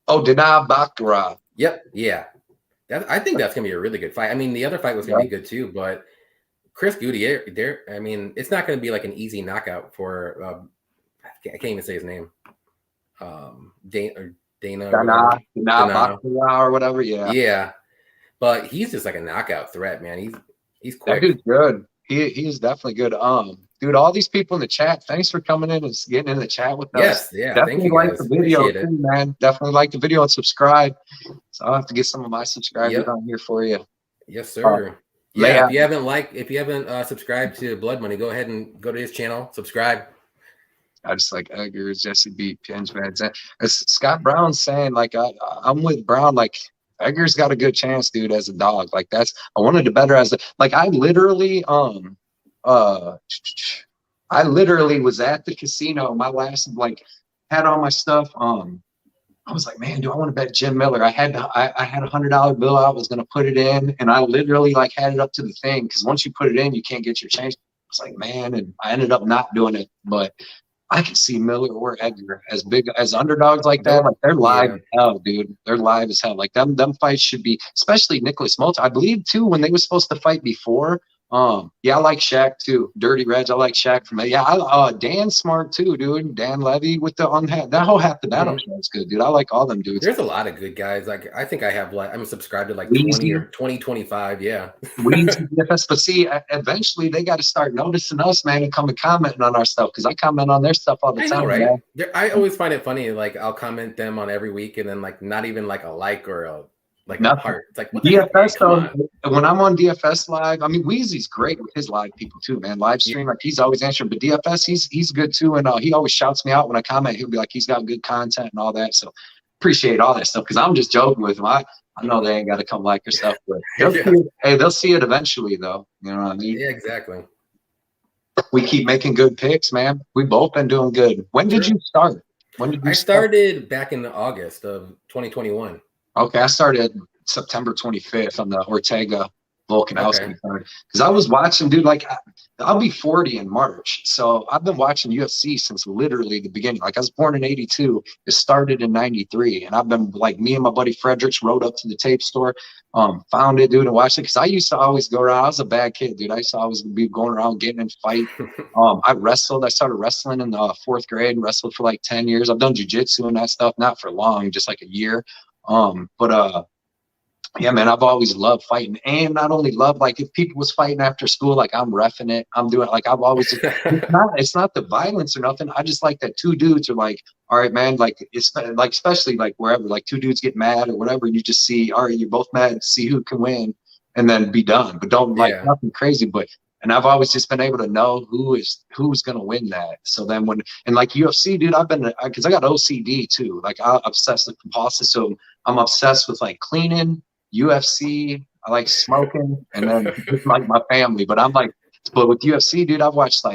Speaker 1: Oh, Dana Bakra.
Speaker 2: Yep. Yeah. I think that's gonna be a really good fight. I mean, the other fight was gonna be good too, but Chris Gutierrez, it's not gonna be like an easy knockout for. I can't even say his name. Dana or whatever. Yeah. But he's just like a knockout threat, man. He's quick.
Speaker 1: That dude's good. He is definitely good. Dude, all these people in the chat, thanks for coming in and getting in the chat with us.
Speaker 2: Yes, yeah. Thank
Speaker 1: Definitely
Speaker 2: you
Speaker 1: like
Speaker 2: guys.
Speaker 1: the video
Speaker 2: Appreciate it.
Speaker 1: too, man. Definitely like the video and subscribe. So I'll have to get some of my subscribers on here for you.
Speaker 2: Yes, sir.
Speaker 1: Yeah,
Speaker 2: if you haven't subscribed to Blood Money, go ahead and go to his channel, subscribe.
Speaker 1: I just like Edgar, Jesse B, Pins, as Scott Brown's saying, like I'm with Brown, like Edgar's got a good chance, dude, as a dog. Like I wanted to better as I literally I literally was at the casino, my last had all my stuff. I was like, man, do I want to bet Jim Miller? I had $100 bill. I was gonna put it in, and I literally had it up to the thing because once you put it in, you can't get your change. I was like, man, and I ended up not doing it, but I can see Miller or Edgar as big as underdogs like that. Like they're live as hell, dude. They're live as hell. Like them fights should be, especially Nicholas Mota. I believe too when they were supposed to fight before. Yeah, I like Shaq too. Dirty Reg, I like Shaq from it. Yeah, Dan's smart too, dude. Dan Levy with the that whole half the battle show is good, dude. I like all them dudes.
Speaker 2: There's a lot of good guys. Like I think I have I'm subscribed to 20 or 25. Yeah.
Speaker 1: But see, eventually they got to start noticing us, man, and come and commenting on our stuff because I comment on their stuff all the time.
Speaker 2: Know, right? I always find it funny. I'll comment them on every week, and then not even a like or a a heart. It's what
Speaker 1: DFS though. When I'm on DFS live, I mean Weezy's great with his live people too, man. Live stream, he's always answering. But DFS, he's good too, and he always shouts me out when I comment. He'll be like, he's got good content and all that. So appreciate all that stuff because I'm just joking with him. I know they ain't got to come like your stuff, but they'll see it eventually, though. You know what I mean?
Speaker 2: Yeah, exactly.
Speaker 1: We keep making good picks, man. We both been doing good. When did you start?
Speaker 2: I started back in August of 2021.
Speaker 1: Okay, I started September 25th on the Ortega Volkanovski card because I was watching, dude. I'll be 40 in March, so I've been watching UFC since literally the beginning. I was born in '82. It started in '93, and I've been me and my buddy Fredericks rode up to the tape store, found it, dude, and watched it because I used to always go around. I was a bad kid, dude. I used to always be going around getting in fight. I wrestled. I started wrestling in the 4th grade and wrestled for 10 years. I've done jiu-jitsu and that stuff, not for long, just a year. Yeah, man, I've always loved fighting, and not only love, if people was fighting after school, I'm reffing it, I'm doing I've always it's not the violence or nothing. I just like that two dudes are all right, man, it's especially wherever two dudes get mad or whatever, and you just see, all right, you're both mad, see who can win, and then be done. But don't nothing crazy. And I've always just been able to know who's gonna win that. So then UFC, dude, I've been because I got OCD too. I'm obsessed with compulsive, so I'm obsessed with cleaning. UFC, I like smoking, and then my family. But but with UFC, dude, I've watched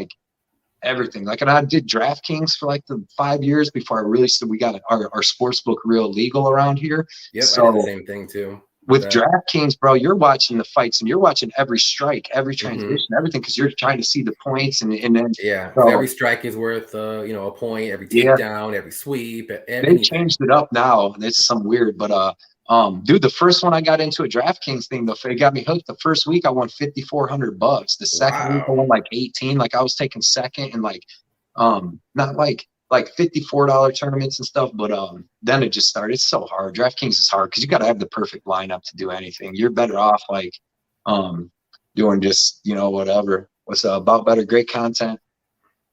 Speaker 1: everything. And I did DraftKings for the 5 years before I really we got our sports book real legal around here.
Speaker 2: Yep, so I did the same thing too.
Speaker 1: With DraftKings, bro, you're watching the fights and you're watching every strike, every transition, everything, because you're trying to see the points and then
Speaker 2: so every strike is worth a point, every takedown, every sweep.
Speaker 1: They changed it up now, and it's some weird, but dude, the first one I got into a DraftKings thing, though, it got me hooked. The first week I won $5,400. The second week I won 18. I was taking second and not $54 tournaments and stuff, but then it just started. It's so hard. DraftKings is hard because you got to have the perfect lineup to do anything. You're better off doing just whatever. What's About Better? Great content.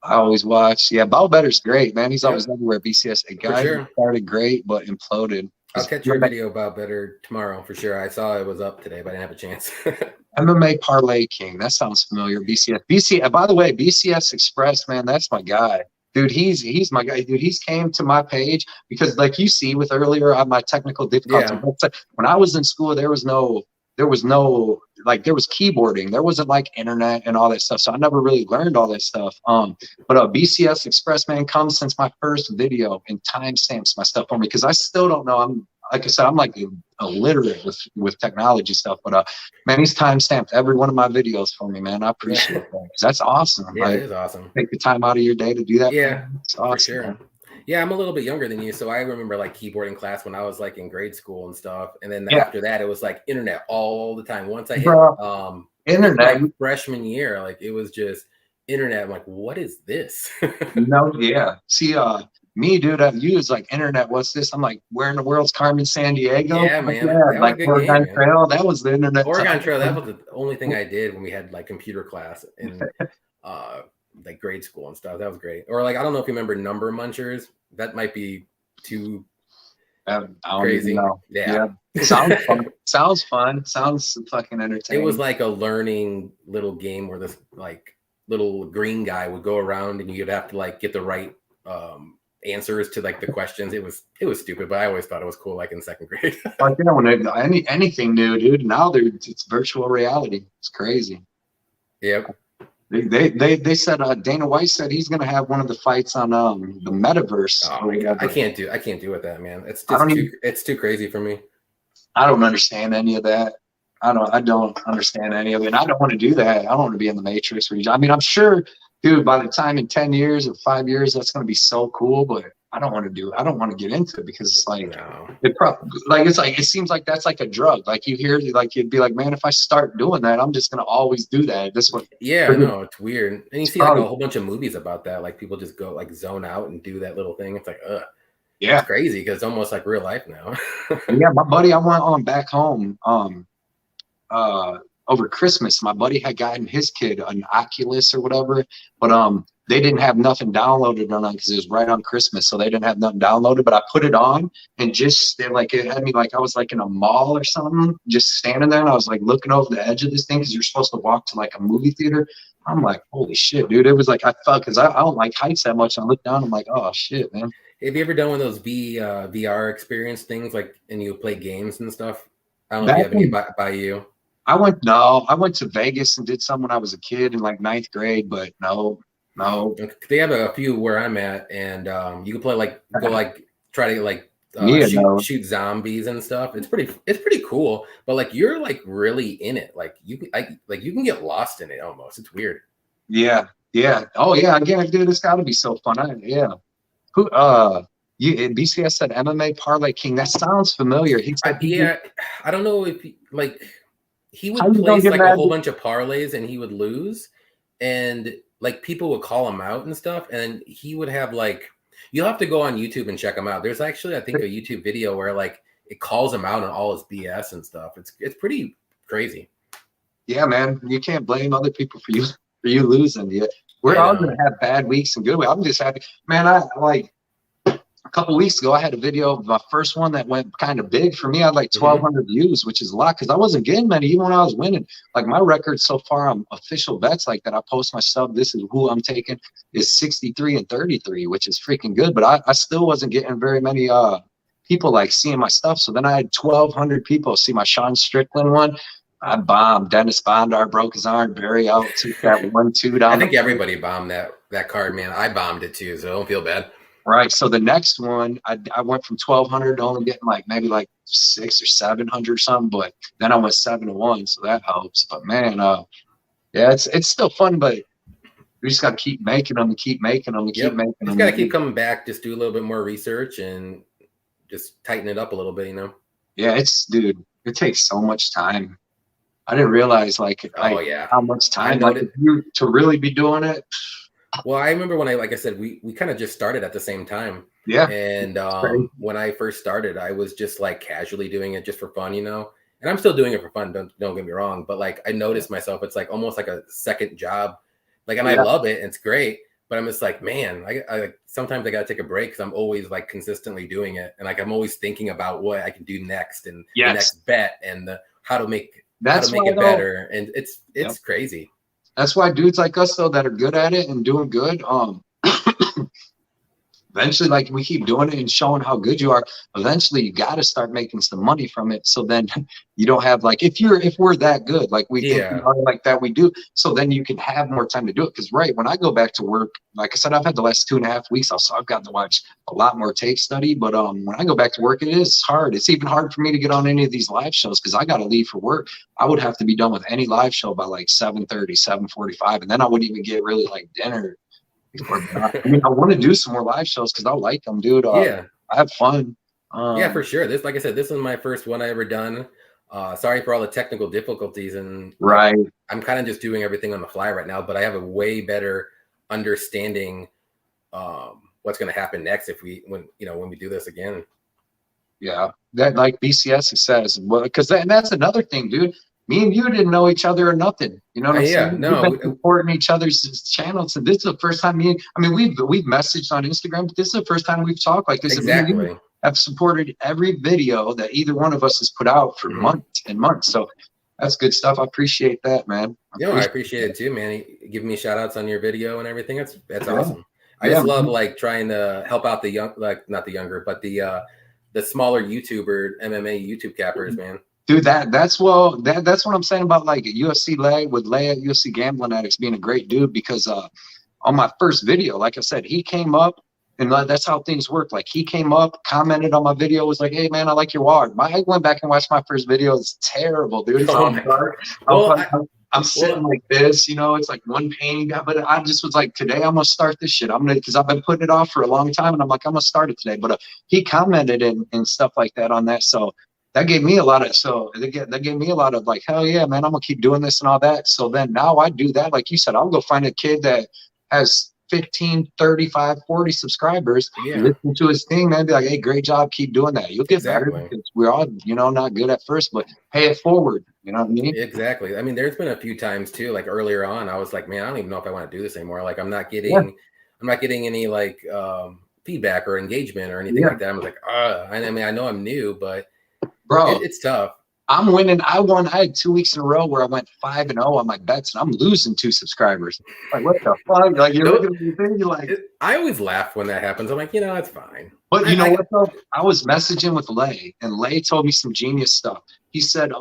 Speaker 1: I always watch. Yeah, About Better's great, man. He's always everywhere. BCS, a guy started great but imploded.
Speaker 2: I'll catch your video About Better tomorrow for sure. I saw it was up today, but I didn't have a chance.
Speaker 1: MMA Parlay King. That sounds familiar. BCS. By the way, BCS Express, man, that's my guy. Dude, he's my guy. Dude, he's came to my page because you see with earlier on my technical difficulty. Yeah. When I was in school, there was keyboarding. There wasn't internet and all that stuff. So I never really learned all that stuff. But BCS Express, man, comes since my first video and timestamps my stuff for me because I still don't know. Like I said, I'm illiterate with technology stuff. But man, he's timestamped every one of my videos for me, man. I appreciate that. That's awesome.
Speaker 2: Yeah, it is awesome.
Speaker 1: Take the time out of your day to do that.
Speaker 2: Yeah,
Speaker 1: it's awesome,
Speaker 2: for sure. Man. Yeah, I'm a little bit younger than you, so I remember keyboarding class when I was in grade school and stuff. And then after that, it was internet all the time. Once I hit
Speaker 1: internet
Speaker 2: freshman year, it was just internet. I'm what is this?
Speaker 1: Yeah. See, me, dude, I've used like internet. What's this? I'm like, where in the world's Carmen San Diego?
Speaker 2: Yeah, man.
Speaker 1: Yeah,
Speaker 2: That was
Speaker 1: like
Speaker 2: a good game,
Speaker 1: Oregon
Speaker 2: man.
Speaker 1: Trail. That was the internet.
Speaker 2: Oregon Trail, that was the only thing I did when we had like computer class in like grade school and stuff. That was great. Or like, I don't know if you remember Number Munchers. That might be too
Speaker 1: I don't
Speaker 2: crazy.
Speaker 1: even know.
Speaker 2: Yeah.
Speaker 1: Sounds fun. Sounds fun. Sounds fucking entertaining.
Speaker 2: It was like a learning little game where this like little green guy would go around and you'd have to like get the right answers to like the questions. It was stupid, but I always thought it was cool, like in second grade.
Speaker 1: Like, you know, when anything new, dude. Now it's virtual reality. It's crazy.
Speaker 2: Yep.
Speaker 1: They said Dana White said he's gonna have one of the fights on the metaverse.
Speaker 2: Oh my God. I can't do with that, man. It's just it's too crazy for me.
Speaker 1: I don't understand any of that. I don't understand any of it. And I don't want to do that. I don't want to be in the Matrix. I mean, I'm sure, dude, by the time in 10 years or 5 years, that's going to be so cool, but I don't want to get into it because it's like, it seems like that's like a drug. Like you hear, like, you'd be like, man, if I start doing that, I'm just going to always do that.
Speaker 2: Yeah, no, it's weird. And you see like a whole bunch of movies about that. Like people just go like zone out and do that little thing. It's like, yeah, it's crazy because it's almost like real life now.
Speaker 1: Yeah, my buddy, I went on back home, over Christmas. My buddy had gotten his kid an Oculus or whatever, but they didn't have nothing downloaded on it because it was right on Christmas, so they didn't have nothing downloaded. But I put it on and it had me like I was like in a mall or something, just standing there, and I was like looking over the edge of this thing because you're supposed to walk to like a movie theater. I'm like, holy shit, dude! It was like I felt because I don't like heights that much. I looked down, I'm like, oh shit, man.
Speaker 2: Have you ever done one of those VR experience things, like, and you play games and stuff? I don't know if you have any by you.
Speaker 1: I went to Vegas and did some when I was a kid in like 9th grade, but no.
Speaker 2: They have a few where I'm at, and you can play try to shoot zombies and stuff. It's pretty cool, but like you're like really in it. Like you can get lost in it almost. It's weird.
Speaker 1: Yeah. Oh yeah. Again, dude, it's got to be so fun. Who BCS said MMA Parlay King. That sounds familiar. He said,
Speaker 2: I don't know if he would place like a whole bunch of parlays and he would lose, and like people would call him out and stuff, and he would have like, you'll have to go on YouTube and check him out. There's actually, I think, a YouTube video where like it calls him out on all his BS and stuff. It's pretty crazy. Yeah, man, you can't blame other people for you losing. Yeah, we're all gonna have bad weeks and good weeks. I'm just happy, man. I like a couple weeks ago, I had a video of my first one that went kind of big for me. I had like 1,200 views, which is a lot because I wasn't getting many even when I was winning. Like my record so far on official bets like that I post myself, this is who I'm taking, is 63-33, which is freaking good. But I still wasn't getting very many people like seeing my stuff. So then I had 1,200 people see my Sean Strickland one. I bombed. Dennis Bondar broke his arm. Barry out took that 1-2 down. I think everybody bombed that card, man. I bombed it too, so don't feel bad. Right. So the next one, I went from 1,200 to only getting like maybe like 600 or 700 or something, but then I went 7-1, so that helps. But man, yeah, it's still fun, but we just got to keep making them and keep making them and keep making them. Just got to keep coming back. Just do a little bit more research and just tighten it up a little bit, you know? Yeah, dude, it takes so much time. I didn't realize how much time to really be doing it. Well, I remember when like I said, we kind of just started at the same time. Yeah. And when I first started, I was just like casually doing it just for fun, you know, and I'm still doing it for fun. Don't get me wrong. But like, I noticed myself, it's like almost like a second job. Like, and I love it. And it's great. But I'm just like, man, I sometimes I got to take a break because I'm always like consistently doing it. And like, I'm always thinking about what I can do next and the next bet and how to make it better. And it's crazy. That's why dudes like us, though, that are good at it and doing good, eventually, like, we keep doing it and showing how good you are. Eventually, you got to start making some money from it. So then you don't have, like, if we're that good, like we think we are like that, we do. So then you can have more time to do it. Because, right, when I go back to work, like I said, I've had the last 2.5 weeks also. I've gotten to watch a lot more tape study. But when I go back to work, it is hard. It's even hard for me to get on any of these live shows because I got to leave for work. I would have to be done with any live show by like 7:30, 7:45. And then I wouldn't even get really like dinner. I mean, I want to do some more live shows because I like them, dude. I have fun. Yeah, for sure. This, like I said, this is my first one I ever done. Sorry for all the technical difficulties, and I'm kind of just doing everything on the fly right now. But I have a way better understanding what what's going to happen next when we do this again.
Speaker 1: Yeah, that like BCS says, well, because that's another thing, dude. Me and you didn't know each other or nothing. You know what I'm saying?
Speaker 2: No,
Speaker 1: we've been supporting each other's channels, and this is the first time we've messaged on Instagram, but this is the first time we've talked like this.
Speaker 2: Exactly.
Speaker 1: Me and you have supported every video that either one of us has put out for months and months. So that's good stuff. I appreciate that, man.
Speaker 2: I appreciate it too, man. Giving me shout outs on your video and everything. That's awesome. I just love like trying to help out the young, like not the younger, but the smaller YouTuber MMA YouTube cappers, man.
Speaker 1: Dude, that's what I'm saying about like UFC with Leia, UFC Gambling Addicts being a great dude, because on my first video, like I said, he came up, and that's how things work. Like he came up, commented on my video, was like, "Hey man, I like your walk." I went back and watched my first video. It's terrible, dude. It's all dark. I'm sitting like this, it's like one pain, but I just was like, today I'm gonna start this shit. Because I've been putting it off for a long time, and I'm like, I'm gonna start it today. But he commented and stuff like that on that, so that gave me a lot of like, hell yeah, man, I'm gonna keep doing this and all that. So then now I do that, like you said, I'll go find a kid that has 15, 35, 40 subscribers, listen to his thing, man, be like, hey, great job, keep doing that. You'll get better, because we're all, not good at first, but pay it forward. You know what I mean?
Speaker 2: Exactly. I mean, there's been a few times too, like earlier on, I was like, man, I don't even know if I want to do this anymore. Like I'm not getting any like feedback or engagement or anything like that. I'm like, I mean, I know I'm new, but bro, it's tough.
Speaker 1: I'm winning. I had 2 weeks in a row where I went 5-0 on my bets, and I'm losing 2 subscribers. Like, what the fuck? Like, you're looking at your thing, you're like,
Speaker 2: I always laugh when that happens. I'm like, that's fine.
Speaker 1: But you know what though? I was messaging with Lay, and Lay told me some genius stuff. He said,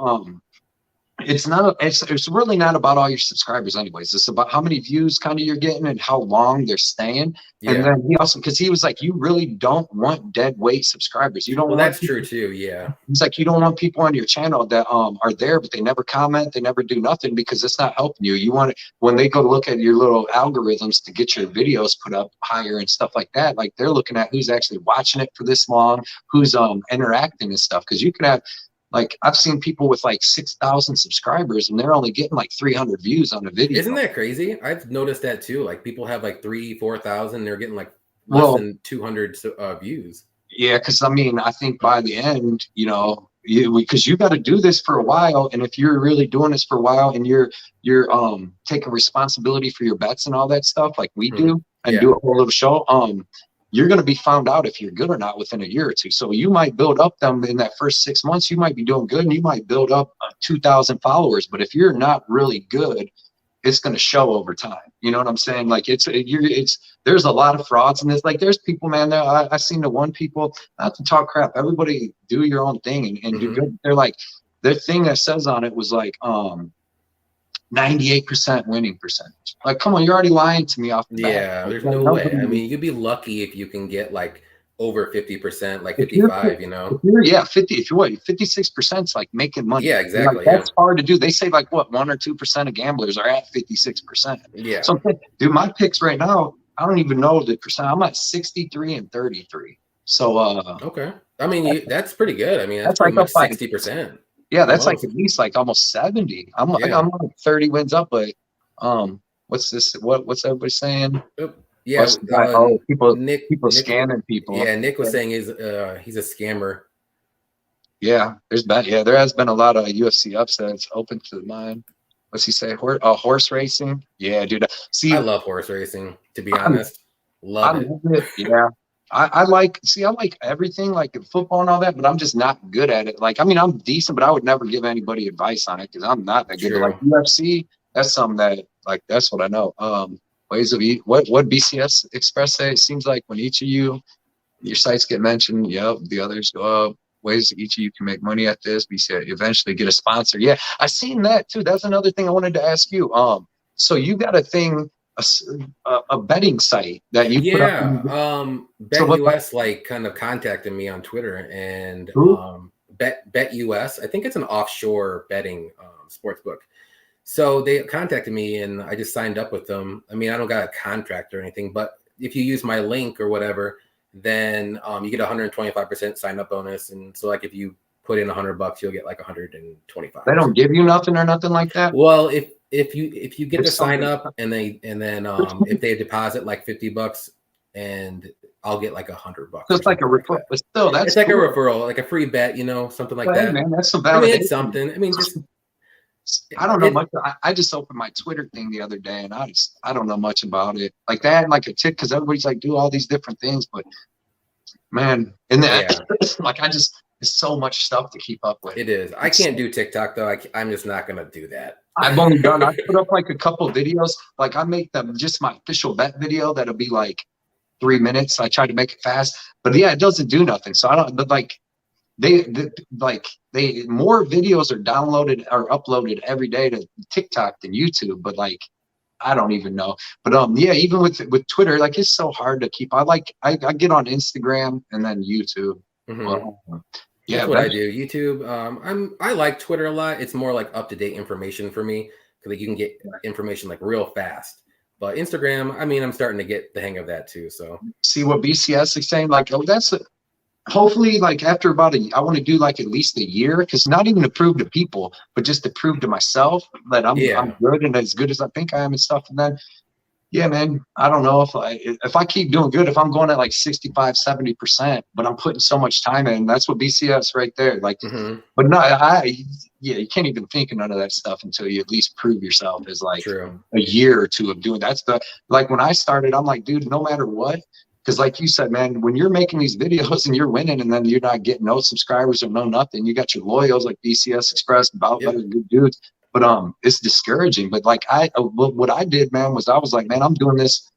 Speaker 1: it's really not about all your subscribers anyways. It's about how many views kind of you're getting and how long they're staying. Yeah. And then because he was like, you really don't want dead weight subscribers. You don't want
Speaker 2: that's true too. Yeah.
Speaker 1: He's like, you don't want people on your channel that are there, but they never comment, they never do nothing, because it's not helping you. You want it when they go look at your little algorithms to get your videos put up higher and stuff like that. Like they're looking at who's actually watching it for this long, who's interacting and stuff. Because you could have, like, I've seen people with like 6,000 subscribers, and they're only getting like 300 views on a video.
Speaker 2: Isn't that crazy? I've noticed that too. Like people have like 3,000, 4,000, they're getting like less than 200 views. Yeah,
Speaker 1: because I mean, I think by the end, because you got to do this for a while, and if you're really doing this for a while, and you're taking responsibility for your bets and all that stuff, like we do, and do a whole little show, you're going to be found out if you're good or not within a year or two. So you might build up them in that first 6 months. You might be doing good, and you might build up 2,000 followers. But if you're not really good, it's going to show over time. You know what I'm saying? Like there's a lot of frauds in this. Like there's people, man, I've seen the one people, not to talk crap, everybody do your own thing and do good. They're like, their thing that says on it was like, 98% winning percentage. Like, come on, you're already lying to me off the bat.
Speaker 2: Yeah, there's no way. I mean, you'd be lucky if you can get like over 50%, like 55,
Speaker 1: 50. If you're 56% is like making money.
Speaker 2: Yeah, exactly.
Speaker 1: Like, that's hard to do. They say like 1 or 2% of gamblers are at 56%.
Speaker 2: Yeah.
Speaker 1: So, dude, my picks right now, I don't even know the percent. I'm at 63 and 33. So,
Speaker 2: okay. I mean, that's pretty good. I mean, that's pretty much 60%.
Speaker 1: Yeah, that's like at least like almost 70. I'm like 30 wins up, but what's this? What's everybody saying?
Speaker 2: Yeah,
Speaker 1: people scamming people.
Speaker 2: Yeah, Nick was saying he's a scammer.
Speaker 1: Yeah, there has been a lot of UFC upsets. Open to the mind. What's he say? Horse racing. Yeah, dude. See,
Speaker 2: I love horse racing. To be honest, love it.
Speaker 1: Yeah. I like everything, like football and all that, but I'm just not good at it. Like, I mean, I'm decent, but I would never give anybody advice on it because I'm not that good. But like UFC, that's something that, like, that's what I know. Ways of what BCS Express say? It seems like when each of you, your sites get mentioned, the others go up. Ways that each of you can make money at this. BCS eventually get a sponsor. Yeah, I seen that too. That's another thing I wanted to ask you. So you got a thing. A betting site that you put up.
Speaker 2: Bet US like kind of contacted me on Twitter and Bet US. I think it's an offshore betting sports book. So they contacted me and I just signed up with them. I mean, I don't got a contract or anything, but if you use my link or whatever, then you get 125% sign up bonus. And so like if you put in $100, you'll get like 125.
Speaker 1: They don't give you nothing or nothing like that?
Speaker 2: Well, if you get to sign up and then if they deposit like $50 and I'll get like $100.
Speaker 1: So it's like a referral, but still, that's
Speaker 2: it's like
Speaker 1: cool.
Speaker 2: a referral, like a free bet, something like that.
Speaker 1: Man, that's some
Speaker 2: I mean,
Speaker 1: validation.
Speaker 2: it's something. I mean, just
Speaker 1: I don't know much. I just opened my Twitter thing the other day, and I don't know much about it. Like they had like a tick because everybody's like do all these different things, but man, and then like it's so much stuff to keep up with.
Speaker 2: It is. I can't do TikTok though. I'm just not gonna do that.
Speaker 1: I've only done. I put up like a couple videos. Like I make them just my official bet video that'll be like 3 minutes. I try to make it fast, but yeah, it doesn't do nothing. So I don't. But like. They more videos are downloaded or uploaded every day to TikTok than YouTube, but like I don't even know. But yeah, even with Twitter, like it's so hard to keep. I get on Instagram and then YouTube.
Speaker 2: Yeah, that's what I do. YouTube. I like Twitter a lot. It's more like up to date information for me because like you can get information like real fast. But Instagram, I mean, I'm starting to get the hang of that too. So
Speaker 1: see what BCS is saying. Like, oh, that's hopefully like after about I want to do like at least a year, because not even to prove to people, but just to prove to myself that I'm good and as good as I think I am and stuff. And then, yeah, man, I don't know if I keep doing good, if I'm going at like 65, 70%, but I'm putting so much time in, that's what BCS right there. Like, but no, you can't even think of none of that stuff until you at least prove yourself as like a year or two of doing that's like when I started, I'm like, dude, no matter what. Because like you said, man, when you're making these videos and you're winning and then you're not getting no subscribers or no nothing, you got your loyals like BCS Express, about good dudes. But it's discouraging. But like what I did, man, was I was like, man, I'm doing this.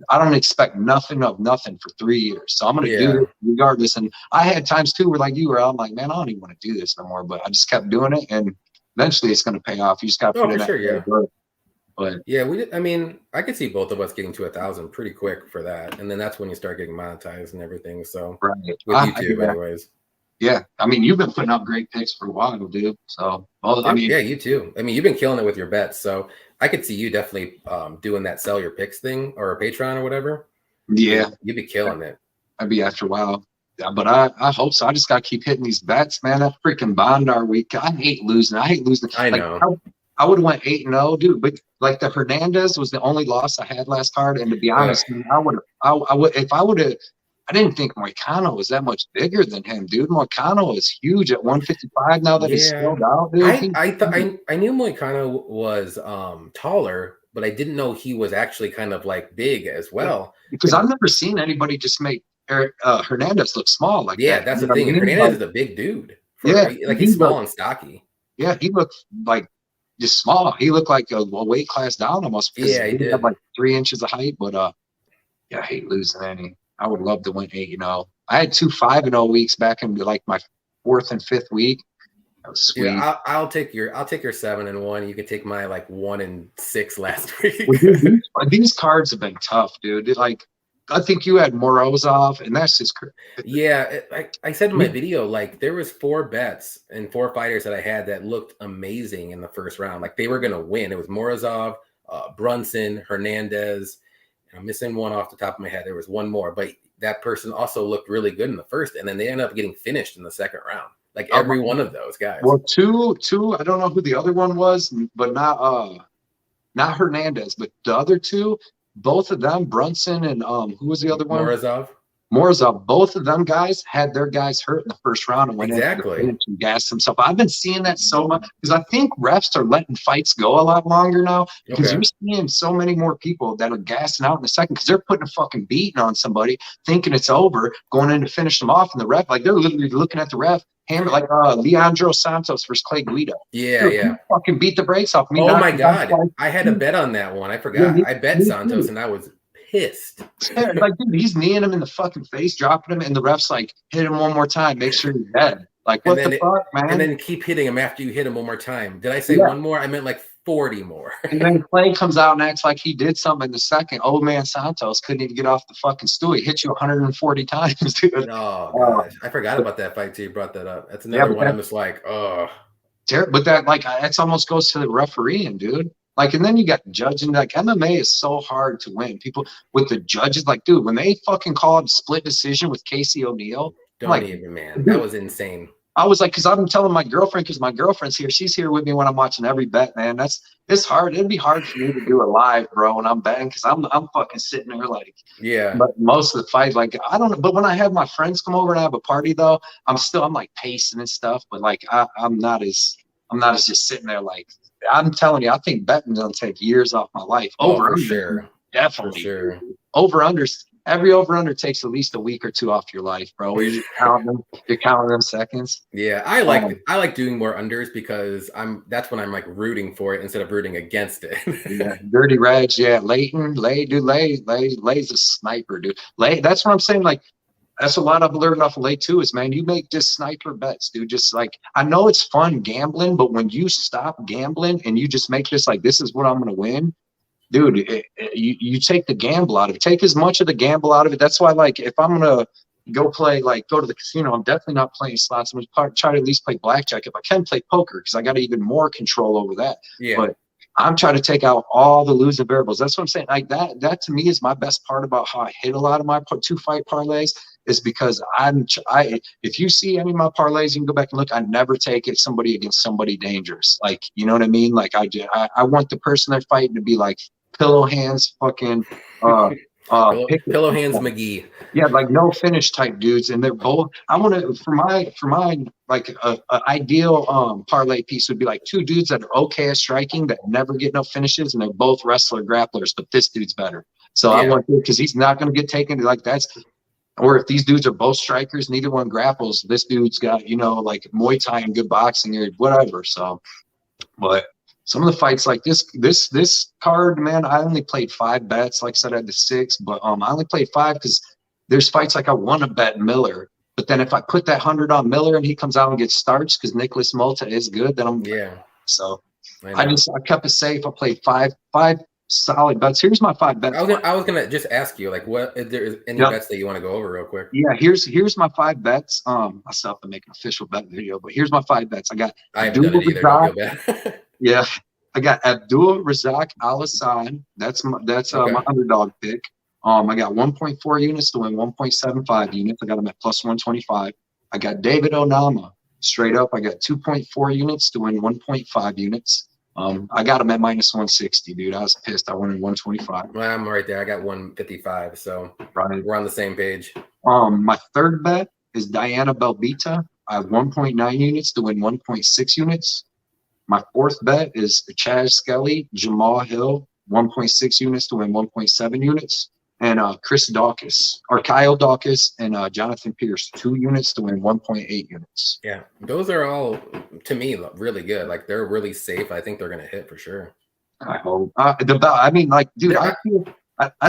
Speaker 1: I don't expect nothing of nothing for 3 years. So I'm going to do it regardless. And I had times too where like you were, I'm like, man, I don't even want to do this no more. But I just kept doing it. And eventually it's going to pay off. You just got to put in that work. But
Speaker 2: yeah, I mean, I could see both of us getting to 1,000 pretty quick for that, and then that's when you start getting monetized and everything. So with YouTube, anyways.
Speaker 1: Yeah, I mean, you've been putting up great picks for a while, dude. So I mean,
Speaker 2: yeah, you too. I mean, you've been killing it with your bets. So I could see you definitely doing that sell your picks thing or a Patreon or whatever.
Speaker 1: Yeah,
Speaker 2: you'd be killing it.
Speaker 1: I'd be after a while. Yeah, but I hope so. I just got to keep hitting these bets, man. That freaking Bondar week. I hate losing.
Speaker 2: I know.
Speaker 1: I would have went 8-0, dude. But like the Hernandez was the only loss I had last card, and to be honest, I didn't think Moicano was that much bigger than him, dude. Moicano is huge at 155 now that he's scaled out, dude.
Speaker 2: I knew Moicano was taller, but I didn't know he was actually kind of like big as well.
Speaker 1: Because I've never seen anybody just make Hernandez look small like that.
Speaker 2: That's the thing. And Hernandez is a big dude. Like he's small and stocky.
Speaker 1: Yeah, he looked like just small. He looked like a weight class down almost.
Speaker 2: Yeah, he did.
Speaker 1: Had like 3 inches of height, but yeah, I hate losing any. I would love to win 8-0. I had 2 5-0 weeks back in like my 4th and 5th week. That was sweet.
Speaker 2: Yeah, I'll take your 7-1. You can take my like 1-6 last week.
Speaker 1: Well, these cards have been tough, dude. Like I think you had Morozov, and that's just crazy.
Speaker 2: Yeah, like I said in my video, like there was 4 bets and 4 fighters that I had that looked amazing in the first round. Like they were gonna win. It was Morozov, Brunson, Hernandez. I'm missing one off the top of my head. There was one more, but that person also looked really good in the first, and then they ended up getting finished in the second round. Like every one of those guys.
Speaker 1: Well, two. I don't know who the other one was, but not Hernandez, but the other 2. Both of them, Brunson and who was the other one? Morozov. Both of them guys had their guys hurt in the first round and went into and gassed himself. I've been seeing that so much because I think refs are letting fights go a lot longer now because you're seeing so many more people that are gassing out in the second because they're putting a fucking beating on somebody, thinking it's over, going in to finish them off, and the ref, like they're literally looking at the ref. Hammer like Leandro Santos versus Clay Guido.
Speaker 2: Yeah,
Speaker 1: Dude, he fucking beat the brakes off me.
Speaker 2: Oh my god, I had a bet on that one. I forgot. I bet Santos, and I was pissed.
Speaker 1: Yeah, like dude, he's kneeing him in the fucking face, dropping him, and the ref's like, hit him one more time, make sure he's dead. Like what the fuck, man?
Speaker 2: And then keep hitting him after you hit him one more time. Did I say one more? I meant like 40 more.
Speaker 1: And then Clay comes out and acts like he did something in the second. Old man Santos couldn't even get off the fucking stool. He hit you 140 times, dude.
Speaker 2: Oh gosh, I forgot about that fight too. You brought that up. That's another one. I'm just like, oh.
Speaker 1: But that that's almost goes to the refereeing, dude. Like, and then you got judging. Like MMA is so hard to win. People with the judges, like, dude, when they fucking called split decision with Casey O'Neill,
Speaker 2: don't even, man. That was insane.
Speaker 1: I was like, because I'm telling my girlfriend, because my girlfriend's here. She's here with me when I'm watching every bet, man. It's hard. It'd be hard for me to do it live, bro, when I'm betting, because I'm fucking sitting there like,
Speaker 2: yeah.
Speaker 1: But most of the fight, like, I don't know. But when I have my friends come over and I have a party, though, I'm like pacing and stuff. But like, I'm not as just sitting there. Like, I'm telling you, I think betting gonna take years off my life.
Speaker 2: Oh, for sure.
Speaker 1: Definitely.
Speaker 2: For sure.
Speaker 1: Over-unders. Every over-under takes at least a week or two off your life, bro. Where you're just counting them. You're counting them seconds.
Speaker 2: Yeah, I like doing more unders because that's when I'm like rooting for it instead of rooting against it.
Speaker 1: Yeah, Dirty Reg, yeah, Lay's a sniper, dude. That's what I'm saying. Like, that's a lot I've learned off of Lay too. Is, man, you make just sniper bets, dude. Just like, I know it's fun gambling, but when you stop gambling and you just make this like, this is what I'm gonna win. Dude, you take the gamble out of it. Take as much of the gamble out of it. That's why, like, if I'm gonna go to the casino, I'm definitely not playing slots. I'm gonna try to at least play blackjack. If I can, play poker, because I got even more control over that.
Speaker 2: Yeah.
Speaker 1: But I'm trying to take out all the losing variables. That's what I'm saying. Like, that to me is my best part about how I hit a lot of my 2-fight parlays, is because if you see any of my parlays, you can go back and look. I never take it somebody against somebody dangerous. Like, you know what I mean? Like, I want the person they're fighting to be like pillow hands, fucking
Speaker 2: pillow hands McGee.
Speaker 1: Yeah, like no finish type dudes, and they're both. I want to for my like a ideal parlay piece would be like 2 dudes that are okay at striking that never get no finishes, and they're both wrestler grapplers, but this dude's better. So I want to, because he's not going to get taken. Like, that's. Or if these dudes are both strikers, neither one grapples, this dude's got, like Muay Thai and good boxing or whatever. So, but some of the fights like this card, man, I only played 5 bets. Like I said, I had the 6, but I only played 5 because there's fights like I want to bet Miller. But then if I put that 100 on Miller and he comes out and gets starts because Nicholas Mota is good, then I'm So I kept it safe. I played five solid bets. Here's my 5 bets.
Speaker 2: I was gonna just ask you, like, what if there's any bets that you want to go over real quick?
Speaker 1: Yeah, here's my 5 bets. I still have to make an official bet video, but here's my 5 bets. I
Speaker 2: haven't done it either. Don't feel bad.
Speaker 1: Yeah, I got Abdul Razak Alhassan. That's my underdog pick. I got 1.4 units to win 1.75 units. I got him at plus 125. I got David Onama straight up. I got 2.4 units to win 1.5 units. I got him at minus 160, dude. I was pissed. I wanted 125.
Speaker 2: Well, I'm right there. I got 155, so we're on the same page.
Speaker 1: My 3rd bet is Diana Bellavida. I have 1.9 units to win 1.6 units. My 4th bet is Chaz Skelly, Jamal Hill, 1.6 units to win 1.7 units. And Kyle Daukas and Jonathan Pierce, 2 units to win 1.8 units.
Speaker 2: Yeah, those are all, to me, really good. Like, they're really safe. I think they're going to hit for sure.
Speaker 1: I hope. Dude, I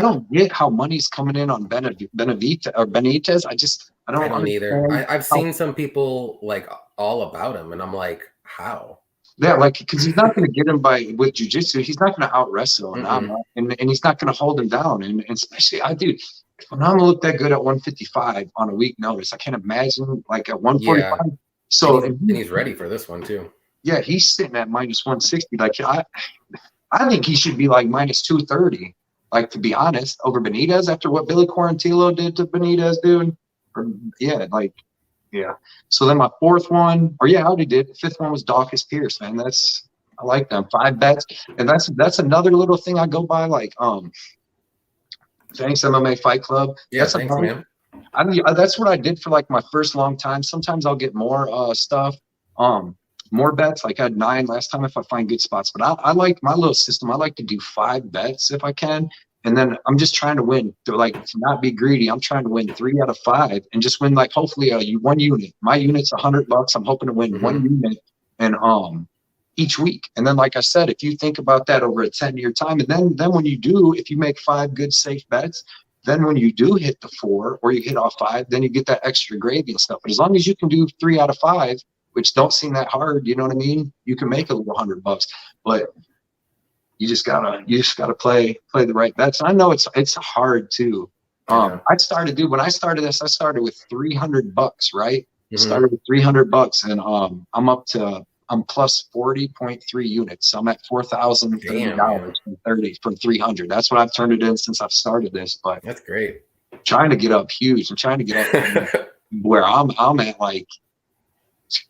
Speaker 1: don't get how money's coming in on Benitez. I don't
Speaker 2: either. I've seen some people like all about him, and I'm like, how?
Speaker 1: Yeah, like, because he's not going to get him with jiu-jitsu. He's not going to out-wrestle Onama, and he's not going to hold him down. And especially, if Onama looked that good at 155 on a week notice, I can't imagine, like, at 145. Yeah. So
Speaker 2: and he's ready for this one, too.
Speaker 1: Yeah, he's sitting at minus 160. Like, I think he should be, like, minus 230, like, to be honest, over Benitez after what Billy Quarantillo did to Benitez, dude. Yeah. So then my 4th one, I already did. The 5th one was Daukas Pierce, man. I like them. 5 bets. And that's another little thing I go by, like, thanks MMA Fight Club.
Speaker 2: Yeah, thanks, man.
Speaker 1: That's what I did for like my first long time. Sometimes I'll get more stuff, more bets. Like I had 9 last time if I find good spots. But I like my little system. I like to do 5 bets if I can. And then I'm just trying to win, to not be greedy. I'm trying to win 3 out of 5 and just win, like, hopefully 1 unit. My unit's $100. I'm hoping to win 1 unit and each week. And then, like I said, if you think about that over a 10-year time, and then when you do, if you make 5 good safe bets, then when you do hit the 4 or you hit off 5, then you get that extra gravy and stuff. But as long as you can do 3 out of 5, which don't seem that hard, you know what I mean? You can make a little $100. But you just gotta play the right bets. I know it's hard too. When I started this, I started with $300, right? Started with $300, and I'm plus 40.3 units. So I'm at $4,030 from 300. That's what I've turned it in since I've started this. But
Speaker 2: that's great.
Speaker 1: Trying to get up huge and trying to get up where I'm at, like,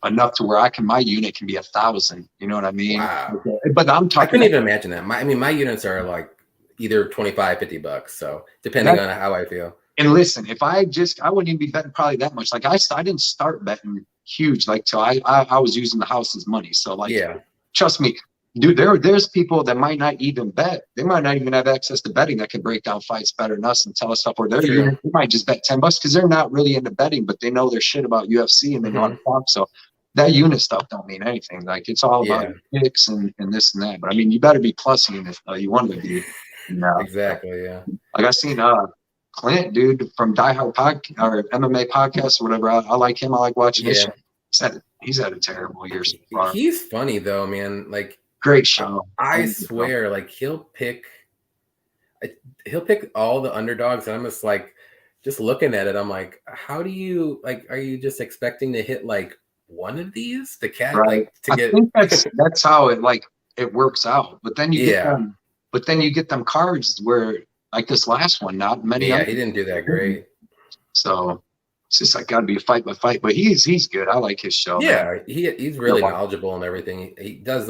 Speaker 1: enough to where my unit can be 1,000. You know what I mean?
Speaker 2: Wow.
Speaker 1: But I'm
Speaker 2: I
Speaker 1: talking.
Speaker 2: couldn't even imagine that. My units are like either $25-$50. So depending on how I feel.
Speaker 1: And listen, if I wouldn't even be betting probably that much. Like I didn't start betting huge, like till I was using the house's money. So like,
Speaker 2: yeah,
Speaker 1: trust me, dude, there's people that might not even bet. They might not even have access to betting that can break down fights better than us and tell us stuff. Or their unit, they might just bet $10 because they're not really into betting, but they know their shit about UFC and they know how to talk. So that unit stuff don't mean anything. Like it's all about picks and this and that. But I mean, you better be plus unit. You want to be.
Speaker 2: Exactly. Yeah.
Speaker 1: Like I seen Clint, dude, from Die Hard or MMA podcast or whatever. I like him. I like watching his show. He's had a terrible year so far.
Speaker 2: He's funny though, man. Like
Speaker 1: great show.
Speaker 2: I swear, like he'll pick all the underdogs. And I'm just looking at it. I'm like, how do you are you just expecting to hit like one of these? The cat
Speaker 1: right. I think that's how it works out. But then you get them cards where like this last one, not many.
Speaker 2: Yeah, he didn't do that great.
Speaker 1: So it's just like got to be a fight by fight. But he's good. I like his show.
Speaker 2: Yeah,
Speaker 1: man.
Speaker 2: He's really knowledgeable and everything. He does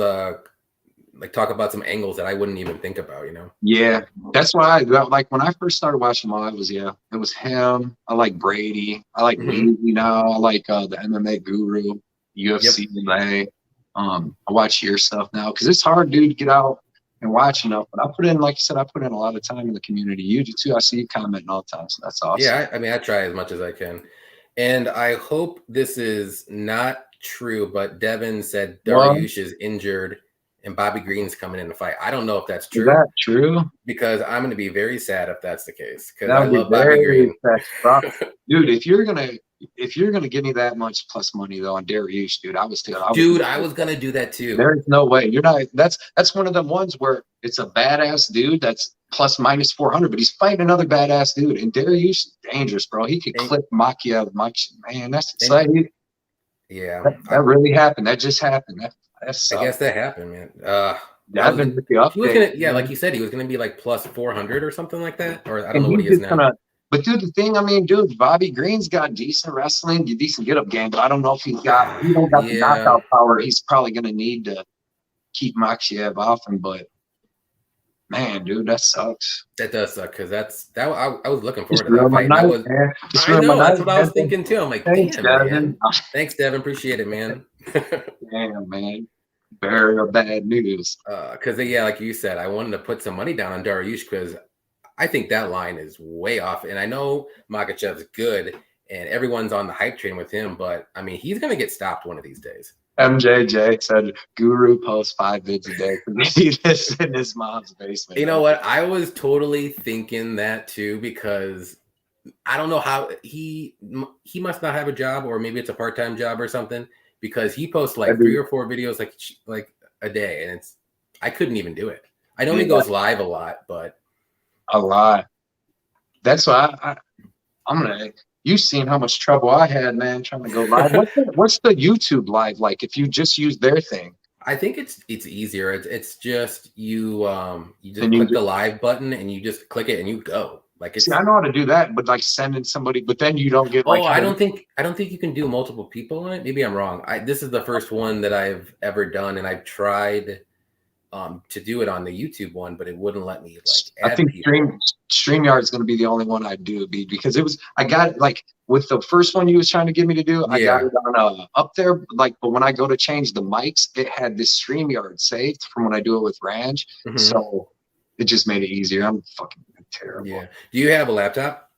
Speaker 2: talk about some angles that I wouldn't even think about. You know. Yeah,
Speaker 1: that's why like when I first started watching him, it was him. I like Brady. I like me. You know, I like the MMA Guru, UFC. I watch your stuff now because it's hard, dude, to get out and watch enough. But I put in, like you said, I put in a lot of time in the community. You do too. I see you commenting all the time, so that's awesome.
Speaker 2: Yeah, I mean, I try as much as I can, and I hope this is not true. But Devin said Dariush is injured and Bobby Green's coming in the fight. I don't know if that's true.
Speaker 1: Is that true?
Speaker 2: Because I'm going to be very sad if that's the case. Because I love Bobby Green.
Speaker 1: Dude, if you're gonna give me that much plus money though on Dariush, dude, I was
Speaker 2: gonna do that too.
Speaker 1: There's no way. You're not. That's one of them ones where it's a badass dude that's plus minus 400, but he's fighting another badass dude. And Dariush is dangerous, bro. He could clip Makia. Man, that's exciting.
Speaker 2: Yeah,
Speaker 1: that really happened. That just happened.
Speaker 2: I guess that happened, man. Like you said, he was gonna be like plus 400 or something like that. Or I don't know what he is now.
Speaker 1: But dude, the thing, I mean, dude, Bobby Green's got decent wrestling, decent get up game, but I don't know if he don't got the knockout power. He's probably gonna need to keep Makhachev off him. But man, dude, that sucks.
Speaker 2: That does suck because I was looking forward to that fight. That's what I was thinking too. I'm like, thanks, Devin. Thanks, Devin. Appreciate it, man.
Speaker 1: Damn, man. Very bad news.
Speaker 2: Because like you said, I wanted to put some money down on Dariush because I think that line is way off. And I know Makhachev's good and everyone's on the hype train with him, but I mean, he's going to get stopped one of these days.
Speaker 1: MJJ said Guru posts 5 vids a day because he lives in his mom's basement.
Speaker 2: You know what? I was totally thinking that too because I don't know how he must not have a job or maybe it's a part-time job or something because he posts like 3 or 4 videos like a day and I couldn't even do it. I know he goes live a lot, but
Speaker 1: a lot. That's why I'm gonna. You've seen how much trouble I had, man, trying to go live. What's the YouTube live like? If you just use their thing,
Speaker 2: I think it's easier. It's just you just click the live button and you just click it and you go. Like
Speaker 1: I know how to do that, but like sending somebody, but then you don't get.
Speaker 2: I don't think you can do multiple people on it. Maybe I'm wrong. This is the first one that I've ever done, and I've tried to do it on the YouTube one, but it wouldn't let me add
Speaker 1: I think
Speaker 2: people.
Speaker 1: StreamYard is going to be the only one I do because I got like with the first one you was trying to get me to do, I got it on up there, but when I go to change the mics, it had this StreamYard saved from when I do it with Ranch. So it just made it easier. I'm fucking terrible.
Speaker 2: Yeah. Do you have a laptop?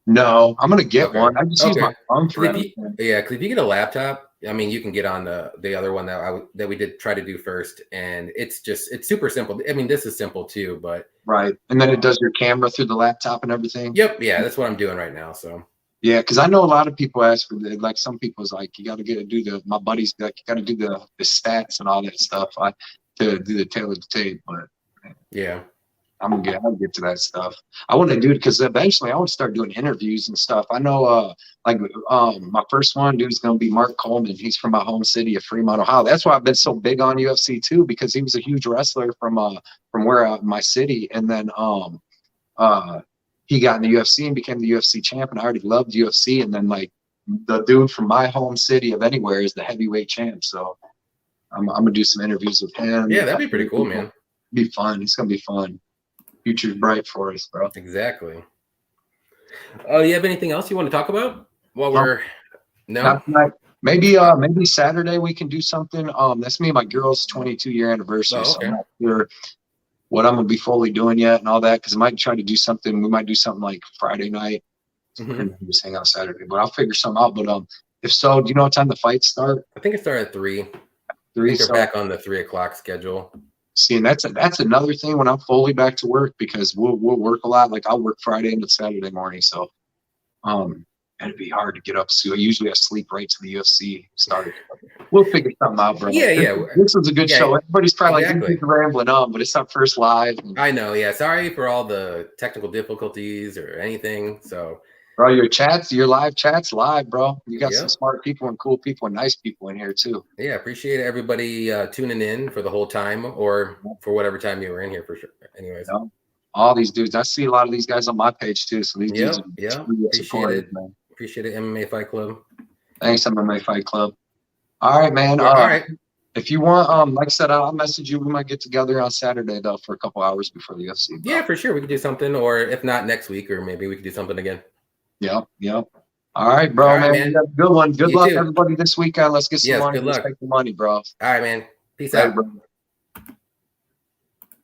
Speaker 1: No, I'm gonna get one. I just use my phone for
Speaker 2: because if you get a laptop, I mean, you can get on the other one that we did try to do first, and it's super simple. I mean, this is simple too, but
Speaker 1: right. And then it does your camera through the laptop and everything.
Speaker 2: Yep. Yeah, that's what I'm doing right now. So
Speaker 1: yeah, because I know a lot of people ask for like some people's like you got to my buddies like you got to do the stats and all that stuff. To do the tail of the tape, but
Speaker 2: yeah.
Speaker 1: I'll get to that stuff. I want to do it because eventually I want to start doing interviews and stuff. I know my first one, dude, is going to be Mark Coleman. He's from my home city of Fremont, Ohio. That's why I've been so big on UFC too, because he was a huge wrestler from where my city. And then he got in the UFC and became the UFC champ. And I already loved UFC. And then like the dude from my home city of anywhere is the heavyweight champ. So I'm gonna do some interviews with him.
Speaker 2: Yeah, that'd be pretty cool, man.
Speaker 1: Be fun. It's gonna be fun. Future's bright for us, bro.
Speaker 2: Exactly. Oh, you have anything else you want to talk about while we're
Speaker 1: Not tonight. Maybe Saturday we can do something. That's me and my girl's 22-year anniversary.
Speaker 2: Oh, okay.
Speaker 1: So I'm not sure what I'm gonna be fully doing yet and all that, because I might try to do something. We might do something like Friday night and just hang out Saturday. But I'll figure something out. But if so, do you know what time the fights start?
Speaker 2: I think it started at 3.
Speaker 1: 3.
Speaker 2: They're back on the 3 o'clock schedule.
Speaker 1: See, and that's another thing when I'm fully back to work, because we'll work a lot. Like I'll work Friday into Saturday morning, so it'd be hard to get up. So usually I sleep right to the UFC started. We'll figure something out, bro.
Speaker 2: Yeah.
Speaker 1: This was a good show. Everybody's probably
Speaker 2: exactly.
Speaker 1: like rambling on, but it's our first live.
Speaker 2: I know. Yeah, sorry for all the technical difficulties or anything. So,
Speaker 1: bro, your live chats live, bro. You got some smart people and cool people and nice people in here too.
Speaker 2: Yeah, appreciate everybody tuning in for the whole time, or for whatever time you were in here, for sure. Anyways,
Speaker 1: all these dudes. I see a lot of these guys on my page too. So these dudes,
Speaker 2: appreciate it, man. Appreciate it, MMA Fight Club.
Speaker 1: Thanks, MMA Fight Club. All right, man.
Speaker 2: All right.
Speaker 1: If you want, like I said, I'll message you. We might get together on Saturday though for a couple hours before the UFC. Bro.
Speaker 2: Yeah, for sure. We could do something, or if not next week, or maybe we could do something again.
Speaker 1: Yep. All right, bro,
Speaker 2: all right,
Speaker 1: man. Good one. Good luck, everybody, this weekend. Let's get some money.
Speaker 2: Good luck.
Speaker 1: Let's take the money, bro.
Speaker 2: All right, man. Peace out.
Speaker 1: Bro.